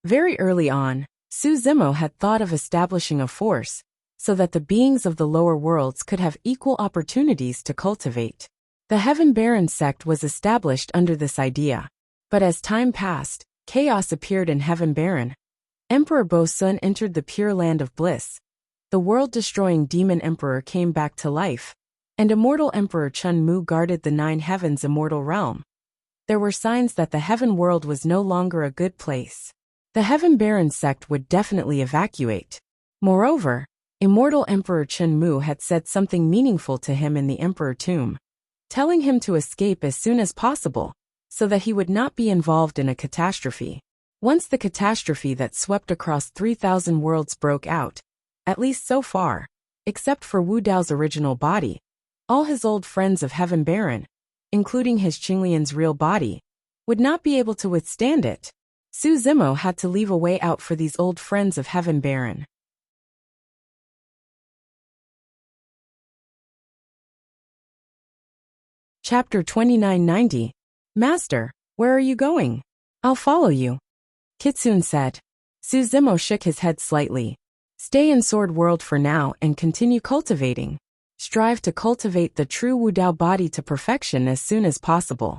S1: Very early on, Su Zimo had thought of establishing a force so that the beings of the lower worlds could have equal opportunities to cultivate. The Heaven Baron sect was established under this idea. But as time passed, chaos appeared in Heaven Baron. Emperor Bo Sun entered the Pure Land of Bliss. the world-destroying demon emperor came back to life, and immortal Emperor Chun Mu guarded the 9 heavens immortal realm. There were signs that the heaven world was no longer a good place. The Heaven Baron sect would definitely evacuate. Moreover, immortal Emperor Chun Mu had said something meaningful to him in the Emperor Tomb, telling him to escape as soon as possible, so that he would not be involved in a catastrophe. Once the catastrophe that swept across 3,000 worlds broke out, at least so far, except for Wu Dao's original body, all his old friends of Heaven Baron, including his Qinglian's real body, would not be able to withstand it. Su Zimo had to leave a way out for these old friends of Heaven Baron. Chapter 2990. Master, where are you going? I'll follow you. Kitsune said. Su Zimo shook his head slightly. Stay in Sword World for now and continue cultivating. Strive to cultivate the true Wu Dao body to perfection as soon as possible.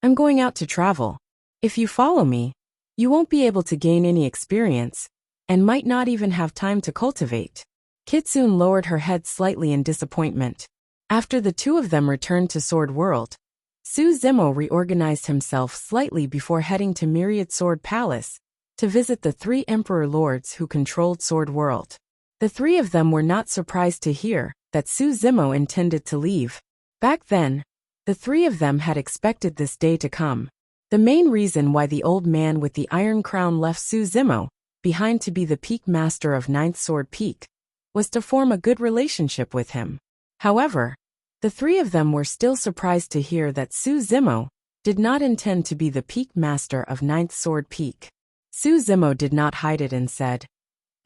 S1: I'm going out to travel. If you follow me, you won't be able to gain any experience, and might not even have time to cultivate. Kitsune lowered her head slightly in disappointment. After the two of them returned to Sword World, Su Zimo reorganized himself slightly before heading to Myriad Sword Palace to visit the 3 Emperor Lords who controlled Sword World. The 3 of them were not surprised to hear that Su Zimo intended to leave. Back then, the 3 of them had expected this day to come. The main reason why the old man with the iron crown left Su Zimo behind to be the Peak Master of 9th Sword Peak was to form a good relationship with him. However, the 3 of them were still surprised to hear that Su Zimo did not intend to be the Peak Master of 9th Sword Peak. Su Zimo did not hide it and said,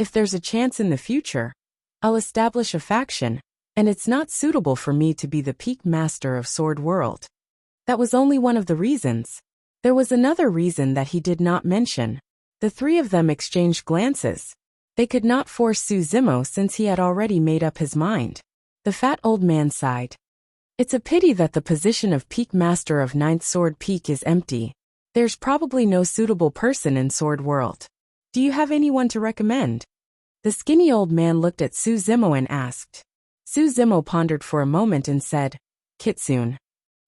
S1: if there's a chance in the future, I'll establish a faction, and it's not suitable for me to be the Peak Master of Sword World. That was only one of the reasons. There was another reason that he did not mention. The 3 of them exchanged glances. They could not force Su Zimo since he had already made up his mind. The fat old man sighed. It's a pity that the position of Peak Master of 9th Sword Peak is empty. There's probably no suitable person in Sword World. Do you have anyone to recommend? The skinny old man looked at Su Zimo and asked. Su Zimo pondered for a moment and said, Kitsune.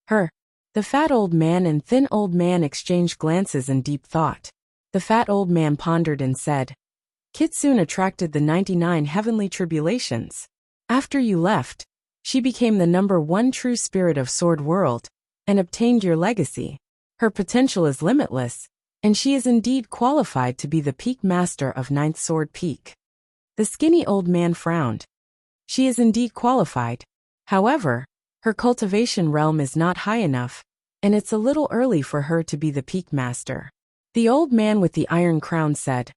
S1: Her. The fat old man and thin old man exchanged glances in deep thought. The fat old man pondered and said, Kitsune attracted the 99 heavenly tribulations. After you left, she became the #1 true spirit of Sword World, and obtained your legacy. Her potential is limitless, and she is indeed qualified to be the Peak Master of 9th Sword Peak. The skinny old man frowned. She is indeed qualified. However, her cultivation realm is not high enough, and it's a little early for her to be the Peak Master. The old man with the iron crown said,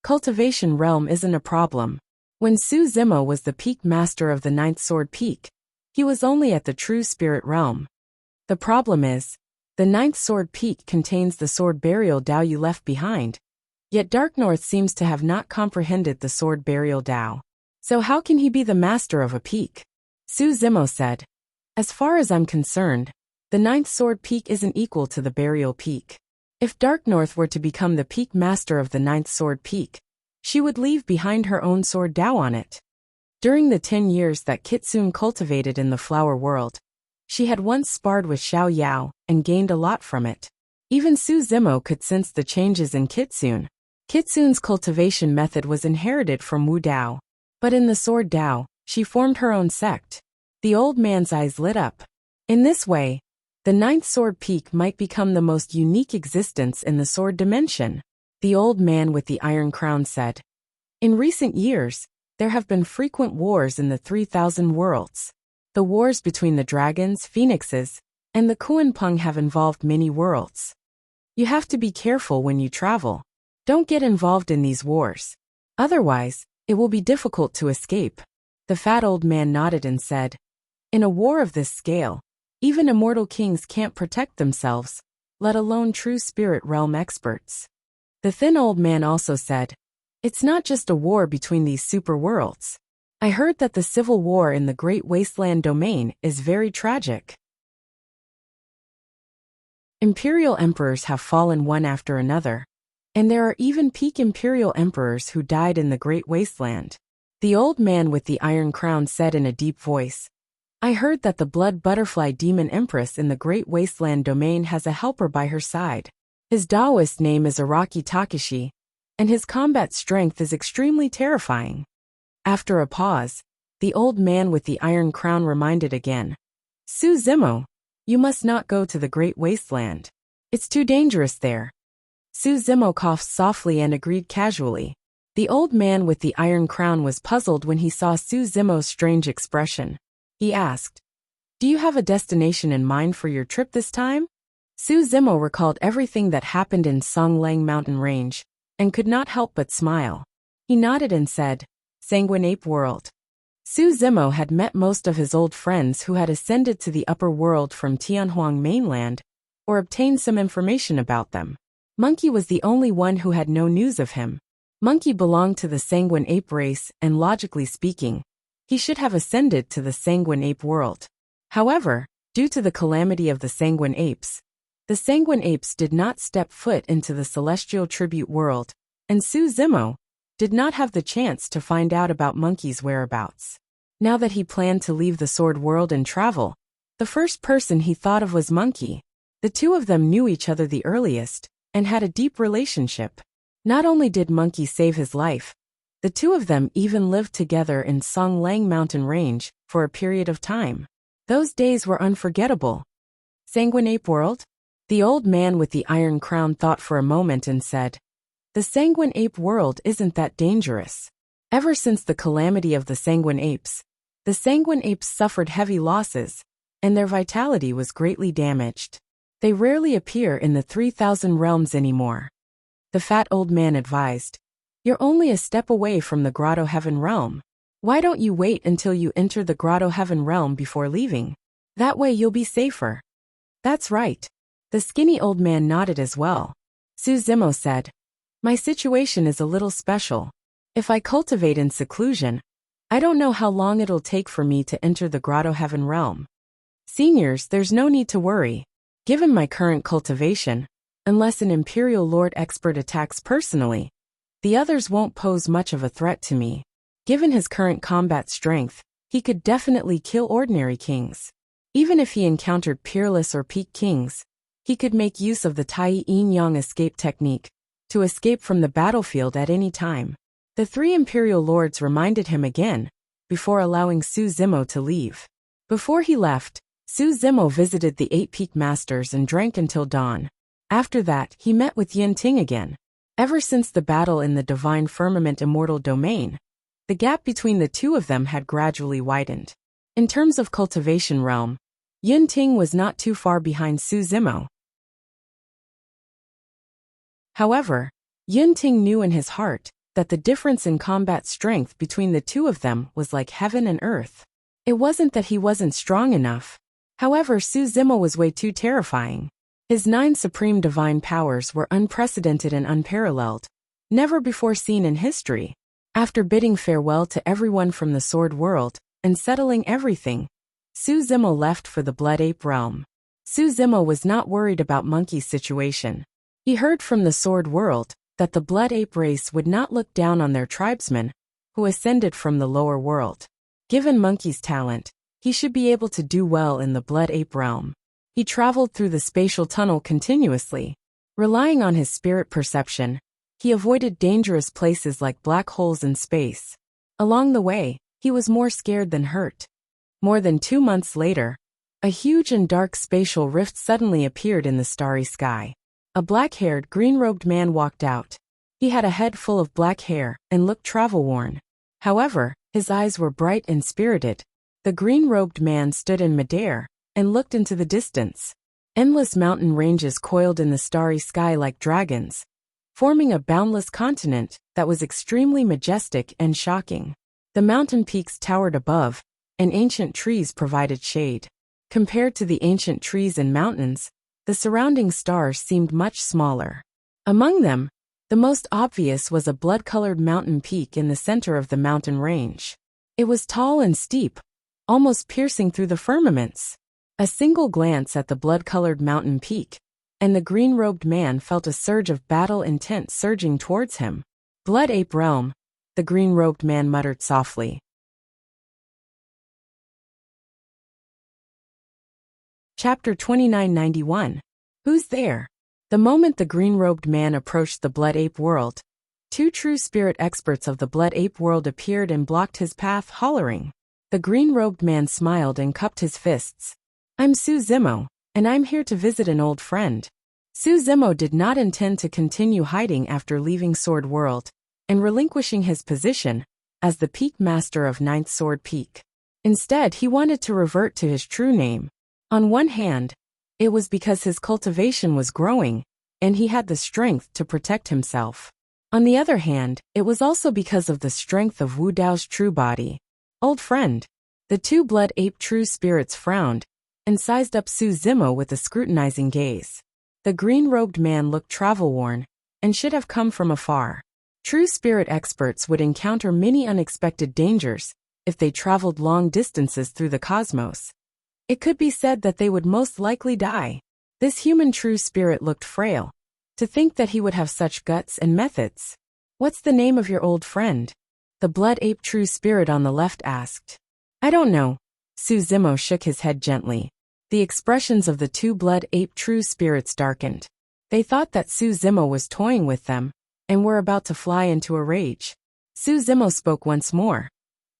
S1: cultivation realm isn't a problem. When Su Zimo was the Peak Master of the 9th Sword Peak, he was only at the true spirit realm. The problem is, the 9th Sword Peak contains the sword burial Dao you left behind. Yet Dark North seems to have not comprehended the sword burial Dao. So how can he be the master of a peak? Su Zimo said. As far as I'm concerned, the 9th Sword Peak isn't equal to the burial peak. If Dark North were to become the Peak Master of the 9th Sword Peak, she would leave behind her own sword Dao on it. During the 10 years that Kitsune cultivated in the flower world, she had once sparred with Xiao Yao and gained a lot from it. Even Su Zimo could sense the changes in Kitsune. Kitsune's cultivation method was inherited from Wu Dao. But in the sword Dao, she formed her own sect. The old man's eyes lit up. In this way, the 9th Sword Peak might become the most unique existence in the sword dimension. The old man with the iron crown said. In recent years, there have been frequent wars in the 3,000 worlds. The wars between the dragons, phoenixes, and the Kuanpeng have involved many worlds. You have to be careful when you travel. Don't get involved in these wars. Otherwise, it will be difficult to escape. The fat old man nodded and said, in a war of this scale, even immortal kings can't protect themselves, let alone true spirit realm experts. The thin old man also said, it's not just a war between these super worlds. I heard that the civil war in the Great Wasteland domain is very tragic. Imperial emperors have fallen one after another, and there are even peak imperial emperors who died in the Great Wasteland. The old man with the iron crown said in a deep voice, I heard that the blood butterfly demon empress in the great wasteland domain has a helper by her side. His Taoist name is Araki Takeshi, and his combat strength is extremely terrifying. After a pause, the old man with the iron crown reminded again, Suzimo, you must not go to the great wasteland. It's too dangerous there. Suzimo coughed softly and agreed casually. The old man with the iron crown was puzzled when he saw Suzimo's strange expression. He asked, Do you have a destination in mind for your trip this time? Suzimo recalled everything that happened in Songlang mountain range, and could not help but smile. He nodded and said, Sanguine Ape World. Suzimo had met most of his old friends who had ascended to the upper world from Tianhuang mainland, or obtained some information about them. Monkey was the only one who had no news of him. Monkey belonged to the Sanguine Ape race, and logically speaking, he should have ascended to the Sanguine Ape world. However, due to the calamity of the Sanguine Apes, the Sanguine Apes did not step foot into the celestial tribute world, and Suzimo did not have the chance to find out about Monkey's whereabouts. Now that he planned to leave the sword world and travel, the first person he thought of was Monkey. The two of them knew each other the earliest, and had a deep relationship. Not only did Monkey save his life, the two of them even lived together in Songlang mountain range for a period of time. Those days were unforgettable. Sanguine Ape World? The old man with the iron crown thought for a moment and said, The Sanguine Ape World isn't that dangerous. Ever since the calamity of the Sanguine Apes, the Sanguine Apes suffered heavy losses, and their vitality was greatly damaged. They rarely appear in the 3,000 realms anymore. The fat old man advised, You're only a step away from the Grotto Heaven realm. Why don't you wait until you enter the Grotto Heaven realm before leaving? That way you'll be safer. That's right. The skinny old man nodded as well. Suzimo said, My situation is a little special. If I cultivate in seclusion, I don't know how long it'll take for me to enter the Grotto Heaven realm. Seniors, there's no need to worry. Given my current cultivation, unless an Imperial Lord expert attacks personally, the others won't pose much of a threat to me. Given his current combat strength, he could definitely kill ordinary kings. Even if he encountered peerless or peak kings, he could make use of the Tai Yin Yang escape technique to escape from the battlefield at any time. The three Imperial Lords reminded him again, before allowing Suzimo to leave. Before he left, Suzimo visited the 8 Peak Masters and drank until dawn. After that, he met with Yin Ting again. Ever since the battle in the Divine Firmament Immortal Domain, the gap between the two of them had gradually widened. In terms of cultivation realm, Yin Ting was not too far behind Suzimo. However, Yin Ting knew in his heart that the difference in combat strength between the two of them was like heaven and earth. It wasn't that he wasn't strong enough. However, Suzimo was way too terrifying. His 9 supreme divine powers were unprecedented and unparalleled, never before seen in history. After bidding farewell to everyone from the sword world and settling everything, Suzimo left for the Blood Ape realm. Suzimo was not worried about Monkey's situation. He heard from the sword world that the Blood Ape race would not look down on their tribesmen who ascended from the lower world. Given Monkey's talent, he should be able to do well in the Blood Ape realm. He traveled through the spatial tunnel continuously. Relying on his spirit perception, he avoided dangerous places like black holes in space. Along the way, he was more scared than hurt. More than 2 months later, a huge and dark spatial rift suddenly appeared in the starry sky. A black-haired, green-robed man walked out. He had a head full of black hair and looked travel-worn. However, his eyes were bright and spirited. The green-robed man stood in midair and looked into the distance. Endless mountain ranges coiled in the starry sky like dragons, forming a boundless continent that was extremely majestic and shocking. The mountain peaks towered above, and ancient trees provided shade. Compared to the ancient trees and mountains, the surrounding stars seemed much smaller. Among them, the most obvious was a blood-colored mountain peak in the center of the mountain range. It was tall and steep, almost piercing through the firmaments. A single glance at the blood-colored mountain peak, and the green-robed man felt a surge of battle intent surging towards him. Blood Ape Realm. the green-robed man muttered softly. Chapter 2991. Who's there? The moment the green-robed man approached the Blood Ape world, two true spirit experts of the Blood Ape world appeared and blocked his path, hollering. The green-robed man smiled and cupped his fists. I'm Su Zimo, and I'm here to visit an old friend. Su Zimo did not intend to continue hiding after leaving Sword World and relinquishing his position as the Peak Master of Ninth Sword Peak. Instead, he wanted to revert to his true name. On one hand, it was because his cultivation was growing, and he had the strength to protect himself. On the other hand, it was also because of the strength of Wu Dao's true body. Old friend. The two Blood Ape true spirits frowned and sized up Su Zimo with a scrutinizing gaze. The green-robed man looked travel-worn and should have come from afar. True spirit experts would encounter many unexpected dangers if they traveled long distances through the cosmos. It could be said that they would most likely die. This human true spirit looked frail. To think that he would have such guts and methods. What's the name of your old friend? The Blood Ape true spirit on the left asked. I don't know. Su Zimo shook his head gently. The expressions of the two Blood Ape true spirits darkened. They thought that Su Zimo was toying with them and were about to fly into a rage. Su Zimo spoke once more.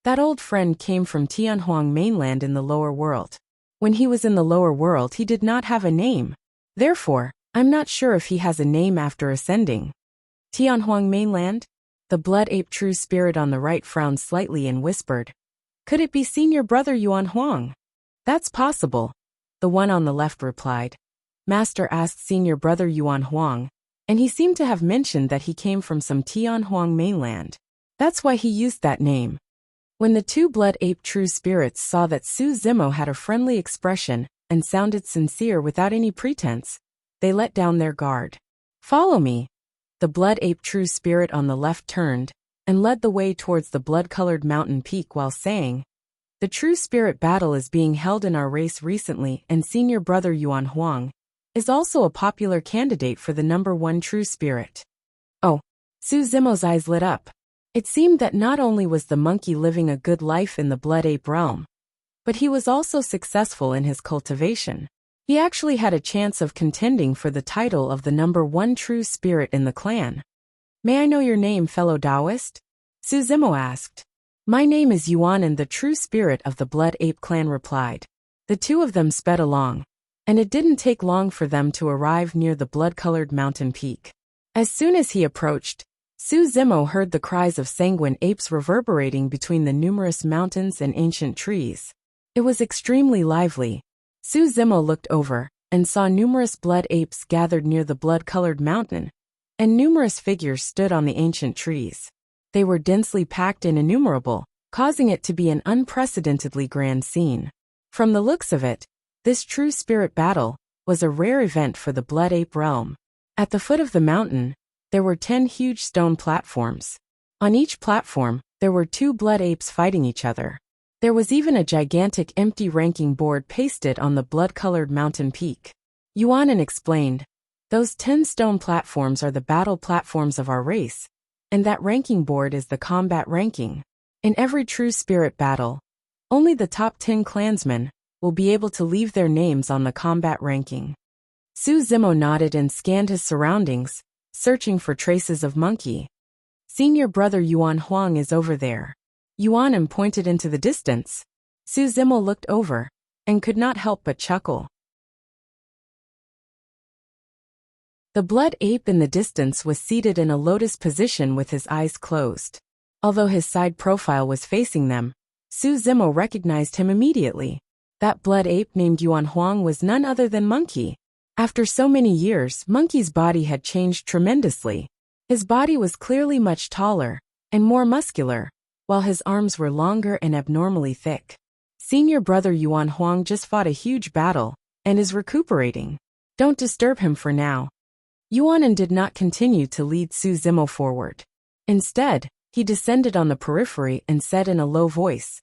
S1: That old friend came from Tianhuang mainland in the lower world. When he was in the lower world, he did not have a name. Therefore, I'm not sure if he has a name after ascending. Tianhuang mainland? The Blood Ape true spirit on the right frowned slightly and whispered. Could it be Senior Brother Yuan Huang? That's possible. The one on the left replied. Master asked Senior Brother Yuan Huang, and he seemed to have mentioned that he came from some Tianhuang mainland. That's why he used that name. When the two Blood Ape true spirits saw that Su Zimo had a friendly expression and sounded sincere without any pretense, they let down their guard. Follow me. The Blood Ape true spirit on the left turned and led the way towards the blood-colored mountain peak while saying, the true spirit battle is being held in our race recently, and Senior Brother Yuan Huang is also a popular candidate for the #1 true spirit. Oh, Su Zimo's eyes lit up. It seemed that not only was the monkey living a good life in the Blood Ape realm, but he was also successful in his cultivation. He actually had a chance of contending for the title of the #1 true spirit in the clan. May I know your name, fellow Taoist? Su Zimo asked. My name is Yuan, and the true spirit of the Blood Ape clan replied. The two of them sped along, and it didn't take long for them to arrive near the blood-colored mountain peak. As soon as he approached, Su Zimo heard the cries of sanguine apes reverberating between the numerous mountains and ancient trees. It was extremely lively. Su Zimo looked over and saw numerous blood apes gathered near the blood-colored mountain, and numerous figures stood on the ancient trees. They were densely packed and innumerable, causing it to be an unprecedentedly grand scene. From the looks of it, this true spirit battle was a rare event for the Blood Ape realm. At the foot of the mountain, there were 10 huge stone platforms. On each platform, there were 2 blood apes fighting each other. There was even a gigantic empty ranking board pasted on the blood-colored mountain peak. Yuanan explained, those 10 stone platforms are the battle platforms of our race, and that ranking board is the combat ranking. In every true spirit battle, only the top 10 clansmen will be able to leave their names on the combat ranking. Su Zimo nodded and scanned his surroundings, searching for traces of monkey. Senior Brother Yuan Huang is over there. Yuanan pointed into the distance. Su Zimo looked over and could not help but chuckle. The blood ape in the distance was seated in a lotus position with his eyes closed. Although his side profile was facing them, Su Zimo recognized him immediately. That blood ape named Yuan Huang was none other than Monkey. After so many years, Monkey's body had changed tremendously. His body was clearly much taller and more muscular, while his arms were longer and abnormally thick. Senior Brother Yuan Huang just fought a huge battle and is recuperating. Don't disturb him for now. Yuanan did not continue to lead Su Zimo forward. Instead, he descended on the periphery and said in a low voice,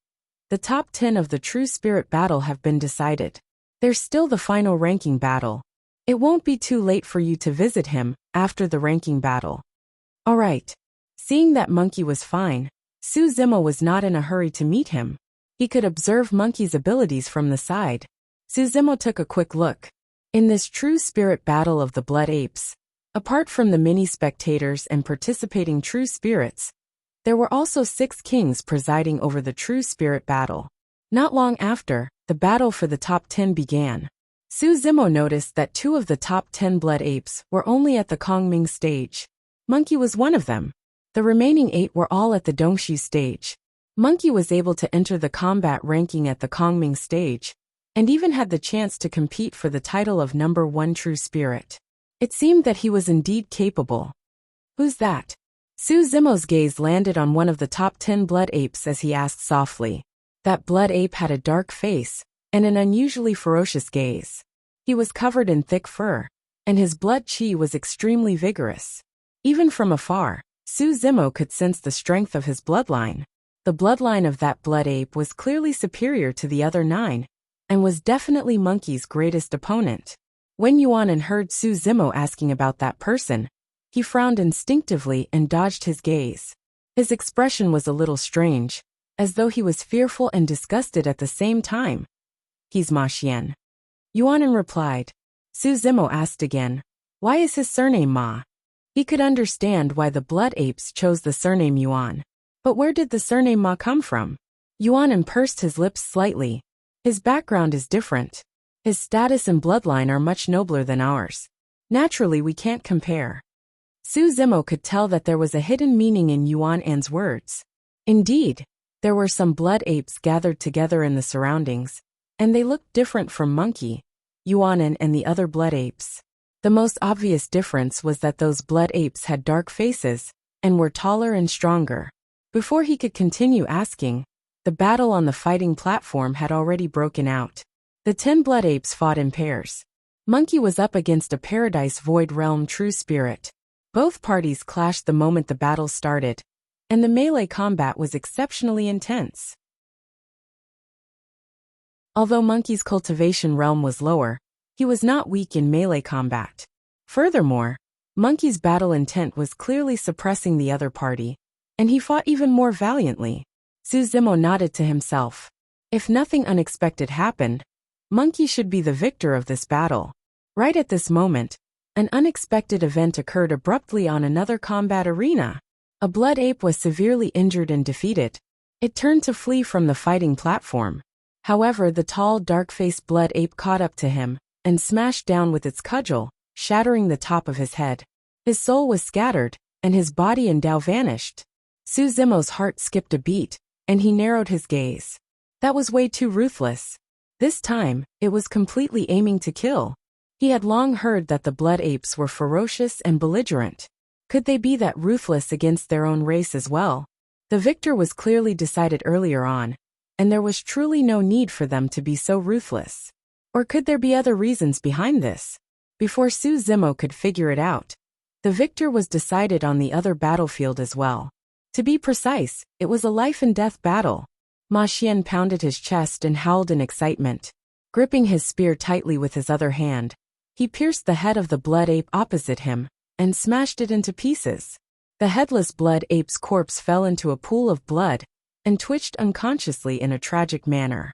S1: the top 10 of the true spirit battle have been decided. There's still the final ranking battle. It won't be too late for you to visit him after the ranking battle. All right. Seeing that Monkey was fine, Su Zimo was not in a hurry to meet him. He could observe Monkey's abilities from the side. Su Zimo took a quick look. In this true spirit battle of the Blood Apes, apart from the many spectators and participating true spirits, there were also 6 kings presiding over the true spirit battle. Not long after, the battle for the top 10 began. Su Zimo noticed that 2 of the top 10 Blood Apes were only at the Kongming stage. Monkey was one of them. The remaining 8 were all at the Dongshu stage. Monkey was able to enter the combat ranking at the Kongming stage, and even had the chance to compete for the title of number 1 true spirit. It seemed that he was indeed capable. Who's that? Su Zimo's gaze landed on one of the top 10 Blood Apes as he asked softly. That Blood Ape had a dark face and an unusually ferocious gaze. He was covered in thick fur, and his blood chi was extremely vigorous. Even from afar, Su Zimo could sense the strength of his bloodline. The bloodline of that Blood Ape was clearly superior to the other 9, and was definitely Monkey's greatest opponent. When Yuanan heard Su Zimo asking about that person, he frowned instinctively and dodged his gaze. His expression was a little strange, as though he was fearful and disgusted at the same time. He's Ma Xian. Yuanan replied. Su Zimo asked again, why is his surname Ma? He could understand why the Blood Apes chose the surname Yuan. But where did the surname Ma come from? Yuanan pursed his lips slightly. His background is different. His status and bloodline are much nobler than ours. Naturally, we can't compare. Su Zimo could tell that there was a hidden meaning in Yuanan's words. Indeed, there were some Blood Apes gathered together in the surroundings, and they looked different from Monkey, Yuanan and the other Blood Apes. The most obvious difference was that those Blood Apes had dark faces, and were taller and stronger. Before he could continue asking, the battle on the fighting platform had already broken out. The 10 Blood Apes fought in pairs. Monkey was up against a Paradise Void Realm true spirit. Both parties clashed the moment the battle started, and the melee combat was exceptionally intense. Although Monkey's cultivation realm was lower, he was not weak in melee combat. Furthermore, Monkey's battle intent was clearly suppressing the other party, and he fought even more valiantly. Su Zimo nodded to himself. If nothing unexpected happened, Monkey should be the victor of this battle. Right at this moment, an unexpected event occurred abruptly on another combat arena. A Blood Ape was severely injured and defeated. It turned to flee from the fighting platform. However, the tall, dark-faced Blood Ape caught up to him and smashed down with its cudgel, shattering the top of his head. His soul was scattered, and his body and Dao vanished. Su Zimo's heart skipped a beat, and he narrowed his gaze. That was way too ruthless. This time, it was completely aiming to kill. He had long heard that the Blood Apes were ferocious and belligerent. Could they be that ruthless against their own race as well? The victor was clearly decided earlier on, and there was truly no need for them to be so ruthless. Or could there be other reasons behind this? Before Su Zimo could figure it out, the victor was decided on the other battlefield as well. To be precise, it was a life-and-death battle. Ma Xian pounded his chest and howled in excitement. Gripping his spear tightly with his other hand, he pierced the head of the Blood Ape opposite him and smashed it into pieces. The headless Blood Ape's corpse fell into a pool of blood and twitched unconsciously in a tragic manner.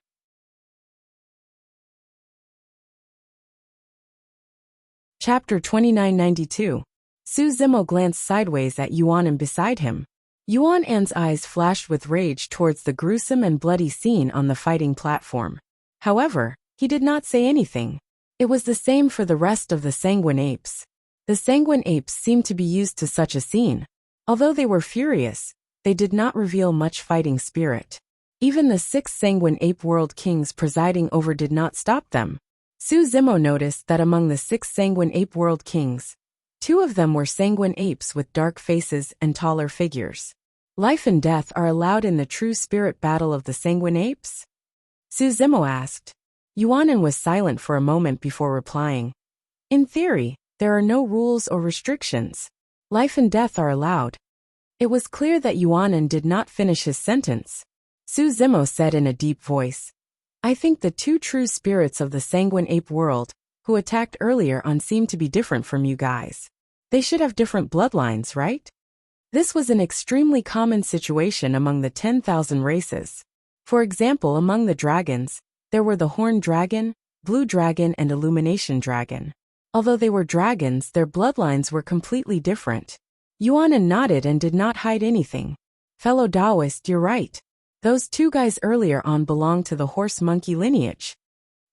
S1: Chapter 2992. Su Zimo glanced sideways at Yuanan beside him. Yuanan's eyes flashed with rage towards the gruesome and bloody scene on the fighting platform. However, he did not say anything. It was the same for the rest of the Sanguine Apes. The Sanguine Apes seemed to be used to such a scene. Although they were furious, they did not reveal much fighting spirit. Even the 6 Sanguine Ape World Kings presiding over did not stop them. Su Zimo noticed that among the 6 Sanguine Ape World Kings, 2 of them were Sanguine Apes with dark faces and taller figures. Life and death are allowed in the true spirit battle of the Sanguine Apes? Su Zimo asked. Yuanan was silent for a moment before replying. In theory, there are no rules or restrictions. Life and death are allowed. It was clear that Yuanan did not finish his sentence. Su Zimo said in a deep voice, I think the 2 true spirits of the Sanguine Ape world, who attacked earlier on, seem to be different from you guys. They should have different bloodlines, right? This was an extremely common situation among the 10,000 races. For example, among the dragons, there were the horned dragon, blue dragon, and illumination dragon. Although they were dragons, their bloodlines were completely different. Yuan nodded and did not hide anything. Fellow Taoist, you're right. Those two guys earlier on belonged to the horse-monkey lineage.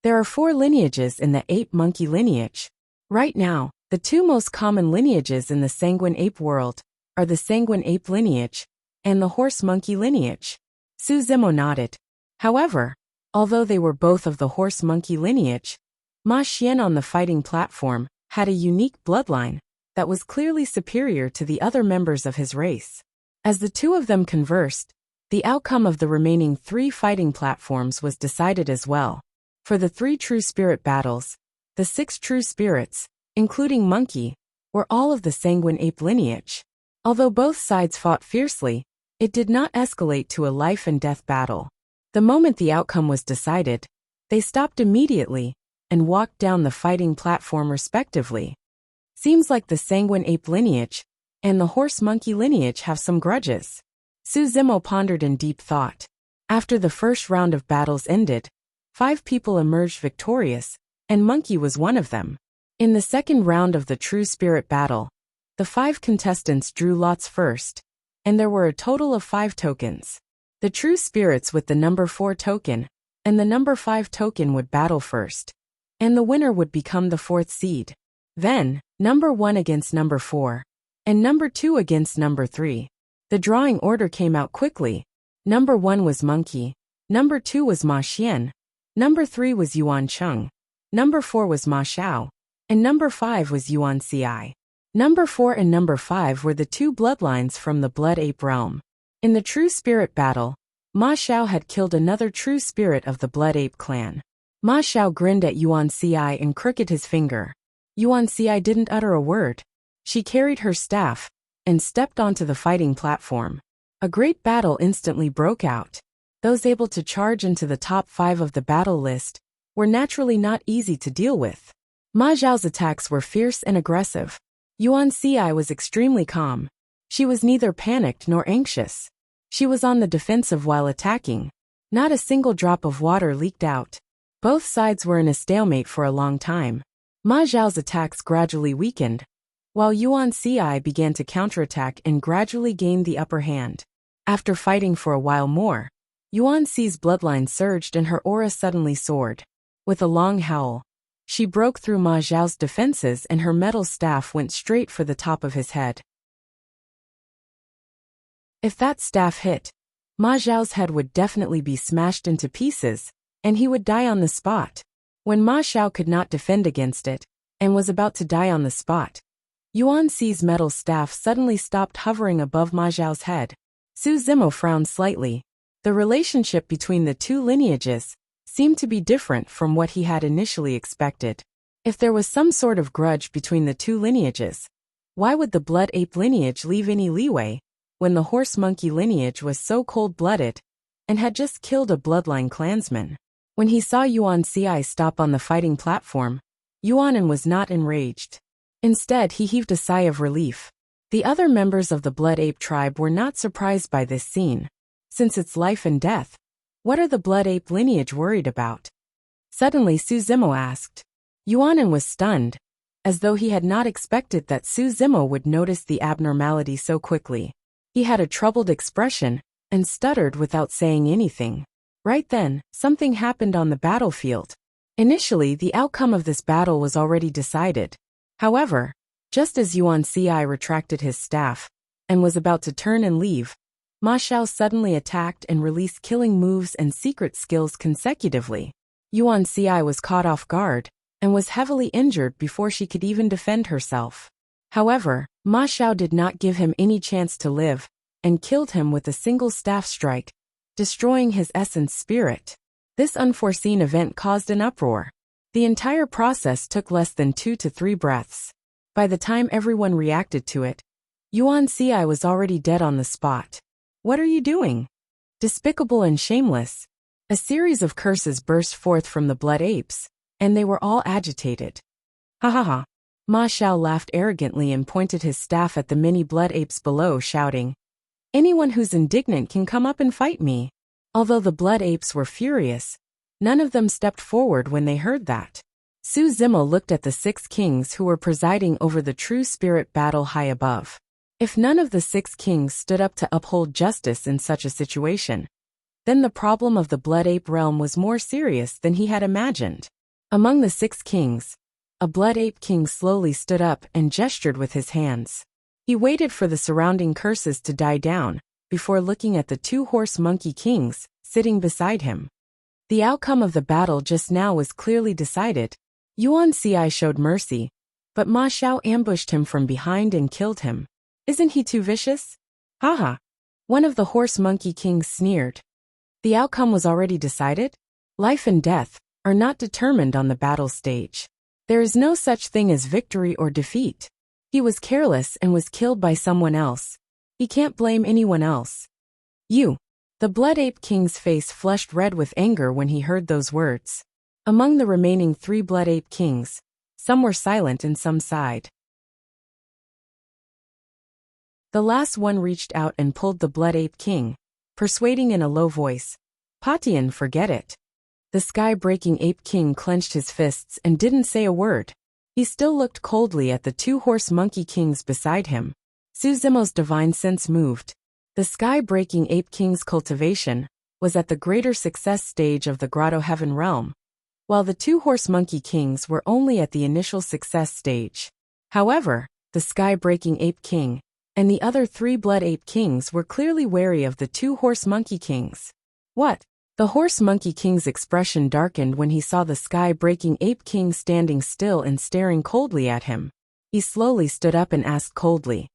S1: There are 4 lineages in the ape-monkey lineage. Right now, the 2 most common lineages in the sanguine ape world are the sanguine ape lineage and the horse-monkey lineage. Su Zimo nodded. However, although they were both of the horse-monkey lineage, Ma Xian on the fighting platform had a unique bloodline that was clearly superior to the other members of his race. As the two of them conversed, the outcome of the remaining 3 fighting platforms was decided as well. For the 3 true spirit battles, the 6 true spirits, including Monkey, were all of the sanguine ape lineage. Although both sides fought fiercely, it did not escalate to a life-and-death battle. The moment the outcome was decided, they stopped immediately and walked down the fighting platform respectively. Seems like the sanguine ape lineage and the horse-monkey lineage have some grudges. Su Zimo pondered in deep thought. After the first round of battles ended, 5 people emerged victorious, and Monkey was one of them. In the second round of the true spirit battle, the 5 contestants drew lots first, and there were a total of 5 tokens. The true spirits with the number 4 token and the number 5 token would battle first, and the winner would become the 4th seed. Then, number 1 against number 4, and number 2 against number 3. The drawing order came out quickly. Number 1 was Monkey, number 2 was Ma Xian, number 3 was Yuan Cheng, number 4 was Ma Xiao, and number 5 was Yuan Ci. Number 4 and number 5 were the 2 bloodlines from the Blood Ape realm. In the true spirit battle, Ma Xiao had killed another true spirit of the Blood Ape clan. Ma Xiao grinned at Yuan Ci and crooked his finger. Yuan Ci didn't utter a word. She carried her staff and stepped onto the fighting platform. A great battle instantly broke out. Those able to charge into the top 5 of the battle list were naturally not easy to deal with. Ma Xiao's attacks were fierce and aggressive. Yuan Ci was extremely calm. She was neither panicked nor anxious. She was on the defensive while attacking. Not a single drop of water leaked out. Both sides were in a stalemate for a long time. Ma Xiao's attacks gradually weakened, while Yuan Ci began to counterattack and gradually gained the upper hand. After fighting for a while more, Yuan Ci's bloodline surged and her aura suddenly soared. With a long howl, she broke through Ma Xiao's defenses and her metal staff went straight for the top of his head. If that staff hit, Ma Xiao's head would definitely be smashed into pieces, and he would die on the spot. When Ma Xiao could not defend against it, and was about to die on the spot, Yuan Ci's metal staff suddenly stopped hovering above Ma Xiao's head. Su Zimo frowned slightly. The relationship between the 2 lineages seemed to be different from what he had initially expected. If there was some sort of grudge between the 2 lineages, why would the Blood Ape lineage leave any leeway when the Horse-Monkey lineage was so cold-blooded and had just killed a bloodline clansman? When he saw Yuan Ci stop on the fighting platform, Yuanan was not enraged. Instead, he heaved a sigh of relief. The other members of the Blood Ape tribe were not surprised by this scene. Since it's life and death, what are the Blood Ape lineage worried about? Suddenly Su Zimo asked. Yuanan was stunned, as though he had not expected that Su Zimo would notice the abnormality so quickly. He had a troubled expression and stuttered without saying anything. Right then, something happened on the battlefield. Initially, the outcome of this battle was already decided. However, just as Yuan Ci retracted his staff and was about to turn and leave, Ma Xiao suddenly attacked and released killing moves and secret skills consecutively. Yuan Ci was caught off guard and was heavily injured before she could even defend herself. However, Ma Xiao did not give him any chance to live and killed him with a single staff strike, destroying his essence spirit. This unforeseen event caused an uproar. The entire process took less than 2 to 3 breaths. By the time everyone reacted to it, Yuan Ci was already dead on the spot. What are you doing? Despicable and shameless. A series of curses burst forth from the Blood Apes, and they were all agitated. Ha ha ha. Ma Xiao laughed arrogantly and pointed his staff at the many blood apes below, shouting, "Anyone who's indignant can come up and fight me." Although the blood apes were furious, none of them stepped forward when they heard that. Su Zimo looked at the 6 kings who were presiding over the true spirit battle high above. If none of the 6 kings stood up to uphold justice in such a situation, then the problem of the blood ape realm was more serious than he had imagined. Among the 6 kings, a blood ape king slowly stood up and gestured with his hands. He waited for the surrounding curses to die down before looking at the 2 horse monkey kings sitting beside him. The outcome of the battle just now was clearly decided. Yuan Ci showed mercy, but Ma Xiao ambushed him from behind and killed him. Isn't he too vicious? Haha. One of the horse monkey kings sneered. The outcome was already decided? Life and death are not determined on the battle stage. There is no such thing as victory or defeat. He was careless and was killed by someone else. He can't blame anyone else. You. The blood ape king's face flushed red with anger when he heard those words. Among the remaining 3 blood ape kings, some were silent and some sighed. The last one reached out and pulled the blood ape king, persuading in a low voice, "Patian, forget it." The sky-breaking ape king clenched his fists and didn't say a word. He still looked coldly at the 2 horse monkey kings beside him. Su Zimo's divine sense moved. The sky-breaking ape king's cultivation was at the greater success stage of the Grotto Heaven realm, while the 2 horse monkey kings were only at the initial success stage. However, the sky-breaking ape king and the other 3 blood ape kings were clearly wary of the 2 horse monkey kings. What? The horse monkey king's expression darkened when he saw the sky-breaking ape king standing still and staring coldly at him. He slowly stood up and asked coldly,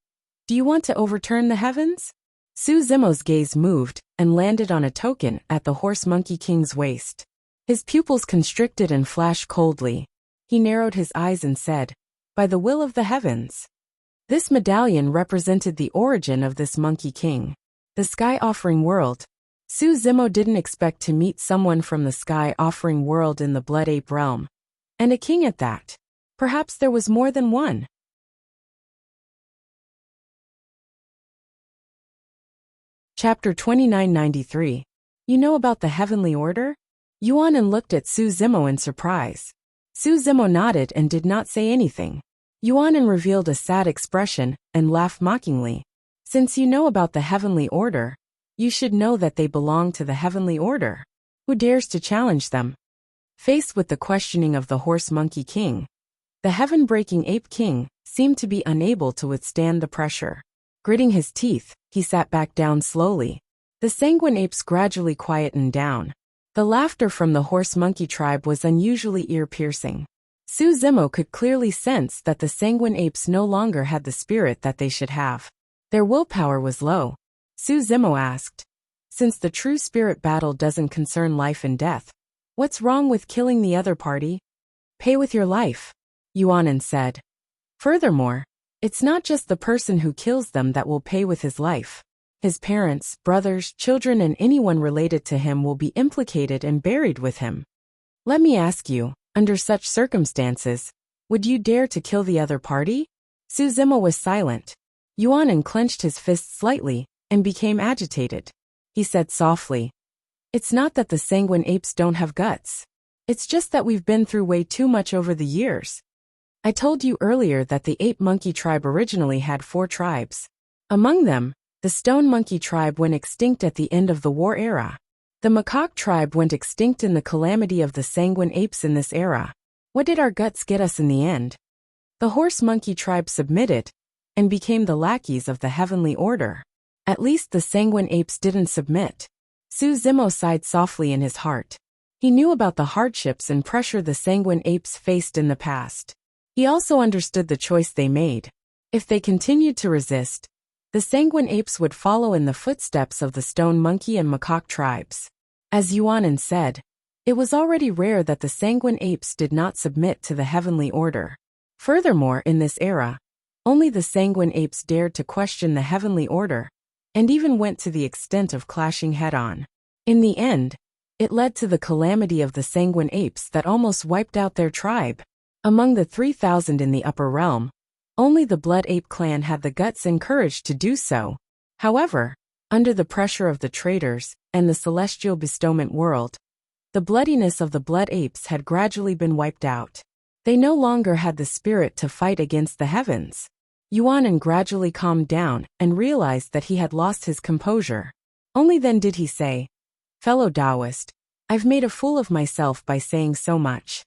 S1: "Do you want to overturn the heavens?" Su Zimo's gaze moved and landed on a token at the horse monkey king's waist. His pupils constricted and flashed coldly. He narrowed his eyes and said, "By the will of the heavens." This medallion represented the origin of this monkey king. The sky offering world. Su Zimo didn't expect to meet someone from the sky offering world in the blood ape realm. And a king at that. Perhaps there was more than one. Chapter 2993. You know about the heavenly order? Yuanan looked at Su Zimo in surprise. Su Zimo nodded and did not say anything. Yuanan revealed a sad expression and laughed mockingly. Since you know about the heavenly order, you should know that they belong to the heavenly order. Who dares to challenge them? Faced with the questioning of the horse monkey king, the heaven-breaking ape king seemed to be unable to withstand the pressure. Gritting his teeth, he sat back down slowly. The sanguine apes gradually quietened down. The laughter from the horse monkey tribe was unusually ear-piercing. Su Zimo could clearly sense that the sanguine apes no longer had the spirit that they should have. Their willpower was low. Su Zimo asked, "Since the true spirit battle doesn't concern life and death, what's wrong with killing the other party?" "Pay with your life," Yuanan said. "Furthermore, it's not just the person who kills them that will pay with his life. His parents, brothers, children and anyone related to him will be implicated and buried with him. Let me ask you, under such circumstances, would you dare to kill the other party?" Su Zimo was silent. Yuanan clenched his fist slightly and became agitated. He said softly, "It's not that the sanguine apes don't have guts. It's just that we've been through way too much over the years. I told you earlier that the ape monkey tribe originally had 4 tribes. Among them, the stone monkey tribe went extinct at the end of the war era. The macaque tribe went extinct in the calamity of the sanguine apes in this era. What did our guts get us in the end? The horse monkey tribe submitted and became the lackeys of the heavenly order. At least the sanguine apes didn't submit." Su Zimo sighed softly in his heart. He knew about the hardships and pressure the sanguine apes faced in the past. He also understood the choice they made. If they continued to resist, the sanguine apes would follow in the footsteps of the stone monkey and macaque tribes. As Yuanan said, it was already rare that the sanguine apes did not submit to the heavenly order. Furthermore, in this era, only the sanguine apes dared to question the heavenly order, and even went to the extent of clashing head-on. In the end, it led to the calamity of the sanguine apes that almost wiped out their tribe. Among the 3,000 in the upper realm, only the Blood Ape clan had the guts and courage to do so. However, under the pressure of the traitors and the celestial bestowment world, the bloodiness of the Blood Apes had gradually been wiped out. They no longer had the spirit to fight against the heavens. Yuan gradually calmed down and realized that he had lost his composure. Only then did he say, "Fellow Taoist, I've made a fool of myself by saying so much."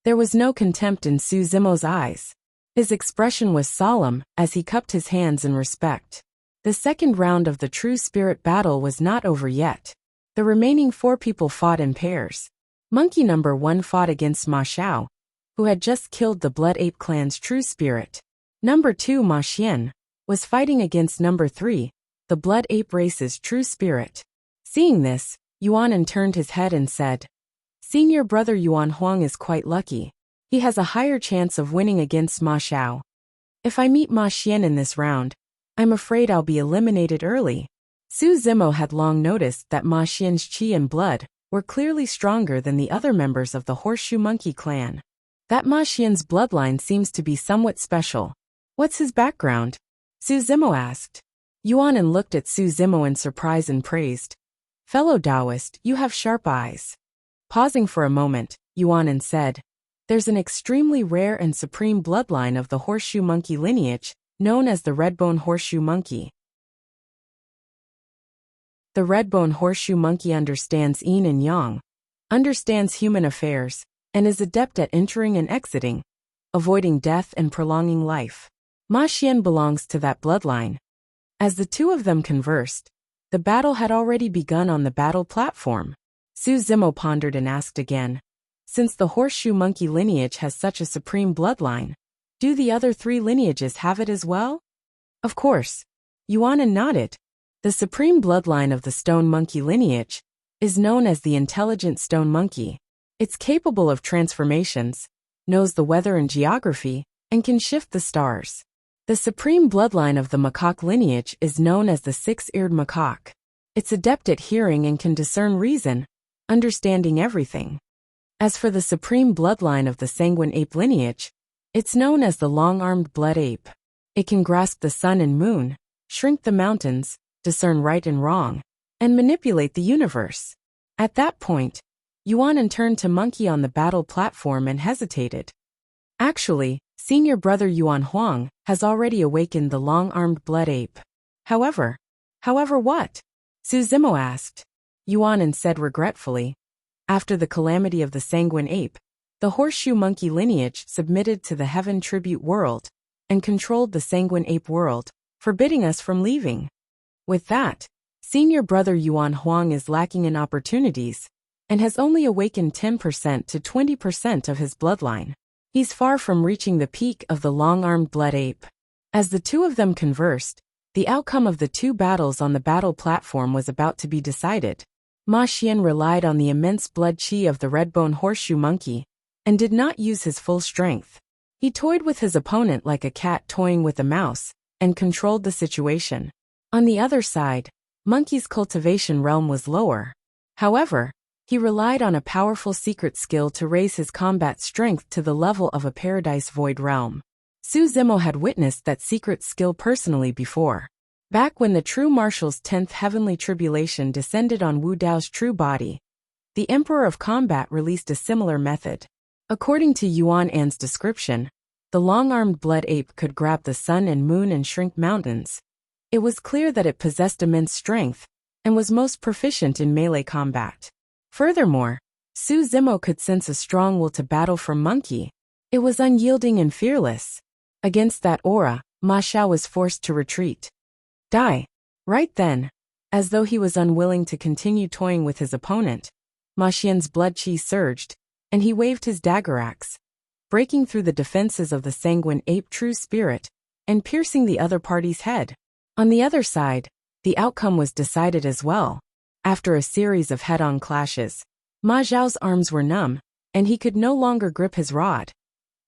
S1: There was no contempt in Su Zimo's eyes. His expression was solemn as he cupped his hands in respect. The second round of the true spirit battle was not over yet. The remaining 4 people fought in pairs. Monkey number 1 fought against Ma Xiao, who had just killed the Blood Ape clan's true spirit. Number 2, Ma Xian, was fighting against number 3, the Blood Ape race's true spirit. Seeing this, Yuan turned his head and said, "Senior brother Yuan Huang is quite lucky. He has a higher chance of winning against Ma Xiao. If I meet Ma Xian in this round, I'm afraid I'll be eliminated early." Su Zimo had long noticed that Ma Xian's qi and blood were clearly stronger than the other members of the Horseshoe Monkey clan. That Ma Xian's bloodline seems to be somewhat special. What's his background? Su Zimo asked. Yuan looked at Su Zimo in surprise and praised, "Fellow Taoist, you have sharp eyes." Pausing for a moment, Yuan said, "There's an extremely rare and supreme bloodline of the Horseshoe Monkey lineage, known as the Redbone Horseshoe Monkey. The Redbone Horseshoe Monkey understands yin and yang, understands human affairs, and is adept at entering and exiting, avoiding death and prolonging life. Ma Xian belongs to that bloodline." As the two of them conversed, the battle had already begun on the battle platform. Su Zimo pondered and asked again, "Since the Horseshoe Monkey lineage has such a supreme bloodline, do the other 3 lineages have it as well?" "Of course." Yuan nodded. The supreme bloodline of the Stone Monkey lineage is known as the Intelligent Stone Monkey. It's capable of transformations, knows the weather and geography, and can shift the stars. The supreme bloodline of the macaque lineage is known as the Six-Eared Macaque. It's adept at hearing and can discern reason, understanding everything. As for the supreme bloodline of the Sanguine Ape lineage, it's known as the Long-Armed Blood Ape. It can grasp the sun and moon, shrink the mountains, discern right and wrong, and manipulate the universe. At that point, Yuan turned to Monkey on the battle platform and hesitated. Actually, senior brother Yuan Huang has already awakened the Long-Armed Blood Ape. However what? Su Zimo asked. Yuan said regretfully, "After the calamity of the Sanguine Ape, the Horseshoe Monkey lineage submitted to the Heaven Tribute world and controlled the Sanguine Ape world, forbidding us from leaving. With that, senior brother Yuan Huang is lacking in opportunities and has only awakened 10% to 20% of his bloodline. He's far from reaching the peak of the Long-Armed Blood Ape." As the two of them conversed, the outcome of the 2 battles on the battle platform was about to be decided. Ma Xian relied on the immense blood qi of the Redbone Horseshoe Monkey and did not use his full strength. He toyed with his opponent like a cat toying with a mouse and controlled the situation. On the other side, Monkey's cultivation realm was lower. However, he relied on a powerful secret skill to raise his combat strength to the level of a Paradise Void realm. Su Zimo had witnessed that secret skill personally before. Back when the True Marshal's 10th Heavenly Tribulation descended on Wu Dao's true body, the Emperor of Combat released a similar method. According to Yuan description, the Long-Armed Blood Ape could grab the sun and moon and shrink mountains. It was clear that it possessed immense strength and was most proficient in melee combat. Furthermore, Su Zimo could sense a strong will to battle from Monkey. It was unyielding and fearless. Against that aura, Ma Xiao was forced to retreat. Die. Right then, as though he was unwilling to continue toying with his opponent, Ma Xian's blood qi surged, and he waved his dagger axe, breaking through the defenses of the Sanguine Ape true spirit and piercing the other party's head. On the other side, the outcome was decided as well. After a series of head-on clashes, Ma Xiao's arms were numb, and he could no longer grip his rod.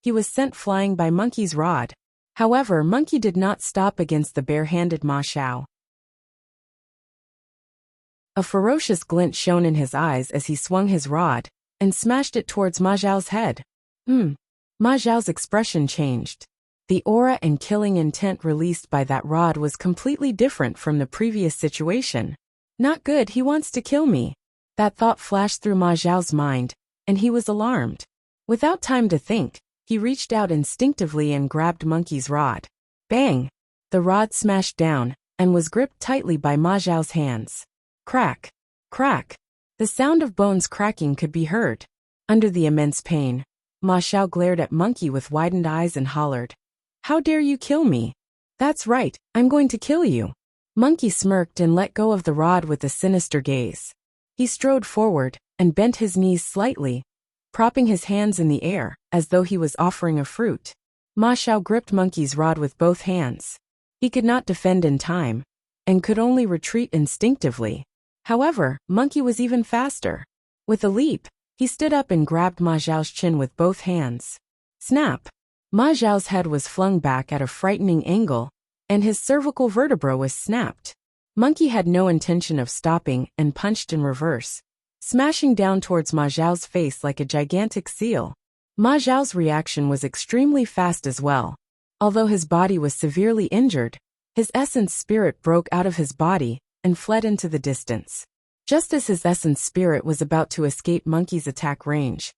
S1: He was sent flying by Monkey's rod. However, Monkey did not stop against the bare-handed Ma Xiao. A ferocious glint shone in his eyes as he swung his rod and smashed it towards Ma Xiao's head. Ma Zhao's expression changed. The aura and killing intent released by that rod was completely different from the previous situation. Not good, he wants to kill me. That thought flashed through Ma Zhao's mind, and he was alarmed. Without time to think, he reached out instinctively and grabbed Monkey's rod. Bang! The rod smashed down, and was gripped tightly by Ma Zhao's hands. Crack! Crack! The sound of bones cracking could be heard. Under the immense pain, Ma Zhao glared at Monkey with widened eyes and hollered, "How dare you kill me? That's right, I'm going to kill you." Monkey smirked and let go of the rod with a sinister gaze. He strode forward, and bent his knees slightly, propping his hands in the air, as though he was offering a fruit. Ma Zhao gripped Monkey's rod with both hands. He could not defend in time, and could only retreat instinctively. However, Monkey was even faster. With a leap, he stood up and grabbed Ma Zhao's chin with both hands. Snap! Ma Zhao's head was flung back at a frightening angle, and his cervical vertebra was snapped. Monkey had no intention of stopping and punched in reverse, smashing down towards Ma Zhao's face like a gigantic seal. Ma Zhao's reaction was extremely fast as well. Although his body was severely injured, his essence spirit broke out of his body and fled into the distance. Just as his essence spirit was about to escape Monkey's attack range,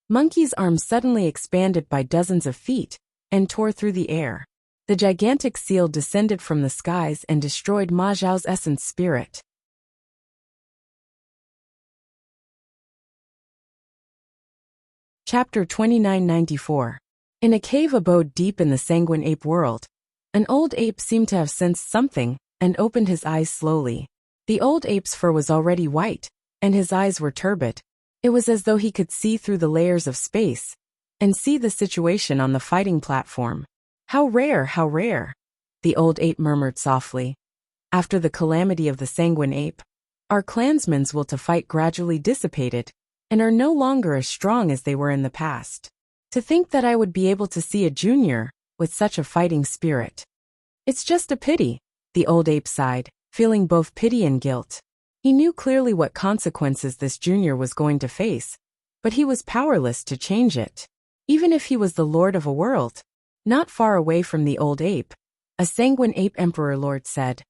S1: Monkey's arms suddenly expanded by dozens of feet and tore through the air. The gigantic seal descended from the skies and destroyed Ma Zhao's essence spirit. Chapter 2994. In a cave abode deep in the sanguine ape world, an old ape seemed to have sensed something and opened his eyes slowly. The old ape's fur was already white, and his eyes were turbid. It was as though he could see through the layers of space and see the situation on the fighting platform. How rare, the old ape murmured softly. After the calamity of the sanguine ape, our clansmen's will to fight gradually dissipated and are no longer as strong as they were in the past. To think that I would be able to see a junior with such a fighting spirit. It's just a pity, the old ape sighed, feeling both pity and guilt. He knew clearly what consequences this junior was going to face, but he was powerless to change it. Even if he was the lord of a world. Not far away from the old ape, a sanguine ape emperor lord said,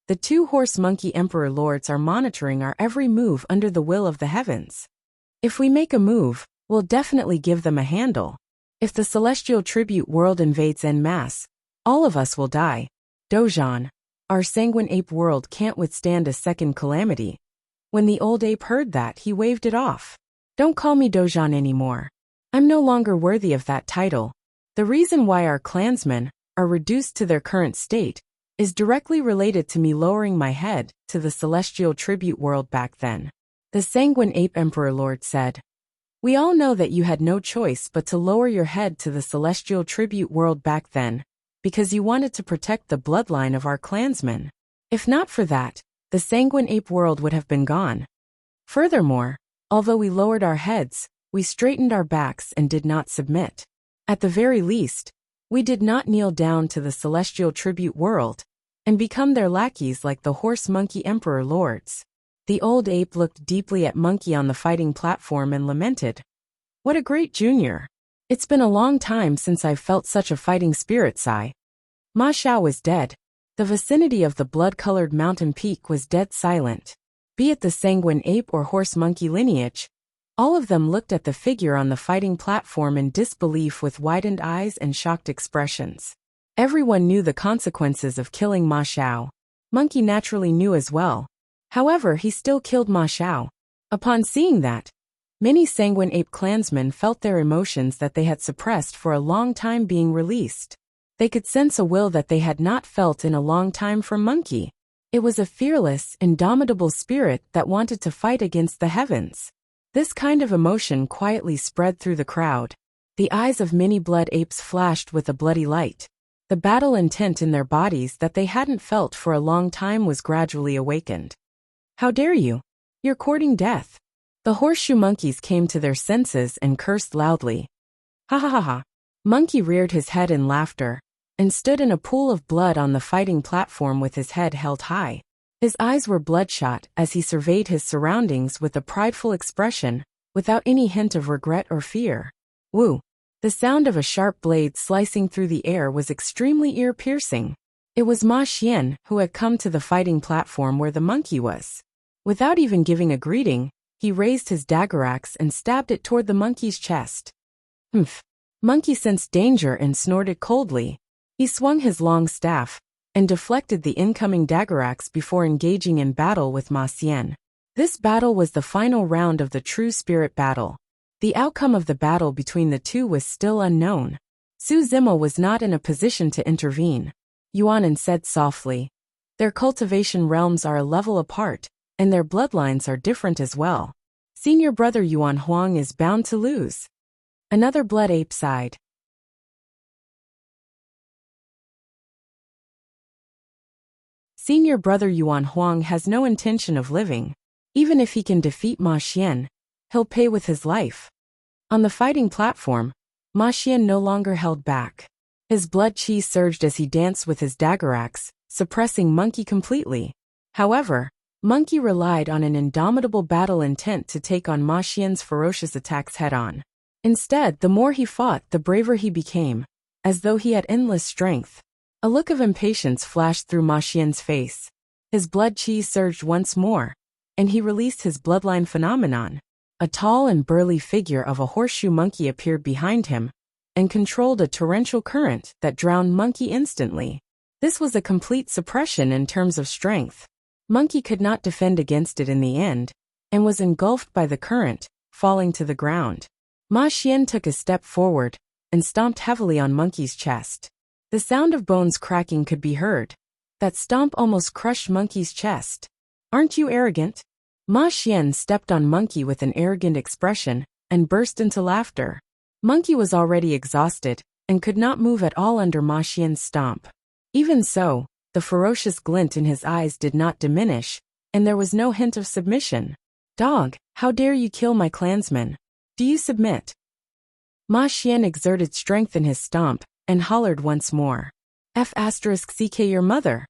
S1: "The two horse monkey emperor lords are monitoring our every move under the will of the heavens. If we make a move, we'll definitely give them a handle. If the celestial tribute world invades en masse, all of us will die. Dojan, our sanguine ape world can't withstand a second calamity." When the old ape heard that, he waved it off. "Don't call me Dojan anymore. I'm no longer worthy of that title. The reason why our clansmen are reduced to their current state is directly related to me lowering my head to the celestial tribute world back then." The sanguine ape emperor lord said, "We all know that you had no choice but to lower your head to the celestial tribute world back then, because you wanted to protect the bloodline of our clansmen. If not for that, the sanguine ape world would have been gone. Furthermore, although we lowered our heads, we straightened our backs and did not submit. At the very least, we did not kneel down to the celestial tribute world and become their lackeys like the horse monkey emperor lords." The old ape looked deeply at Monkey on the fighting platform and lamented, "What a great junior. It's been a long time since I've felt such a fighting spirit sigh." Ma Zhao was dead. The vicinity of the blood-colored mountain peak was dead silent. Be it the sanguine ape or horse monkey lineage, all of them looked at the figure on the fighting platform in disbelief with widened eyes and shocked expressions. Everyone knew the consequences of killing Ma Zhao. Monkey naturally knew as well. However, he still killed Ma Zhao. Upon seeing that, many sanguine ape clansmen felt their emotions that they had suppressed for a long time being released. They could sense a will that they had not felt in a long time from Monkey. It was a fearless, indomitable spirit that wanted to fight against the heavens. This kind of emotion quietly spread through the crowd. The eyes of many blood apes flashed with a bloody light. The battle intent in their bodies that they hadn't felt for a long time was gradually awakened. "How dare you? You're courting death." The horseshoe monkeys came to their senses and cursed loudly. "Ha ha ha ha." Monkey reared his head in laughter and stood in a pool of blood on the fighting platform with his head held high. His eyes were bloodshot as he surveyed his surroundings with a prideful expression, without any hint of regret or fear. "Woo. The sound of a sharp blade slicing through the air was extremely ear-piercing. It was Ma Xian who had come to the fighting platform where the monkey was. Without even giving a greeting, he raised his dagger axe and stabbed it toward the monkey's chest. Humph! Monkey sensed danger and snorted coldly. He swung his long staff and deflected the incoming dagger axe before engaging in battle with Ma Xian. This battle was the final round of the true spirit battle. The outcome of the battle between the two was still unknown. Su Zimo was not in a position to intervene. Yuanan said softly, "Their cultivation realms are a level apart, and their bloodlines are different as well. Senior brother Yuan Huang is bound to lose." Another blood ape sighed. Senior brother Yuan Huang has no intention of living. Even if he can defeat Ma Xian, he'll pay with his life. On the fighting platform, Ma Xian no longer held back. His blood qi surged as he danced with his dagger axe, suppressing Monkey completely. However, Monkey relied on an indomitable battle intent to take on Ma Xian's ferocious attacks head-on. Instead, the more he fought, the braver he became, as though he had endless strength. A look of impatience flashed through Ma Xian's face. His blood qi surged once more, and he released his bloodline phenomenon. A tall and burly figure of a horseshoe monkey appeared behind him and controlled a torrential current that drowned Monkey instantly. This was a complete suppression in terms of strength. Monkey could not defend against it in the end, and was engulfed by the current, falling to the ground. Ma Xian took a step forward and stomped heavily on Monkey's chest. The sound of bones cracking could be heard. That stomp almost crushed Monkey's chest. "Aren't you arrogant?" Ma Xian stepped on Monkey with an arrogant expression and burst into laughter. Monkey was already exhausted and could not move at all under Ma Xian's stomp. Even so, the ferocious glint in his eyes did not diminish, and there was no hint of submission. "Dog, how dare you kill my clansmen? Do you submit?" Ma Xian exerted strength in his stomp and hollered once more. "F***ck your mother."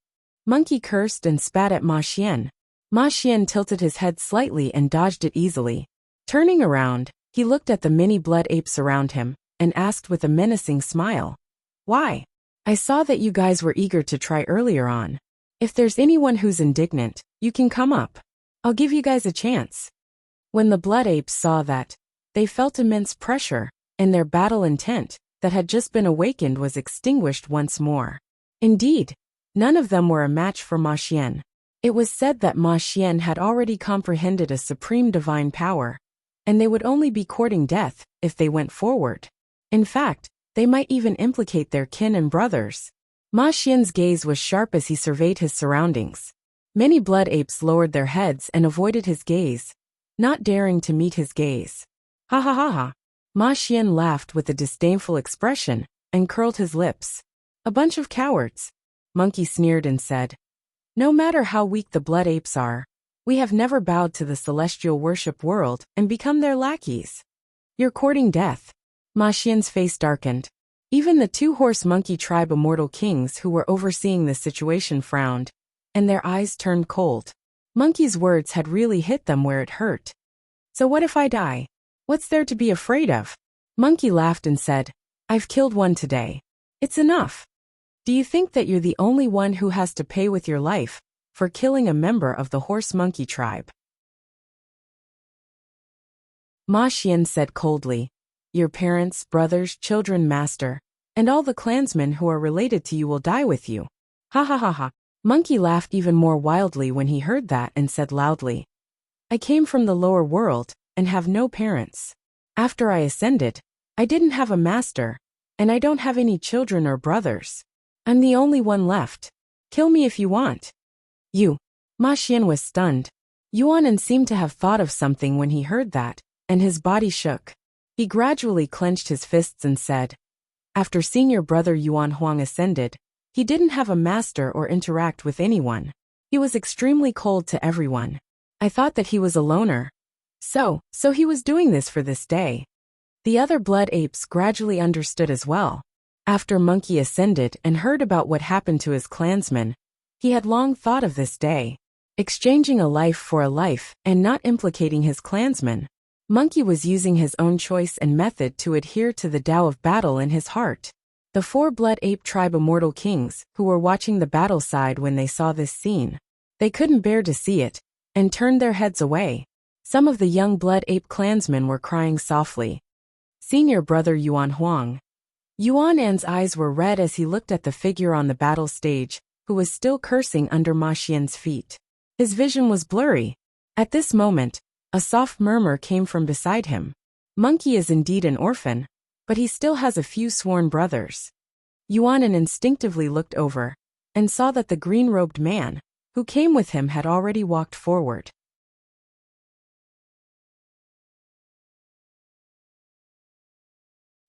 S1: Monkey cursed and spat at Ma Xian. Ma Xian tilted his head slightly and dodged it easily. Turning around, he looked at the many blood apes around him and asked with a menacing smile, "Why? I saw that you guys were eager to try earlier on. If there's anyone who's indignant, you can come up. I'll give you guys a chance." When the blood apes saw that, they felt immense pressure, and their battle intent, that had just been awakened, was extinguished once more. Indeed, none of them were a match for Ma Xian. It was said that Ma Xian had already comprehended a supreme divine power, and they would only be courting death if they went forward. In fact, they might even implicate their kin and brothers. Ma Xian's gaze was sharp as he surveyed his surroundings. Many blood apes lowered their heads and avoided his gaze, not daring to meet his gaze. "Ha ha ha ha." Ma Xian laughed with a disdainful expression and curled his lips. "A bunch of cowards." Monkey sneered and said, "No matter how weak the blood apes are, we have never bowed to the celestial worship world and become their lackeys. You're courting death." Ma Xian's face darkened. Even the two-horse monkey tribe immortal kings who were overseeing the situation frowned, and their eyes turned cold. Monkey's words had really hit them where it hurt. "So what if I die? What's there to be afraid of?" Monkey laughed and said, "I've killed one today. It's enough. Do you think that you're the only one who has to pay with your life for killing a member of the horse monkey tribe?" Ma Xian said coldly, "Your parents, brothers, children, master, and all the clansmen who are related to you will die with you." Ha ha ha ha. Monkey laughed even more wildly when he heard that and said loudly, "I came from the lower world and have no parents. After I ascended, I didn't have a master, and I don't have any children or brothers. I'm the only one left. Kill me if you want." "You." Ma Xian was stunned. Yuanan seemed to have thought of something when he heard that, and his body shook. He gradually clenched his fists and said, "After senior brother Yuan Huang ascended, he didn't have a master or interact with anyone. He was extremely cold to everyone. I thought that he was a loner. So he was doing this for this day." The other blood apes gradually understood as well. After Monkey ascended and heard about what happened to his clansmen, he had long thought of this day, exchanging a life for a life and not implicating his clansmen. Monkey was using his own choice and method to adhere to the Tao of battle in his heart. The 4 Blood Ape tribe immortal kings, who were watching the battle sighed when they saw this scene. They couldn't bear to see it, and turned their heads away. Some of the young Blood Ape clansmen were crying softly. Senior brother Yuan Huang. Yuan An's eyes were red as he looked at the figure on the battle stage, who was still cursing under Ma Xian's feet. His vision was blurry. At this moment, a soft murmur came from beside him. Monkey is indeed an orphan, but he still has a few sworn brothers. Yuan An instinctively looked over, and saw that the green-robed man, who came with him, had already walked forward.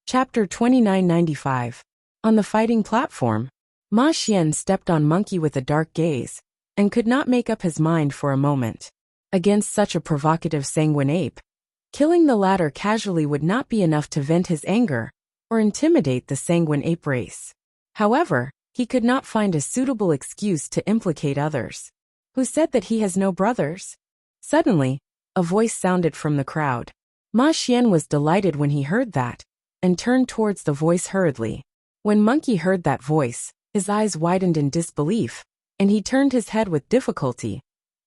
S1: Chapter 2995. On the fighting platform, Ma Xian stepped on Monkey with a dark gaze, and could not make up his mind for a moment. Against such a provocative sanguine ape, killing the latter casually would not be enough to vent his anger, or intimidate the sanguine ape race. However, he could not find a suitable excuse to implicate others. Who said that he has no brothers? Suddenly, a voice sounded from the crowd. Ma Xian was delighted when he heard that, and turned towards the voice hurriedly. When Monkey heard that voice, his eyes widened in disbelief, and he turned his head with difficulty,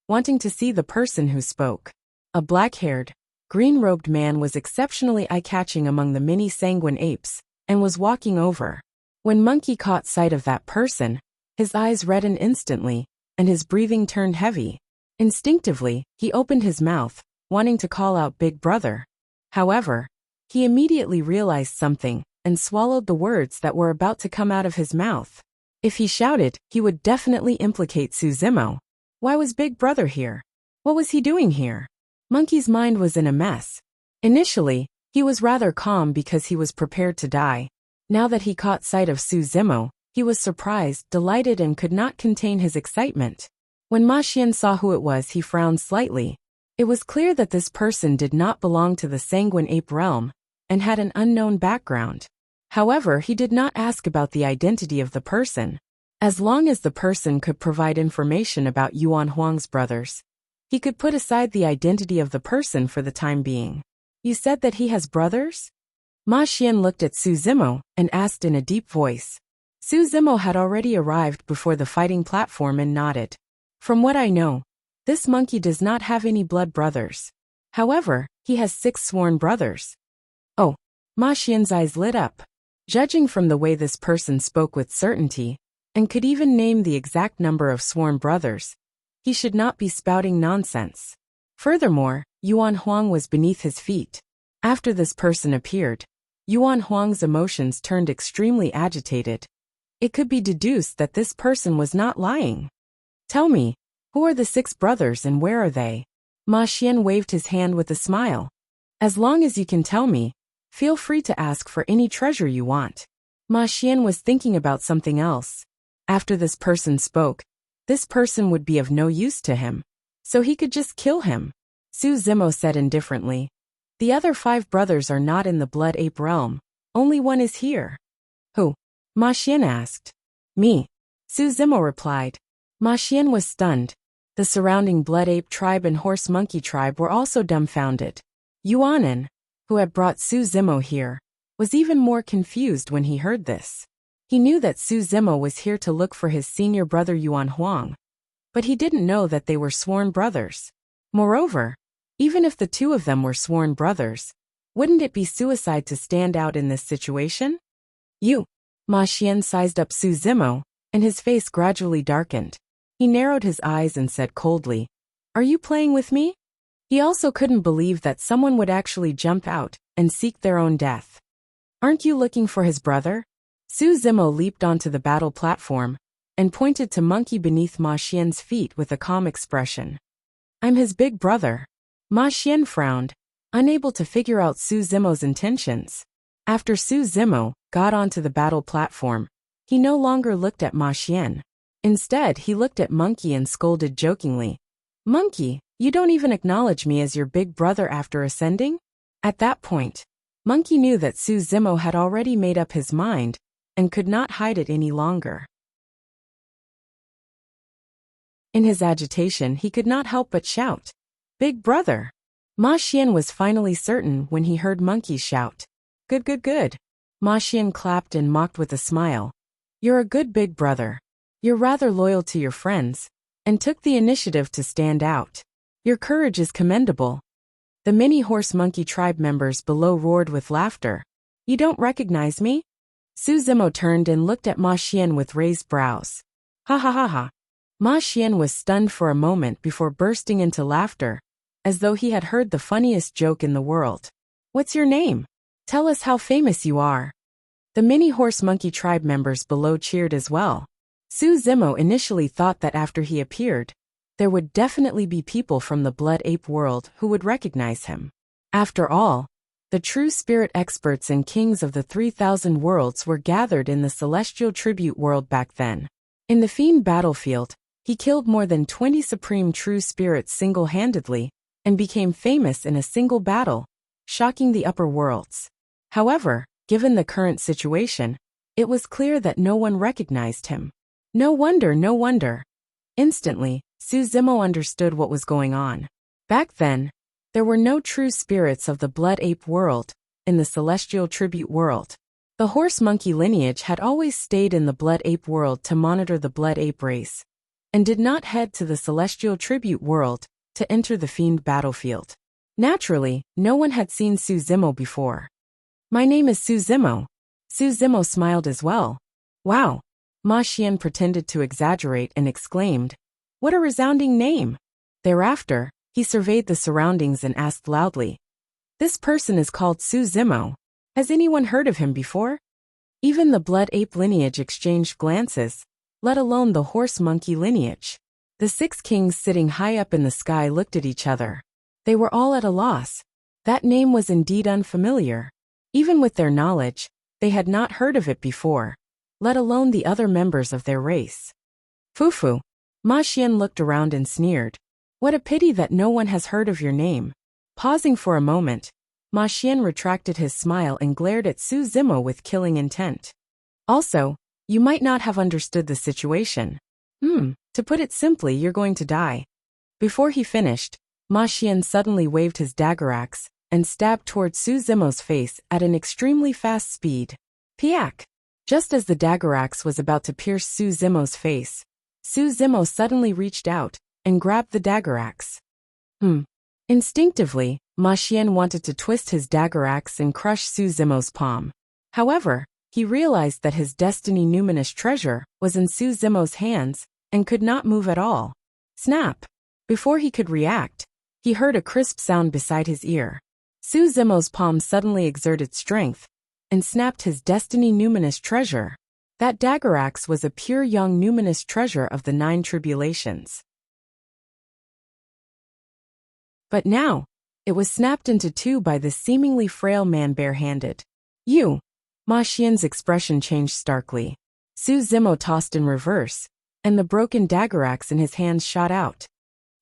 S1: wanting to see the person who spoke. A black-haired, green-robed man was exceptionally eye-catching among the many sanguine apes, and was walking over. When Monkey caught sight of that person, his eyes reddened instantly, and his breathing turned heavy. Instinctively, he opened his mouth, wanting to call out Big Brother. However, he immediately realized something, and swallowed the words that were about to come out of his mouth. If he shouted, he would definitely implicate Su Zimo. Why was Big Brother here? What was he doing here? Monkey's mind was in a mess. Initially, he was rather calm because he was prepared to die. Now that he caught sight of Su Zimo, he was surprised, delighted, and could not contain his excitement. When Ma Xian saw who it was, he frowned slightly. It was clear that this person did not belong to the sanguine ape realm, and had an unknown background. However, he did not ask about the identity of the person. As long as the person could provide information about Yuan Huang's brothers, he could put aside the identity of the person for the time being. You said that he has brothers? Ma Xian looked at Su Zimo and asked in a deep voice. Su Zimo had already arrived before the fighting platform and nodded. From what I know, this monkey does not have any blood brothers. However, he has 6 sworn brothers. Oh, Ma Xian's eyes lit up. Judging from the way this person spoke with certainty, and could even name the exact number of sworn brothers, he should not be spouting nonsense. Furthermore, Yuan Huang was beneath his feet. After this person appeared, Yuan Huang's emotions turned extremely agitated. It could be deduced that this person was not lying. Tell me, who are the 6 brothers and where are they? Ma Xian waved his hand with a smile. As long as you can tell me, feel free to ask for any treasure you want. Ma Xian was thinking about something else. After this person spoke, this person would be of no use to him, so he could just kill him. Su Zimo said indifferently. The other 5 brothers are not in the Blood Ape realm, only one is here. Who? Ma Xian asked. Me. Su Zimo replied. Ma Xian was stunned. The surrounding Blood Ape tribe and Horse Monkey tribe were also dumbfounded. Yuan An, who had brought Su Zimo here, was even more confused when he heard this. He knew that Su Zimo was here to look for his senior brother Yuan Huang, but he didn't know that they were sworn brothers. Moreover, even if the 2 of them were sworn brothers, wouldn't it be suicide to stand out in this situation? You. Ma Xian sized up Su Zimo, and his face gradually darkened. He narrowed his eyes and said coldly, Are you playing with me? He also couldn't believe that someone would actually jump out and seek their own death. Aren't you looking for his brother? Su Zimo leaped onto the battle platform and pointed to Monkey beneath Ma Xian's feet with a calm expression. I'm his big brother. Ma Xian frowned, unable to figure out Su Zimo's intentions. After Su Zimo got onto the battle platform, he no longer looked at Ma Xian. Instead, he looked at Monkey and scolded jokingly. Monkey, you don't even acknowledge me as your big brother after ascending? At that point, Monkey knew that Su Zimo had already made up his mind and could not hide it any longer. In his agitation, he could not help but shout, Big brother! Ma Xian was finally certain when he heard monkeys shout. Good, good, good. Ma Xian clapped and mocked with a smile. You're a good big brother. You're rather loyal to your friends, and took the initiative to stand out. Your courage is commendable. The mini horse monkey tribe members below roared with laughter. You don't recognize me? Su Zimo turned and looked at Ma Xian with raised brows. Ha ha ha ha. Ma Xian was stunned for a moment before bursting into laughter, as though he had heard the funniest joke in the world. What's your name? Tell us how famous you are. The mini horse monkey tribe members below cheered as well. Su Zimo initially thought that after he appeared, there would definitely be people from the blood ape world who would recognize him. After all, the true spirit experts and kings of the 3,000 worlds were gathered in the celestial tribute world back then. In the fiend battlefield, he killed more than 20 supreme true spirits single-handedly, and became famous in a single battle, shocking the upper worlds. However, given the current situation, it was clear that no one recognized him. No wonder, no wonder. Instantly, Su Zimo understood what was going on. Back then, there were no true spirits of the blood ape world in the celestial tribute world. The horse monkey lineage had always stayed in the blood ape world to monitor the blood ape race, and did not head to the celestial tribute world to enter the fiend battlefield. Naturally, no one had seen Su Zimo before. My name is Su Zimo. Su Zimo smiled as well. Wow. Ma Xian pretended to exaggerate and exclaimed, what a resounding name! Thereafter, he surveyed the surroundings and asked loudly, this person is called Su Zimo. Has anyone heard of him before? Even the blood ape lineage exchanged glances, let alone the horse monkey lineage. The 6 kings sitting high up in the sky looked at each other. They were all at a loss. That name was indeed unfamiliar. Even with their knowledge, they had not heard of it before, let alone the other members of their race. Fufu. Ma Xian looked around and sneered. What a pity that no one has heard of your name. Pausing for a moment, Ma Xian retracted his smile and glared at Su Zimo with killing intent. Also, you might not have understood the situation. To put it simply, you're going to die. Before he finished, Ma Xian suddenly waved his dagger axe and stabbed towards Su Zimo's face at an extremely fast speed. Piak! Just as the dagger axe was about to pierce Su Zimo's face, Su Zimo suddenly reached out and grabbed the dagger axe. Instinctively, Ma Xian wanted to twist his dagger axe and crush Su Zimo's palm. However, he realized that his destiny numinous treasure was in Su Zimo's hands and could not move at all. Snap! Before he could react, he heard a crisp sound beside his ear. Su Zimo's palm suddenly exerted strength and snapped his destiny numinous treasure. That dagger axe was a pure young numinous treasure of the 9 tribulations. But now, it was snapped into 2 by this seemingly frail man barehanded. You! Ma Xian's expression changed starkly. Su Zimo tossed in reverse, and the broken dagger axe in his hands shot out.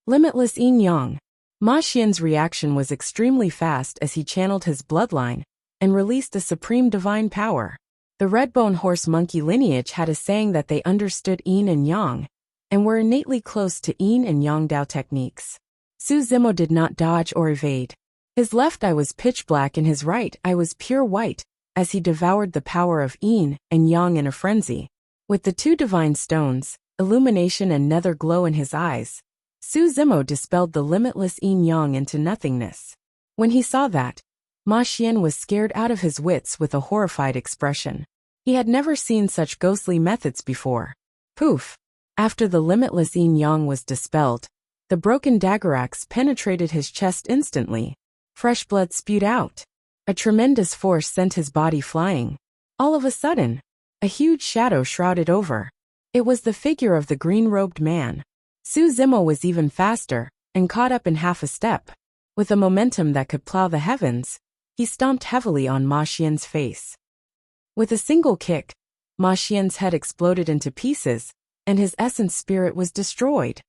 S1: Limitless yin yang. Ma Xian's reaction was extremely fast as he channeled his bloodline and released a supreme divine power. The redbone horse monkey lineage had a saying that they understood yin and yang, and were innately close to yin and yang Dao techniques. Su Zimo did not dodge or evade. His left eye was pitch black and his right eye was pure white, as he devoured the power of yin and yang in a frenzy. With the 2 divine stones, illumination and nether glow in his eyes, Su Zimo dispelled the limitless yin-yang into nothingness. When he saw that, Ma Xian was scared out of his wits with a horrified expression. He had never seen such ghostly methods before. Poof! After the limitless yin-yang was dispelled, the broken dagger axe penetrated his chest instantly. Fresh blood spewed out. A tremendous force sent his body flying. All of a sudden, a huge shadow shrouded over. It was the figure of the green-robed man. Su Zimo was even faster, and caught up in half a step. With a momentum that could plow the heavens, he stomped heavily on Ma Xian's face. With a single kick, Ma Xian's head exploded into pieces, and his essence spirit was destroyed.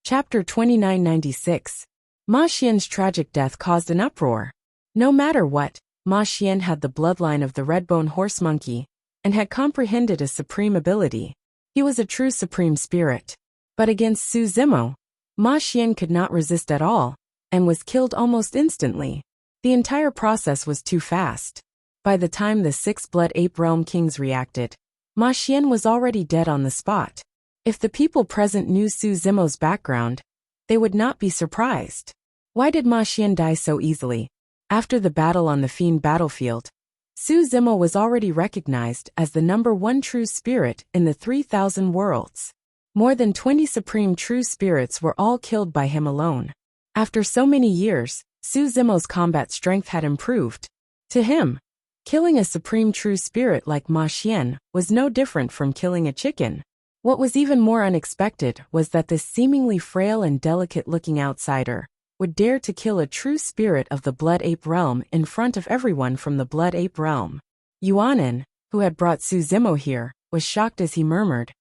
S1: Chapter 2996. Ma Xian's tragic death caused an uproar. No matter what, Ma Xian had the bloodline of the redbone horse monkey, and had comprehended a supreme ability. He was a true supreme spirit. But against Su Zimo, Ma Xian could not resist at all, and was killed almost instantly. The entire process was too fast. By the time the 6 Blood Ape Realm Kings reacted, Ma Xian was already dead on the spot. If the people present knew Su Zimo's background, they would not be surprised. Why did Ma Xian die so easily? After the battle on the Fiend battlefield, Su Zimo was already recognized as the #1 true spirit in the 3,000 worlds. More than 20 supreme true spirits were all killed by him alone. After so many years, Su Zimo's combat strength had improved. To him, killing a supreme true spirit like Ma Xian was no different from killing a chicken. What was even more unexpected was that this seemingly frail and delicate-looking outsider would dare to kill a true spirit of the Blood Ape realm in front of everyone from the Blood Ape realm. Yuanan, who had brought Su Zimo here, was shocked as he murmured,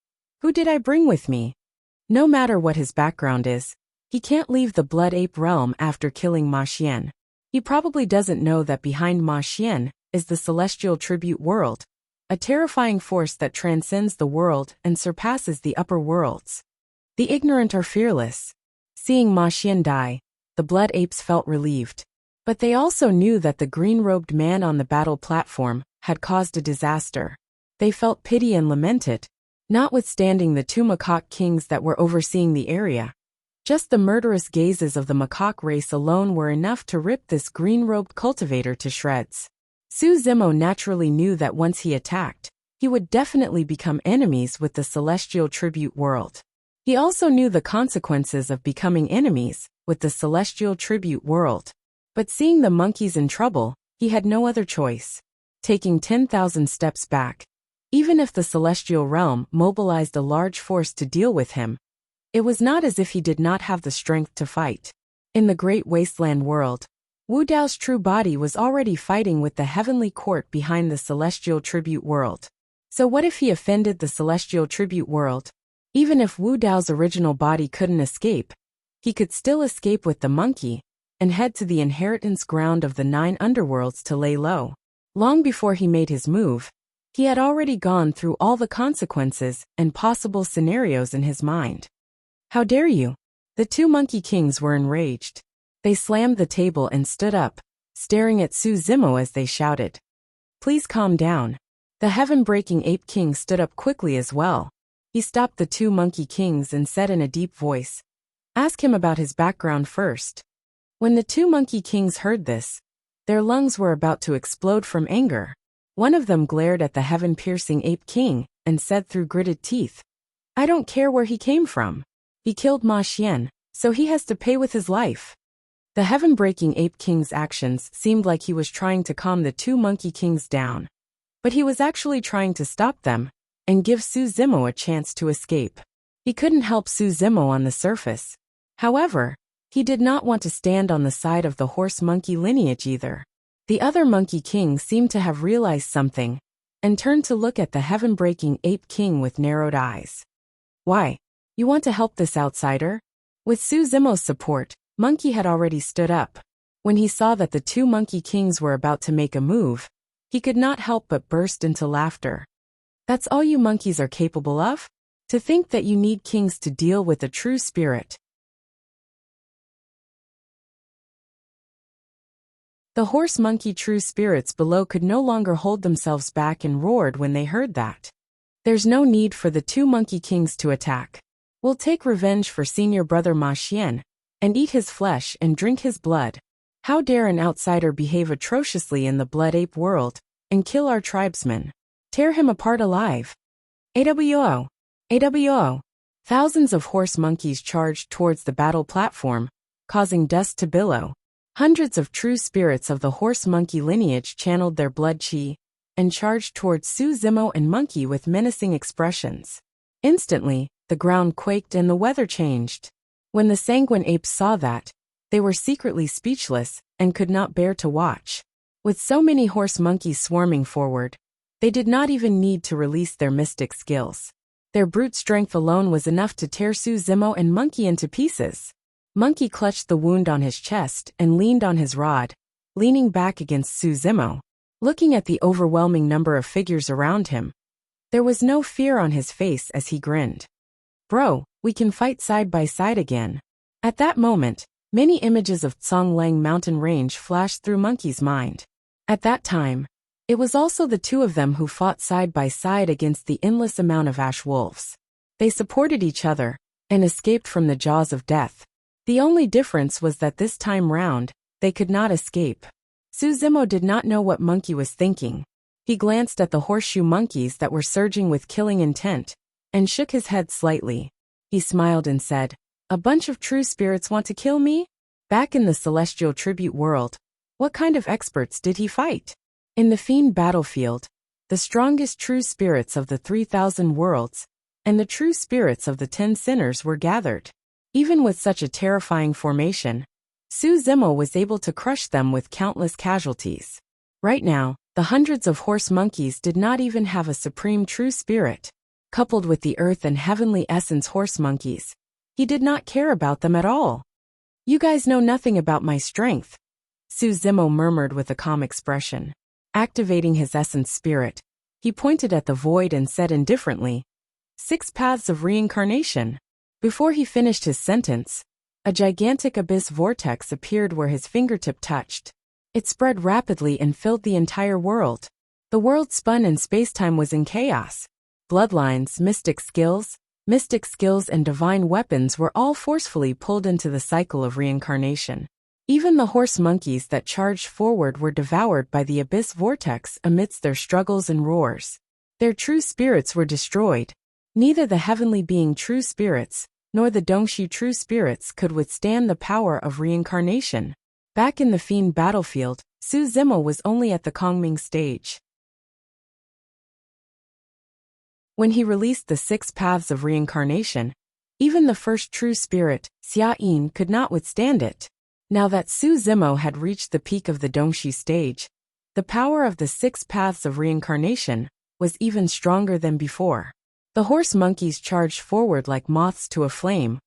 S1: "Who did I bring with me?" No matter what his background is, he can't leave the Blood Ape realm after killing Ma Xian. He probably doesn't know that behind Ma Xian is the celestial tribute world, a terrifying force that transcends the world and surpasses the upper worlds. The ignorant are fearless. Seeing Ma Xian die, the Blood Apes felt relieved. But they also knew that the green-robed man on the battle platform had caused a disaster. They felt pity and lamented, notwithstanding the 2 macaque kings that were overseeing the area. Just the murderous gazes of the macaque race alone were enough to rip this green-robed cultivator to shreds. Su Zimo naturally knew that once he attacked, he would definitely become enemies with the celestial tribute world. He also knew the consequences of becoming enemies with the celestial tribute world. But seeing the monkeys in trouble, he had no other choice. Taking 10,000 steps back, even if the celestial realm mobilized a large force to deal with him, it was not as if he did not have the strength to fight. In the great wasteland world, Wu Dao's true body was already fighting with the heavenly court behind the celestial tribute world. So what if he offended the celestial tribute world? Even if Wu Dao's original body couldn't escape, he could still escape with the monkey and head to the inheritance ground of the 9 underworlds to lay low. Long before he made his move, he had already gone through all the consequences and possible scenarios in his mind. "How dare you?" The 2 monkey kings were enraged. They slammed the table and stood up, staring at Su Zimo as they shouted, "Please calm down." The heaven-breaking ape king stood up quickly as well. He stopped the 2 monkey kings and said in a deep voice, "Ask him about his background first." When the 2 monkey kings heard this, their lungs were about to explode from anger. One of them glared at the heaven-piercing ape king and said through gritted teeth, "I don't care where he came from. He killed Ma Xian, so he has to pay with his life." The heaven-breaking ape king's actions seemed like he was trying to calm the 2 monkey kings down, but he was actually trying to stop them and give Su Zimo a chance to escape. He couldn't help Su Zimo on the surface. However, he did not want to stand on the side of the horse-monkey lineage either. The other monkey king seemed to have realized something and turned to look at the heaven-breaking ape king with narrowed eyes. "Why? You want to help this outsider?" With Su Zimo's support, Monkey had already stood up. When he saw that the 2 monkey kings were about to make a move, he could not help but burst into laughter. "That's all you monkeys are capable of? To think that you need kings to deal with a true spirit." The horse-monkey true spirits below could no longer hold themselves back and roared when they heard that. "There's no need for the 2 monkey kings to attack. We'll take revenge for senior brother Ma Xian, and eat his flesh and drink his blood. How dare an outsider behave atrociously in the Blood Ape world and kill our tribesmen? Tear him apart alive." AWO! AWO! Thousands of horse monkeys charged towards the battle platform, causing dust to billow. Hundreds of true spirits of the horse monkey lineage channeled their blood chi and charged towards Su Zimo and Monkey with menacing expressions. Instantly, the ground quaked and the weather changed. When the sanguine apes saw that, they were secretly speechless and could not bear to watch. With so many horse monkeys swarming forward, they did not even need to release their mystic skills. Their brute strength alone was enough to tear Su Zimo and Monkey into pieces. Monkey clutched the wound on his chest and leaned on his rod, leaning back against Su Zimo. Looking at the overwhelming number of figures around him, There was no fear on his face as he grinned. Bro, we can fight side by side again. At that moment, many images of Tsonglang mountain range flashed through Monkey's mind. At that time, it was also the two of them who fought side by side against the endless amount of ash wolves. They supported each other and escaped from the jaws of death. The only difference was that this time round, they could not escape. Suzimo did not know what Monkey was thinking. He glanced at the horseshoe monkeys that were surging with killing intent and shook his head slightly. He smiled and said, "A bunch of true spirits want to kill me?" Back in the celestial tribute world, what kind of experts did he fight? In the fiend battlefield, the strongest true spirits of the 3,000 worlds and the true spirits of the 10 sinners were gathered. Even with such a terrifying formation, Suzimo was able to crush them with countless casualties. Right now, the hundreds of horse monkeys did not even have a supreme true spirit. Coupled with the earth and heavenly essence horse monkeys, he did not care about them at all. "You guys know nothing about my strength," Suzimo murmured with a calm expression. Activating his essence spirit, he pointed at the void and said indifferently, 6 paths of reincarnation." Before he finished his sentence, a gigantic abyss vortex appeared where his fingertip touched. It spread rapidly and filled the entire world. The world spun and spacetime was in chaos. Bloodlines, mystic skills, and divine weapons were all forcefully pulled into the cycle of reincarnation. Even the horse monkeys that charged forward were devoured by the abyss vortex amidst their struggles and roars. Their true spirits were destroyed. Neither the heavenly being true spirits, nor the Dongxi true spirits could withstand the power of reincarnation. Back in the fiend battlefield, Suzimo was only at the Kongming stage. When he released the 6 paths of reincarnation, even the first true spirit, Xia Yin, could not withstand it. Now that Suzimo had reached the peak of the Dongxi stage, the power of the 6 paths of reincarnation was even stronger than before. The horse monkeys charged forward like moths to a flame.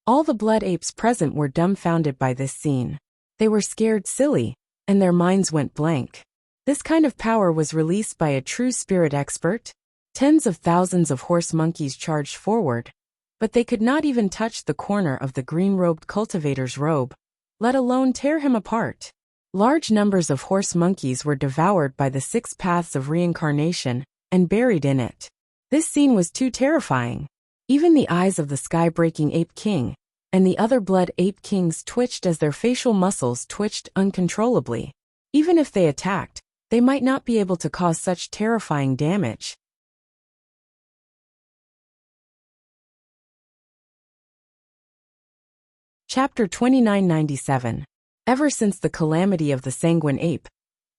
S1: All the blood apes present were dumbfounded by this scene. They were scared silly, and their minds went blank. This kind of power was released by a true spirit expert? Tens of thousands of horse monkeys charged forward, but they could not even touch the corner of the green-robed cultivator's robe, let alone tear him apart. Large numbers of horse monkeys were devoured by the 6 paths of reincarnation and buried in it. This scene was too terrifying. Even the eyes of the sky-breaking ape king and the other blood ape kings twitched as their facial muscles twitched uncontrollably. Even if they attacked, they might not be able to cause such terrifying damage. Chapter 2997. Ever since the calamity of the sanguine ape,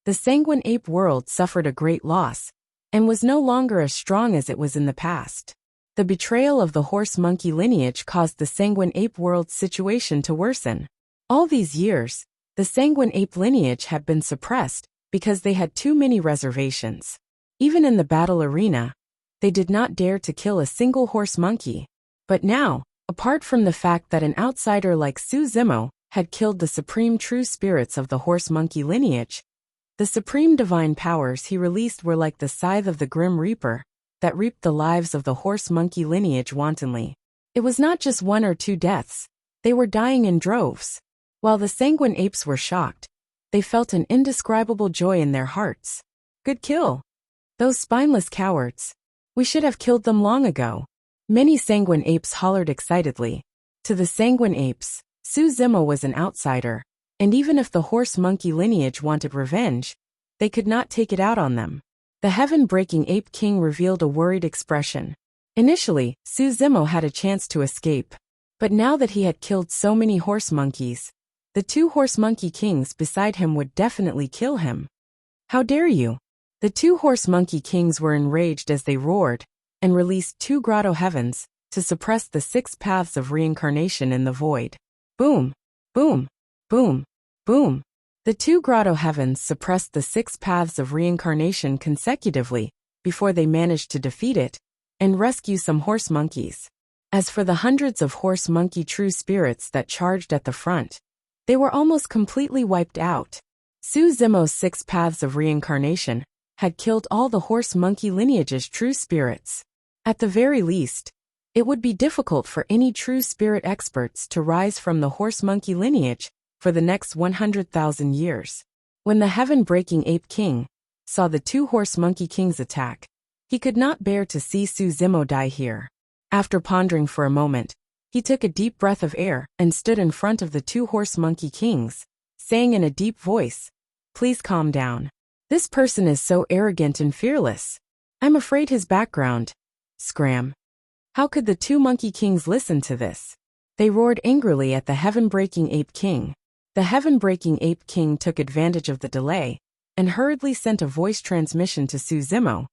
S1: the sanguine ape world suffered a great loss, and was no longer as strong as it was in the past. The betrayal of the horse monkey lineage caused the sanguine ape world's situation to worsen. All these years, the sanguine ape lineage had been suppressed because they had too many reservations. Even in the battle arena, they did not dare to kill a single horse monkey. But now, apart from the fact that an outsider like Suzimo had killed the supreme true spirits of the horse monkey lineage, the supreme divine powers he released were like the scythe of the Grim Reaper that reaped the lives of the horse monkey lineage wantonly. It was not just 1 or 2 deaths, they were dying in droves. While the sanguine apes were shocked, they felt an indescribable joy in their hearts. Good kill. Those spineless cowards. We should have killed them long ago. Many sanguine apes hollered excitedly. To the sanguine apes, Suzimo was an outsider, and even if the horse monkey lineage wanted revenge, they could not take it out on them. The heaven-breaking ape king revealed a worried expression. Initially, Suzimo had a chance to escape, but now that he had killed so many horse monkeys, the 2 horse monkey kings beside him would definitely kill him. How dare you? The 2 horse monkey kings were enraged as they roared and released 2 grotto heavens to suppress the 6 paths of reincarnation in the void. Boom, boom, boom, boom. The 2 grotto heavens suppressed the 6 paths of reincarnation consecutively before they managed to defeat it and rescue some horse monkeys. As for the hundreds of horse monkey true spirits that charged at the front, they were almost completely wiped out. Suzimo's 6 paths of reincarnation had killed all the horse-monkey lineage's true spirits. At the very least, it would be difficult for any true spirit experts to rise from the horse-monkey lineage for the next 100,000 years. When the heaven-breaking Ape King saw the two horse-monkey kings attack, he could not bear to see Su Zimo die here. After pondering for a moment, he took a deep breath of air and stood in front of the two horse-monkey kings, saying in a deep voice, "Please calm down. This person is so arrogant and fearless. I'm afraid his background." Scram. How could the two monkey kings listen to this? They roared angrily at the heaven-breaking Ape King. The heaven-breaking Ape King took advantage of the delay and hurriedly sent a voice transmission to Su Zimo.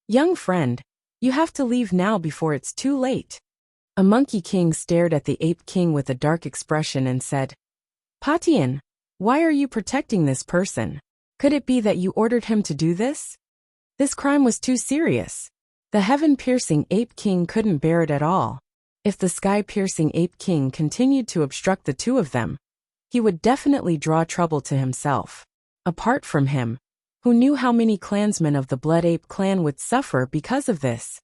S1: "Young friend, you have to leave now before it's too late." A monkey king stared at the Ape King with a dark expression and said, "Patian, why are you protecting this person? Could it be that you ordered him to do this? This crime was too serious." The heaven-piercing Ape King couldn't bear it at all. If the sky-piercing Ape King continued to obstruct the two of them, he would definitely draw trouble to himself. Apart from him, who knew how many clansmen of the Blood Ape clan would suffer because of this?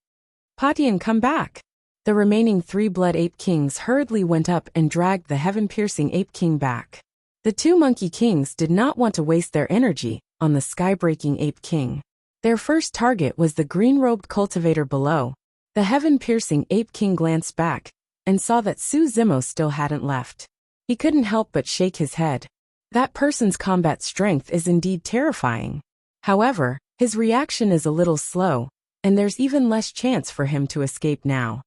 S1: "Patian, come back." The remaining three Blood Ape Kings hurriedly went up and dragged the heaven-piercing Ape King back. The two Monkey Kings did not want to waste their energy on the sky-breaking Ape King. Their first target was the green-robed cultivator below. The heaven-piercing Ape King glanced back and saw that Su Zimo still hadn't left. He couldn't help but shake his head. That person's combat strength is indeed terrifying. However, his reaction is a little slow, and there's even less chance for him to escape now.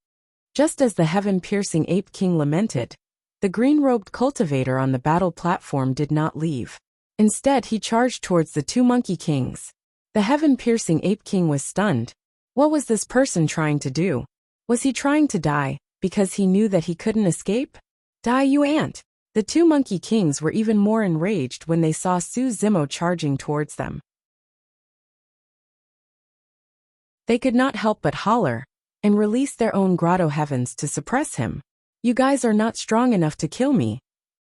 S1: Just as the heaven-piercing Ape King lamented, the green-robed cultivator on the battle platform did not leave. Instead, he charged towards the two Monkey Kings. The heaven-piercing Ape King was stunned. What was this person trying to do? Was he trying to die because he knew that he couldn't escape? Die, you ant! The two Monkey Kings were even more enraged when they saw Su Zimo charging towards them. They could not help but holler and release their own grotto heavens to suppress him. "You guys are not strong enough to kill me."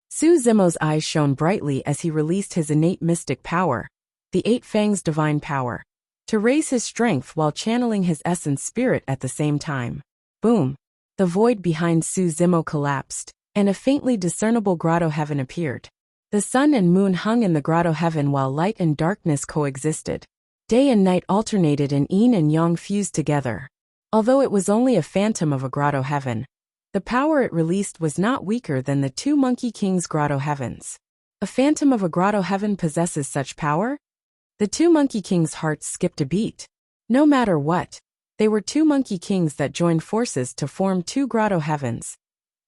S1: Su Zimo's eyes shone brightly as he released his innate mystic power, the Eight Fangs divine power, to raise his strength while channeling his essence spirit at the same time. Boom! The void behind Su Zimo collapsed, and a faintly discernible grotto heaven appeared. The sun and moon hung in the grotto heaven while light and darkness coexisted. Day and night alternated and yin and yang fused together. Although it was only a phantom of a grotto heaven, the power it released was not weaker than the two Monkey Kings' grotto heavens. A phantom of a grotto heaven possesses such power? The two Monkey Kings' hearts skipped a beat. No matter what, they were two Monkey Kings that joined forces to form two grotto heavens.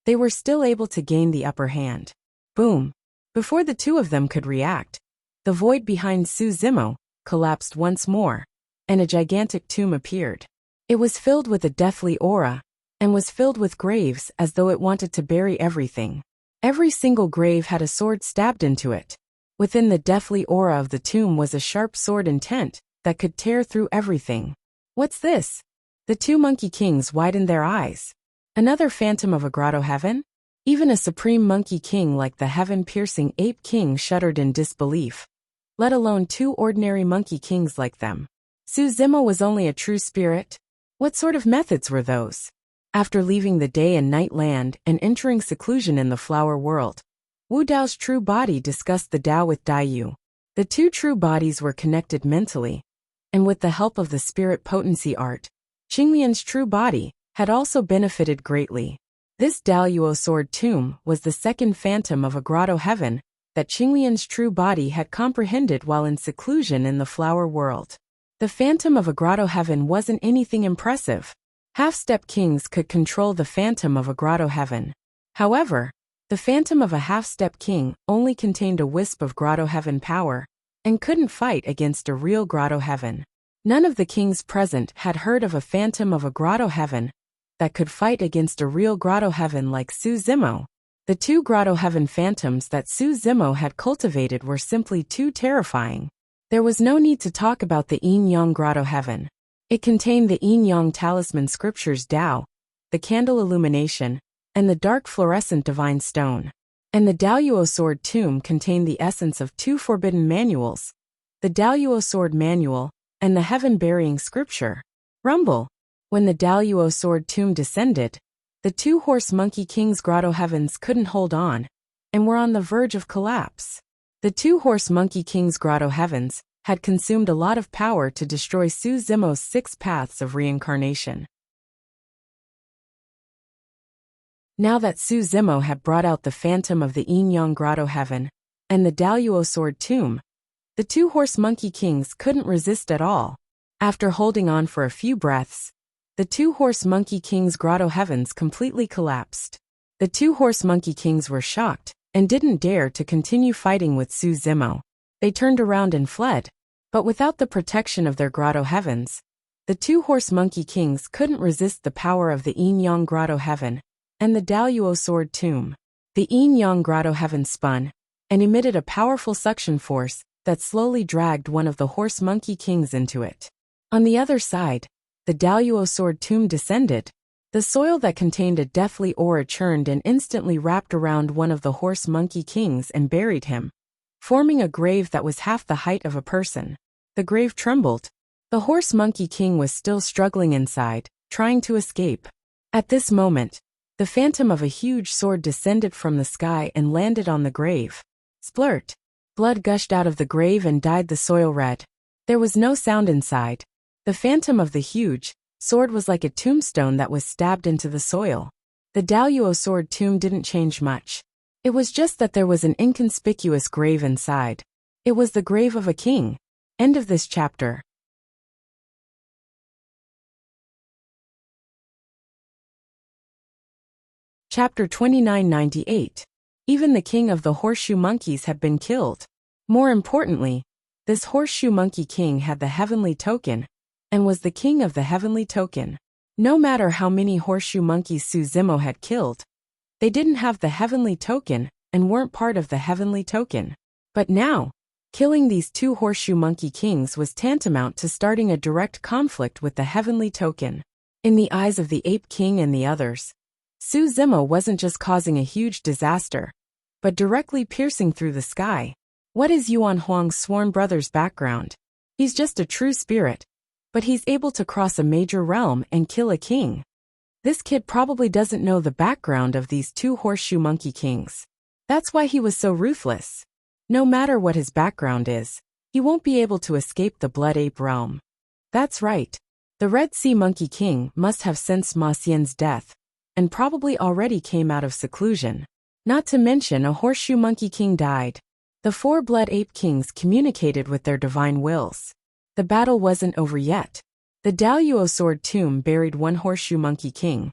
S1: They were still able to gain the upper hand. Boom! Before the two of them could react, the void behind Su Zimo collapsed once more, and a gigantic tomb appeared. It was filled with a deathly aura, and was filled with graves as though it wanted to bury everything. Every single grave had a sword stabbed into it. Within the deathly aura of the tomb was a sharp sword intent that could tear through everything. "What's this?" The two Monkey Kings widened their eyes. Another phantom of a grotto heaven? Even a supreme Monkey King like the heaven-piercing Ape King shuddered in disbelief, let alone two ordinary Monkey Kings like them. Su Zimo was only a true spirit? What sort of methods were those? After leaving the day and night land and entering seclusion in the flower world, Wu Dao's true body discussed the Dao with Dai Yu. The two true bodies were connected mentally, and with the help of the spirit potency art, Qinglian's true body had also benefited greatly. This Daoyuo sword tomb was the second phantom of a grotto heaven that Qinglian's true body had comprehended while in seclusion in the flower world. The phantom of a grotto heaven wasn't anything impressive. Half-step kings could control the phantom of a grotto heaven. However, the phantom of a half-step king only contained a wisp of grotto heaven power and couldn't fight against a real grotto heaven. None of the kings present had heard of a phantom of a grotto heaven that could fight against a real grotto heaven like Su Zimo. The two grotto heaven phantoms that Su Zimo had cultivated were simply too terrifying. There was no need to talk about the yin-yang grotto heaven. It contained the yin-yang talisman scriptures Dao, the candle illumination, and the dark fluorescent divine stone. And the Daoyuo sword tomb contained the essence of two forbidden manuals, the Daoyuo sword manual and the heaven-burying scripture. Rumble. When the Daluo sword tomb descended, the two-horse monkey king's grotto heavens couldn't hold on, and were on the verge of collapse. The two-horse monkey king's grotto heavens had consumed a lot of power to destroy Su Zimo's 6 paths of reincarnation. Now that Su Zimo had brought out the phantom of the Yin Yang grotto heaven and the Daluo sword tomb, the two-horse monkey kings couldn't resist at all. After holding on for a few breaths, the two-horse monkey king's grotto heavens completely collapsed. The two-horse monkey kings were shocked and didn't dare to continue fighting with Su Zimo. They turned around and fled. But without the protection of their grotto heavens, the two-horse monkey kings couldn't resist the power of the Yin Yang grotto heaven and the Daluo sword tomb. The Yin Yang grotto heaven spun and emitted a powerful suction force that slowly dragged one of the horse monkey kings into it. On the other side, the Daluo sword tomb descended. The soil that contained a deathly aura churned and instantly wrapped around one of the horse monkey kings and buried him, forming a grave that was half the height of a person. The grave trembled. The horse monkey king was still struggling inside, trying to escape. At this moment, the phantom of a huge sword descended from the sky and landed on the grave. Splurt. Blood gushed out of the grave and dyed the soil red. There was no sound inside. The phantom of the huge sword was like a tombstone that was stabbed into the soil. The Daluo sword tomb didn't change much. It was just that there was an inconspicuous grave inside. It was the grave of a king. End of this chapter. Chapter 2998. Even the king of the horseshoe monkeys had been killed. More importantly, this horseshoe monkey king had the heavenly token, and was the king of the heavenly token. No matter how many horseshoe monkeys Su Zimo had killed, they didn't have the heavenly token and weren't part of the heavenly token. But now, killing these two horseshoe monkey kings was tantamount to starting a direct conflict with the heavenly token. In the eyes of the ape king and the others, Su Zimo wasn't just causing a huge disaster, but directly piercing through the sky. What is Yuan Huang's sworn brother's background? He's just a true spirit, but he's able to cross a major realm and kill a king. This kid probably doesn't know the background of these two horseshoe monkey kings. That's why he was so ruthless. No matter what his background is, he won't be able to escape the blood ape realm. That's right. The Red Sea Monkey King must have sensed Ma Xian's death, and probably already came out of seclusion. Not to mention a horseshoe monkey king died. The 4 blood ape kings communicated with their divine wills. The battle wasn't over yet. The Daluo sword tomb buried one horseshoe monkey king,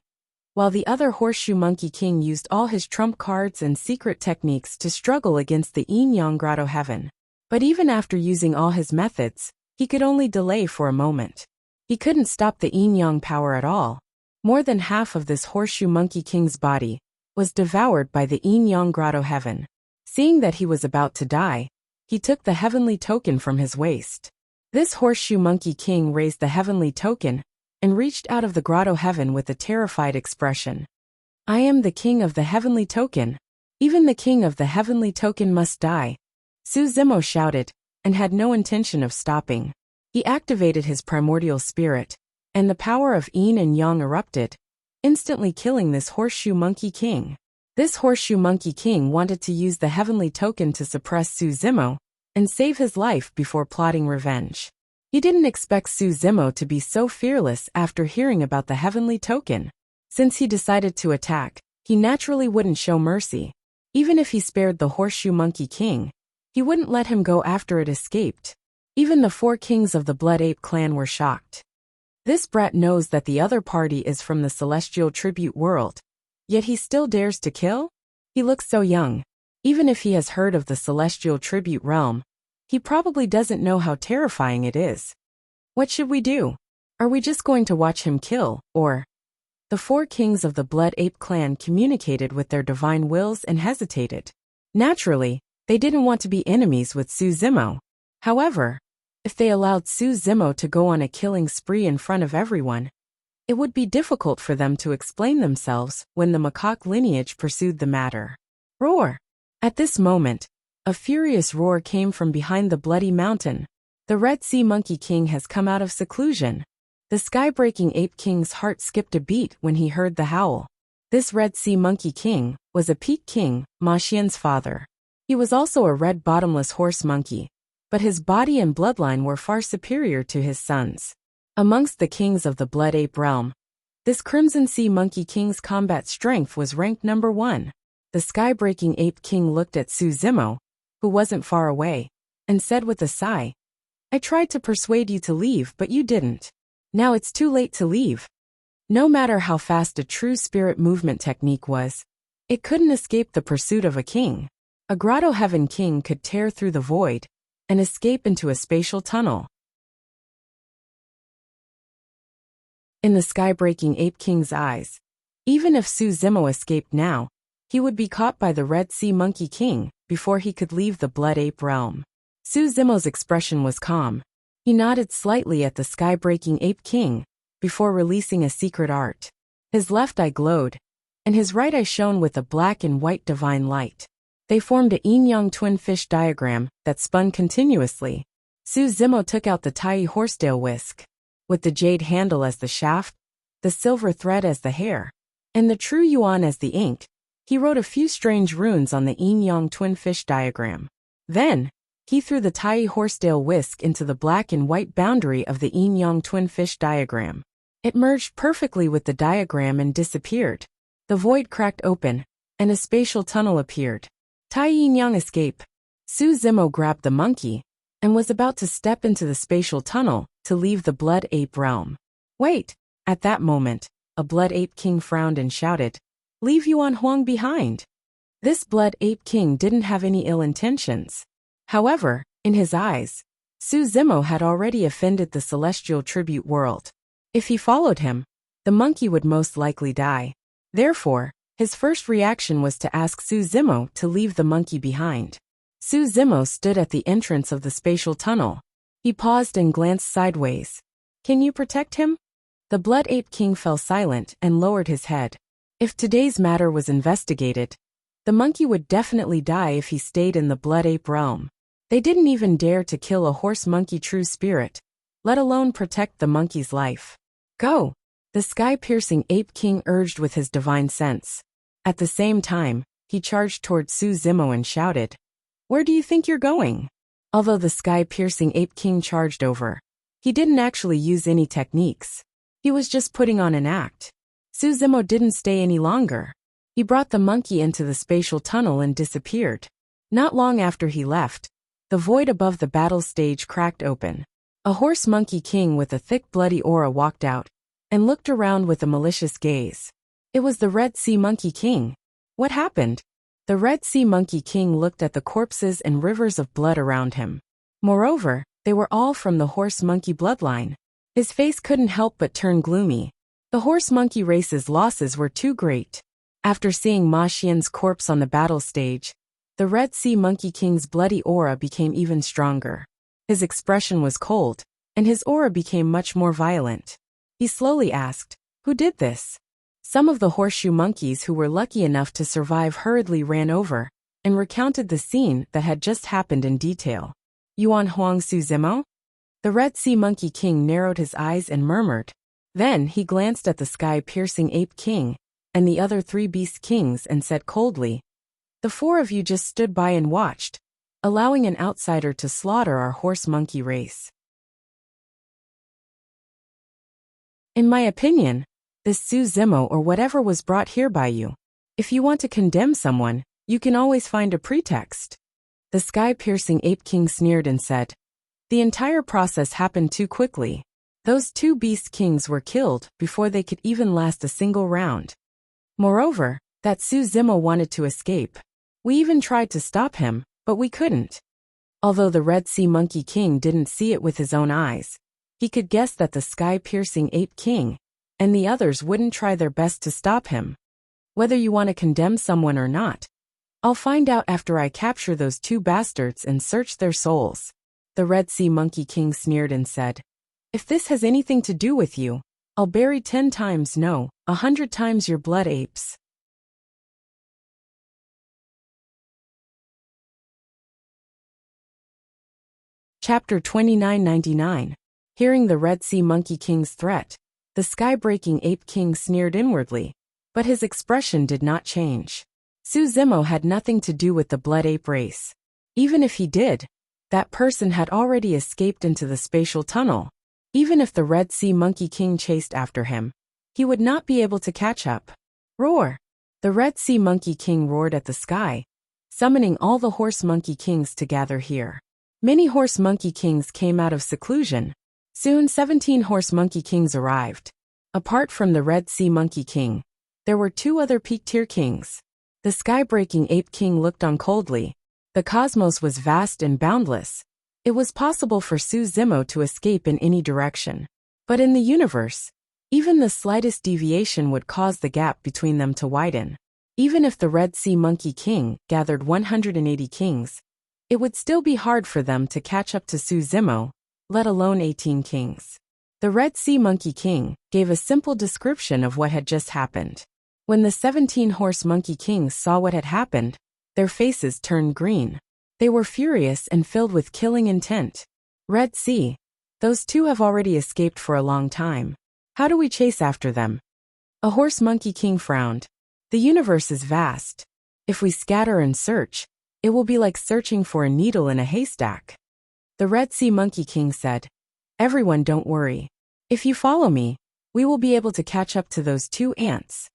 S1: while the other horseshoe monkey king used all his trump cards and secret techniques to struggle against the Yin Yang grotto heaven. But even after using all his methods, he could only delay for a moment. He couldn't stop the Yin Yang power at all. More than half of this horseshoe monkey king's body was devoured by the Yin Yang grotto heaven. Seeing that he was about to die, he took the heavenly token from his waist. This horseshoe monkey king raised the heavenly token and reached out of the grotto heaven with a terrified expression. I am the king of the heavenly token. Even the king of the heavenly token must die. Su Zimo shouted, and had no intention of stopping. He activated his primordial spirit, and the power of Yin and Yang erupted, instantly killing this horseshoe monkey king. This horseshoe monkey king wanted to use the heavenly token to suppress Su Zimo and save his life before plotting revenge. He didn't expect Su Zimo to be so fearless after hearing about the heavenly token. Since he decided to attack, he naturally wouldn't show mercy. Even if he spared the horseshoe monkey king, he wouldn't let him go after it escaped. Even the 4 kings of the Blood Ape clan were shocked. This brat knows that the other party is from the celestial tribute world, yet he still dares to kill? He looks so young. Even if he has heard of the celestial tribute realm, he probably doesn't know how terrifying it is. What should we do? Are we just going to watch him kill, or? The 4 kings of the Blood Ape clan communicated with their divine wills and hesitated. Naturally, they didn't want to be enemies with Su Zimo. However, if they allowed Su Zimo to go on a killing spree in front of everyone, it would be difficult for them to explain themselves when the macaque lineage pursued the matter. Roar! At this moment, a furious roar came from behind the bloody mountain. The Red Sea Monkey King has come out of seclusion. The sky-breaking Ape King's heart skipped a beat when he heard the howl. This Red Sea Monkey King was a peak king, Ma Xian's father. He was also a red bottomless horse monkey, but his body and bloodline were far superior to his son's. Amongst the kings of the Blood Ape realm, this Crimson Sea Monkey King's combat strength was ranked number 1. The sky-breaking Ape King looked at Su Zimo, who wasn't far away, and said with a sigh, "I tried to persuade you to leave, but you didn't. Now it's too late to leave." No matter how fast a true spirit movement technique was, it couldn't escape the pursuit of a king. A Grotto Heaven King could tear through the void and escape into a spatial tunnel. In the sky-breaking Ape King's eyes, even if Su Zimo escaped now, he would be caught by the Red Sea Monkey King before he could leave the Blood Ape realm. Su Zimo's expression was calm. He nodded slightly at the sky-breaking Ape King before releasing a secret art. His left eye glowed, and his right eye shone with a black and white divine light. They formed a yin-yang twin fish diagram that spun continuously. Su Zimo took out the Tai horsetail whisk, with the jade handle as the shaft, the silver thread as the hair, and the true yuan as the ink. He wrote a few strange runes on the yin-yang twin fish diagram. Then, he threw the Tai horsetail whisk into the black and white boundary of the yin-yang twin fish diagram. It merged perfectly with the diagram and disappeared. The void cracked open, and a spatial tunnel appeared. Tai yin-yang escape. Su Zimo grabbed the monkey and was about to step into the spatial tunnel to leave the Blood Ape realm. Wait! At that moment, a Blood Ape King frowned and shouted, "Leave Yuan Huang behind." This Blood Ape King didn't have any ill intentions. However, in his eyes, Su Zimo had already offended the celestial tribute world. If he followed him, the monkey would most likely die. Therefore, his first reaction was to ask Su Zimo to leave the monkey behind. Su Zimo stood at the entrance of the spatial tunnel. He paused and glanced sideways. "Can you protect him?" The Blood Ape King fell silent and lowered his head. If today's matter was investigated, the monkey would definitely die if he stayed in the Blood Ape realm. They didn't even dare to kill a horse monkey true spirit, let alone protect the monkey's life. "Go!" the sky-piercing Ape King urged with his divine sense. At the same time, he charged toward Su Zimo and shouted, "Where do you think you're going?" Although the sky-piercing Ape King charged over, he didn't actually use any techniques. He was just putting on an act. Su Zimo didn't stay any longer. He brought the monkey into the spatial tunnel and disappeared. Not long after he left, the void above the battle stage cracked open. A horse monkey king with a thick bloody aura walked out and looked around with a malicious gaze. It was the Red Sea Monkey King. What happened? The Red Sea Monkey King looked at the corpses and rivers of blood around him. Moreover, they were all from the horse monkey bloodline. His face couldn't help but turn gloomy. The horse monkey race's losses were too great. After seeing Ma Xian's corpse on the battle stage, the Red Sea Monkey King's bloody aura became even stronger. His expression was cold, and his aura became much more violent. He slowly asked, "Who did this?" Some of the horseshoe monkeys who were lucky enough to survive hurriedly ran over and recounted the scene that had just happened in detail. "Yuan Huang Su Zimo?" The Red Sea Monkey King narrowed his eyes and murmured. Then he glanced at the sky-piercing Ape King and the other 3 Beast Kings and said coldly, "The 4 of you just stood by and watched, allowing an outsider to slaughter our horse monkey race. In my opinion, this Su Zimo or whatever was brought here by you. If you want to condemn someone, you can always find a pretext." The sky-piercing Ape King sneered and said, "The entire process happened too quickly. Those 2 Beast Kings were killed before they could even last a single round. Moreover, that Su Zimo wanted to escape. We even tried to stop him, but we couldn't." Although the Red Sea Monkey King didn't see it with his own eyes, he could guess that the sky-piercing Ape King and the others wouldn't try their best to stop him. "Whether you want to condemn someone or not, I'll find out after I capture those 2 bastards and search their souls." The Red Sea Monkey King sneered and said, "If this has anything to do with you, I'll bury 10 times no, 100 times your blood apes." Chapter 2999. Hearing the Red Sea Monkey King's threat, the sky-breaking Ape King sneered inwardly, but his expression did not change. Su Zimo had nothing to do with the Blood Ape race. Even if he did, that person had already escaped into the spatial tunnel. Even if the Red Sea Monkey King chased after him, he would not be able to catch up. Roar! The Red Sea Monkey King roared at the sky, summoning all the Horse Monkey Kings to gather here. Many Horse Monkey Kings came out of seclusion. Soon 17 Horse Monkey Kings arrived. Apart from the Red Sea Monkey King, there were 2 other peak-tier kings. The sky-breaking Ape King looked on coldly. The cosmos was vast and boundless. It was possible for Su Zimo to escape in any direction. But in the universe, even the slightest deviation would cause the gap between them to widen. Even if the Red Sea Monkey King gathered 180 kings, it would still be hard for them to catch up to Su Zimo, let alone 18 kings. The Red Sea Monkey King gave a simple description of what had just happened. When the 17 Horse Monkey Kings saw what had happened, their faces turned green. They were furious and filled with killing intent. Red Sea, those 2 have already escaped for a long time. How do we chase after them? A Horse Monkey King frowned. The universe is vast. If we scatter and search, it will be like searching for a needle in a haystack. The Red Sea Monkey King said, "Everyone, don't worry. If you follow me, we will be able to catch up to those 2 ants."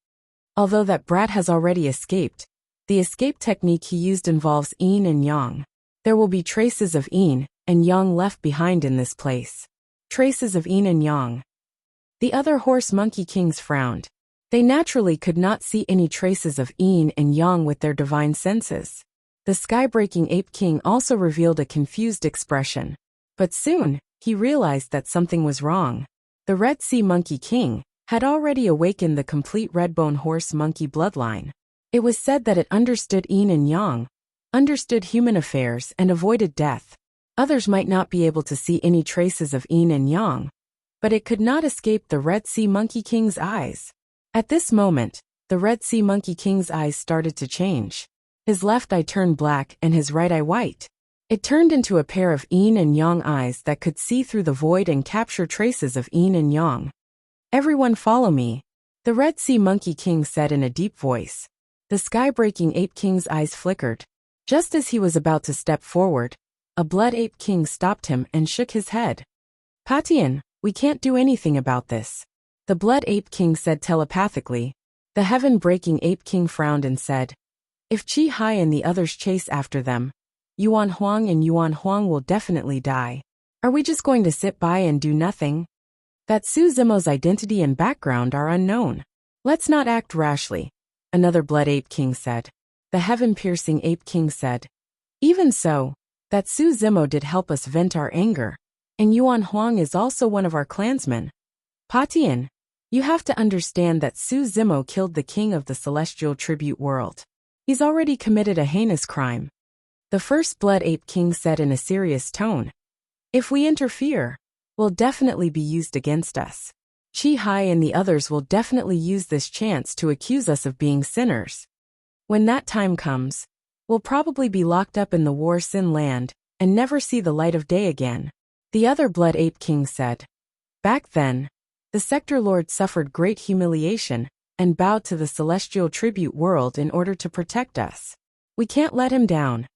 S1: Although that brat has already escaped, the escape technique he used involves yin and yang. There will be traces of yin and yang left behind in this place. Traces of yin and yang. The other Horse Monkey Kings frowned. They naturally could not see any traces of yin and yang with their divine senses. The sky-breaking Ape King also revealed a confused expression. But soon, he realized that something was wrong. The Red Sea Monkey King had already awakened the complete Redbone Horse Monkey bloodline. It was said that it understood yin and yang, understood human affairs, and avoided death. Others might not be able to see any traces of yin and yang, but it could not escape the Red Sea Monkey King's eyes. At this moment, the Red Sea Monkey King's eyes started to change. His left eye turned black and his right eye white. It turned into a pair of yin and yang eyes that could see through the void and capture traces of yin and yang. "Everyone follow me," the Red Sea Monkey King said in a deep voice. The sky-breaking Ape King's eyes flickered. Just as he was about to step forward, a Blood Ape King stopped him and shook his head. "Patian, we can't do anything about this," the Blood Ape King said telepathically. The Heaven-breaking Ape King frowned and said, "If Chi Hai and the others chase after them, Yuan Huang and Yuan Huang will definitely die. Are we just going to sit by and do nothing? That Su Zimo's identity and background are unknown. Let's not act rashly," another Blood Ape King said. The Heaven-piercing Ape King said, "Even so, that Su Zimo did help us vent our anger, and Yuan Huang is also one of our clansmen. Patian, you have to understand that Su Zimo killed the king of the celestial tribute world. He's already committed a heinous crime." The first Blood Ape King said in a serious tone, "If we interfere, will definitely be used against us. Chi Hai and the others will definitely use this chance to accuse us of being sinners. When that time comes, we'll probably be locked up in the War Sin land and never see the light of day again." The other Blood Ape King said, "Back then, the Sector Lord suffered great humiliation and bowed to the celestial tribute world in order to protect us. We can't let him down."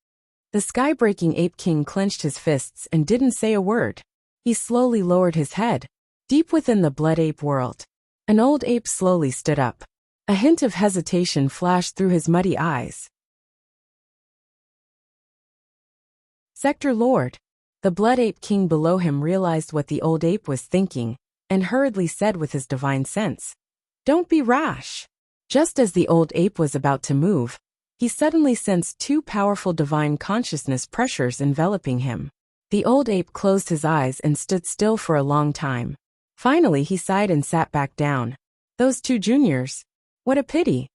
S1: The sky-breaking Ape King clenched his fists and didn't say a word. He slowly lowered his head. Deep within the Blood Ape world, an old ape slowly stood up. A hint of hesitation flashed through his muddy eyes. "Sector Lord." The Blood Ape King below him realized what the old ape was thinking, and hurriedly said with his divine sense, "Don't be rash." Just as the old ape was about to move, he suddenly sensed 2 powerful divine consciousness pressures enveloping him. The old ape closed his eyes and stood still for a long time. Finally he sighed and sat back down. "Those 2 juniors. What a pity."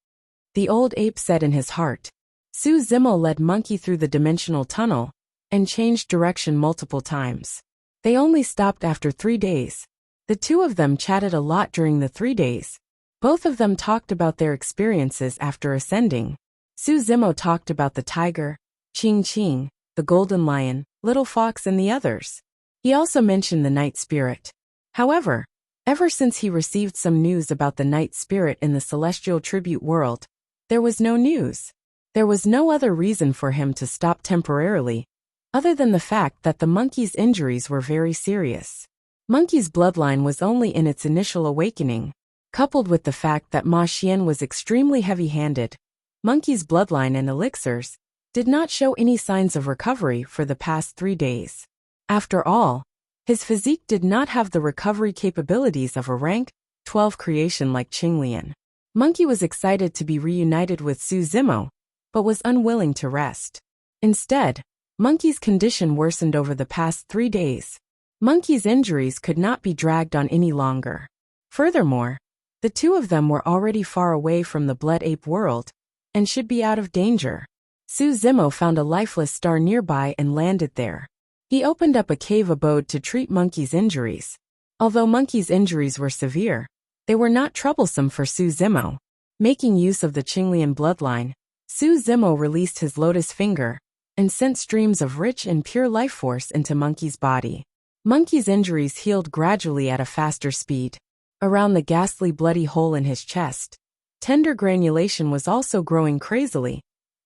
S1: The old ape said in his heart. Su Zimo led Monkey through the dimensional tunnel and changed direction multiple times. They only stopped after 3 days. The 2 of them chatted a lot during the 3 days. Both of them talked about their experiences after ascending. Su Zimo talked about the tiger, Ching Ching, the golden lion, Little Fox and the others. He also mentioned the Night Spirit. However, ever since he received some news about the Night Spirit in the celestial tribute world, there was no news. There was no other reason for him to stop temporarily, other than the fact that the monkey's injuries were very serious. Monkey's bloodline was only in its initial awakening, coupled with the fact that Ma Xian was extremely heavy-handed. Monkey's bloodline and elixirs did not show any signs of recovery for the past 3 days. After all, his physique did not have the recovery capabilities of a rank 12 creation like Qinglian. Monkey was excited to be reunited with Su Zimo, but was unwilling to rest. Instead, Monkey's condition worsened over the past 3 days. Monkey's injuries could not be dragged on any longer. Furthermore, the two of them were already far away from the Blood Ape world and should be out of danger. Su Zimo found a lifeless star nearby and landed there. He opened up a cave abode to treat Monkey's injuries. Although Monkey's injuries were severe, they were not troublesome for Su Zimo. Making use of the Qinglian bloodline, Su Zimo released his lotus finger and sent streams of rich and pure life force into Monkey's body. Monkey's injuries healed gradually at a faster speed. Around the ghastly bloody hole in his chest, tender granulation was also growing crazily,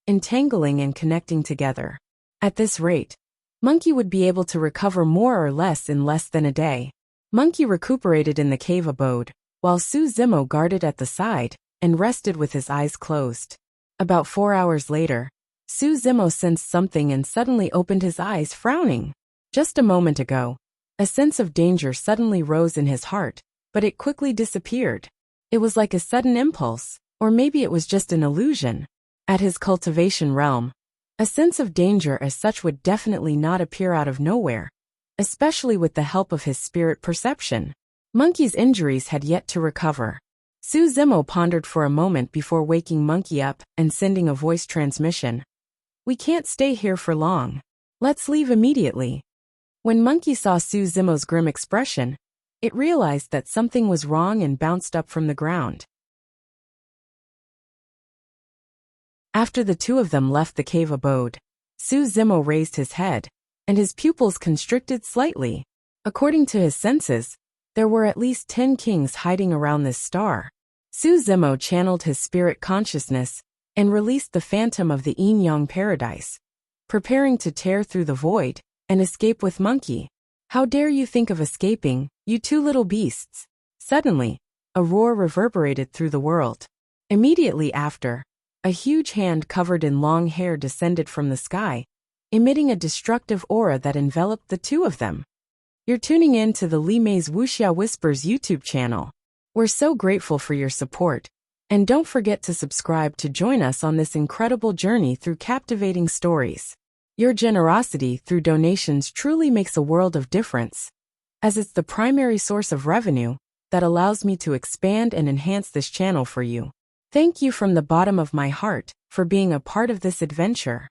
S1: entangling and connecting together. At this rate, Monkey would be able to recover more or less in less than a day. Monkey recuperated in the cave abode, while Su Zimo guarded at the side and rested with his eyes closed. About 4 hours later, Su Zimo sensed something and suddenly opened his eyes, frowning. Just a moment ago, a sense of danger suddenly rose in his heart, but it quickly disappeared. It was like a sudden impulse, or maybe it was just an illusion. At his cultivation realm, a sense of danger as such would definitely not appear out of nowhere, especially with the help of his spirit perception. Monkey's injuries had yet to recover. Su Zimo pondered for a moment before waking Monkey up and sending a voice transmission. "We can't stay here for long. Let's leave immediately." When Monkey saw Su Zimo's grim expression, it realized that something was wrong and bounced up from the ground. After the two of them left the cave abode, Su Zimo raised his head, and his pupils constricted slightly. According to his senses, there were at least 10 kings hiding around this star. Su Zimo channeled his spirit consciousness and released the phantom of the Yin-Yang paradise, preparing to tear through the void and escape with Monkey. "How dare you think of escaping, you two little beasts!" Suddenly, a roar reverberated through the world. Immediately after, a huge hand covered in long hair descended from the sky, emitting a destructive aura that enveloped the two of them. You're tuning in to the Li Mei's Wuxia Whispers YouTube channel. We're so grateful for your support, and don't forget to subscribe to join us on this incredible journey through captivating stories. Your generosity through donations truly makes a world of difference, as it's the primary source of revenue that allows me to expand and enhance this channel for you. Thank you from the bottom of my heart for being a part of this adventure.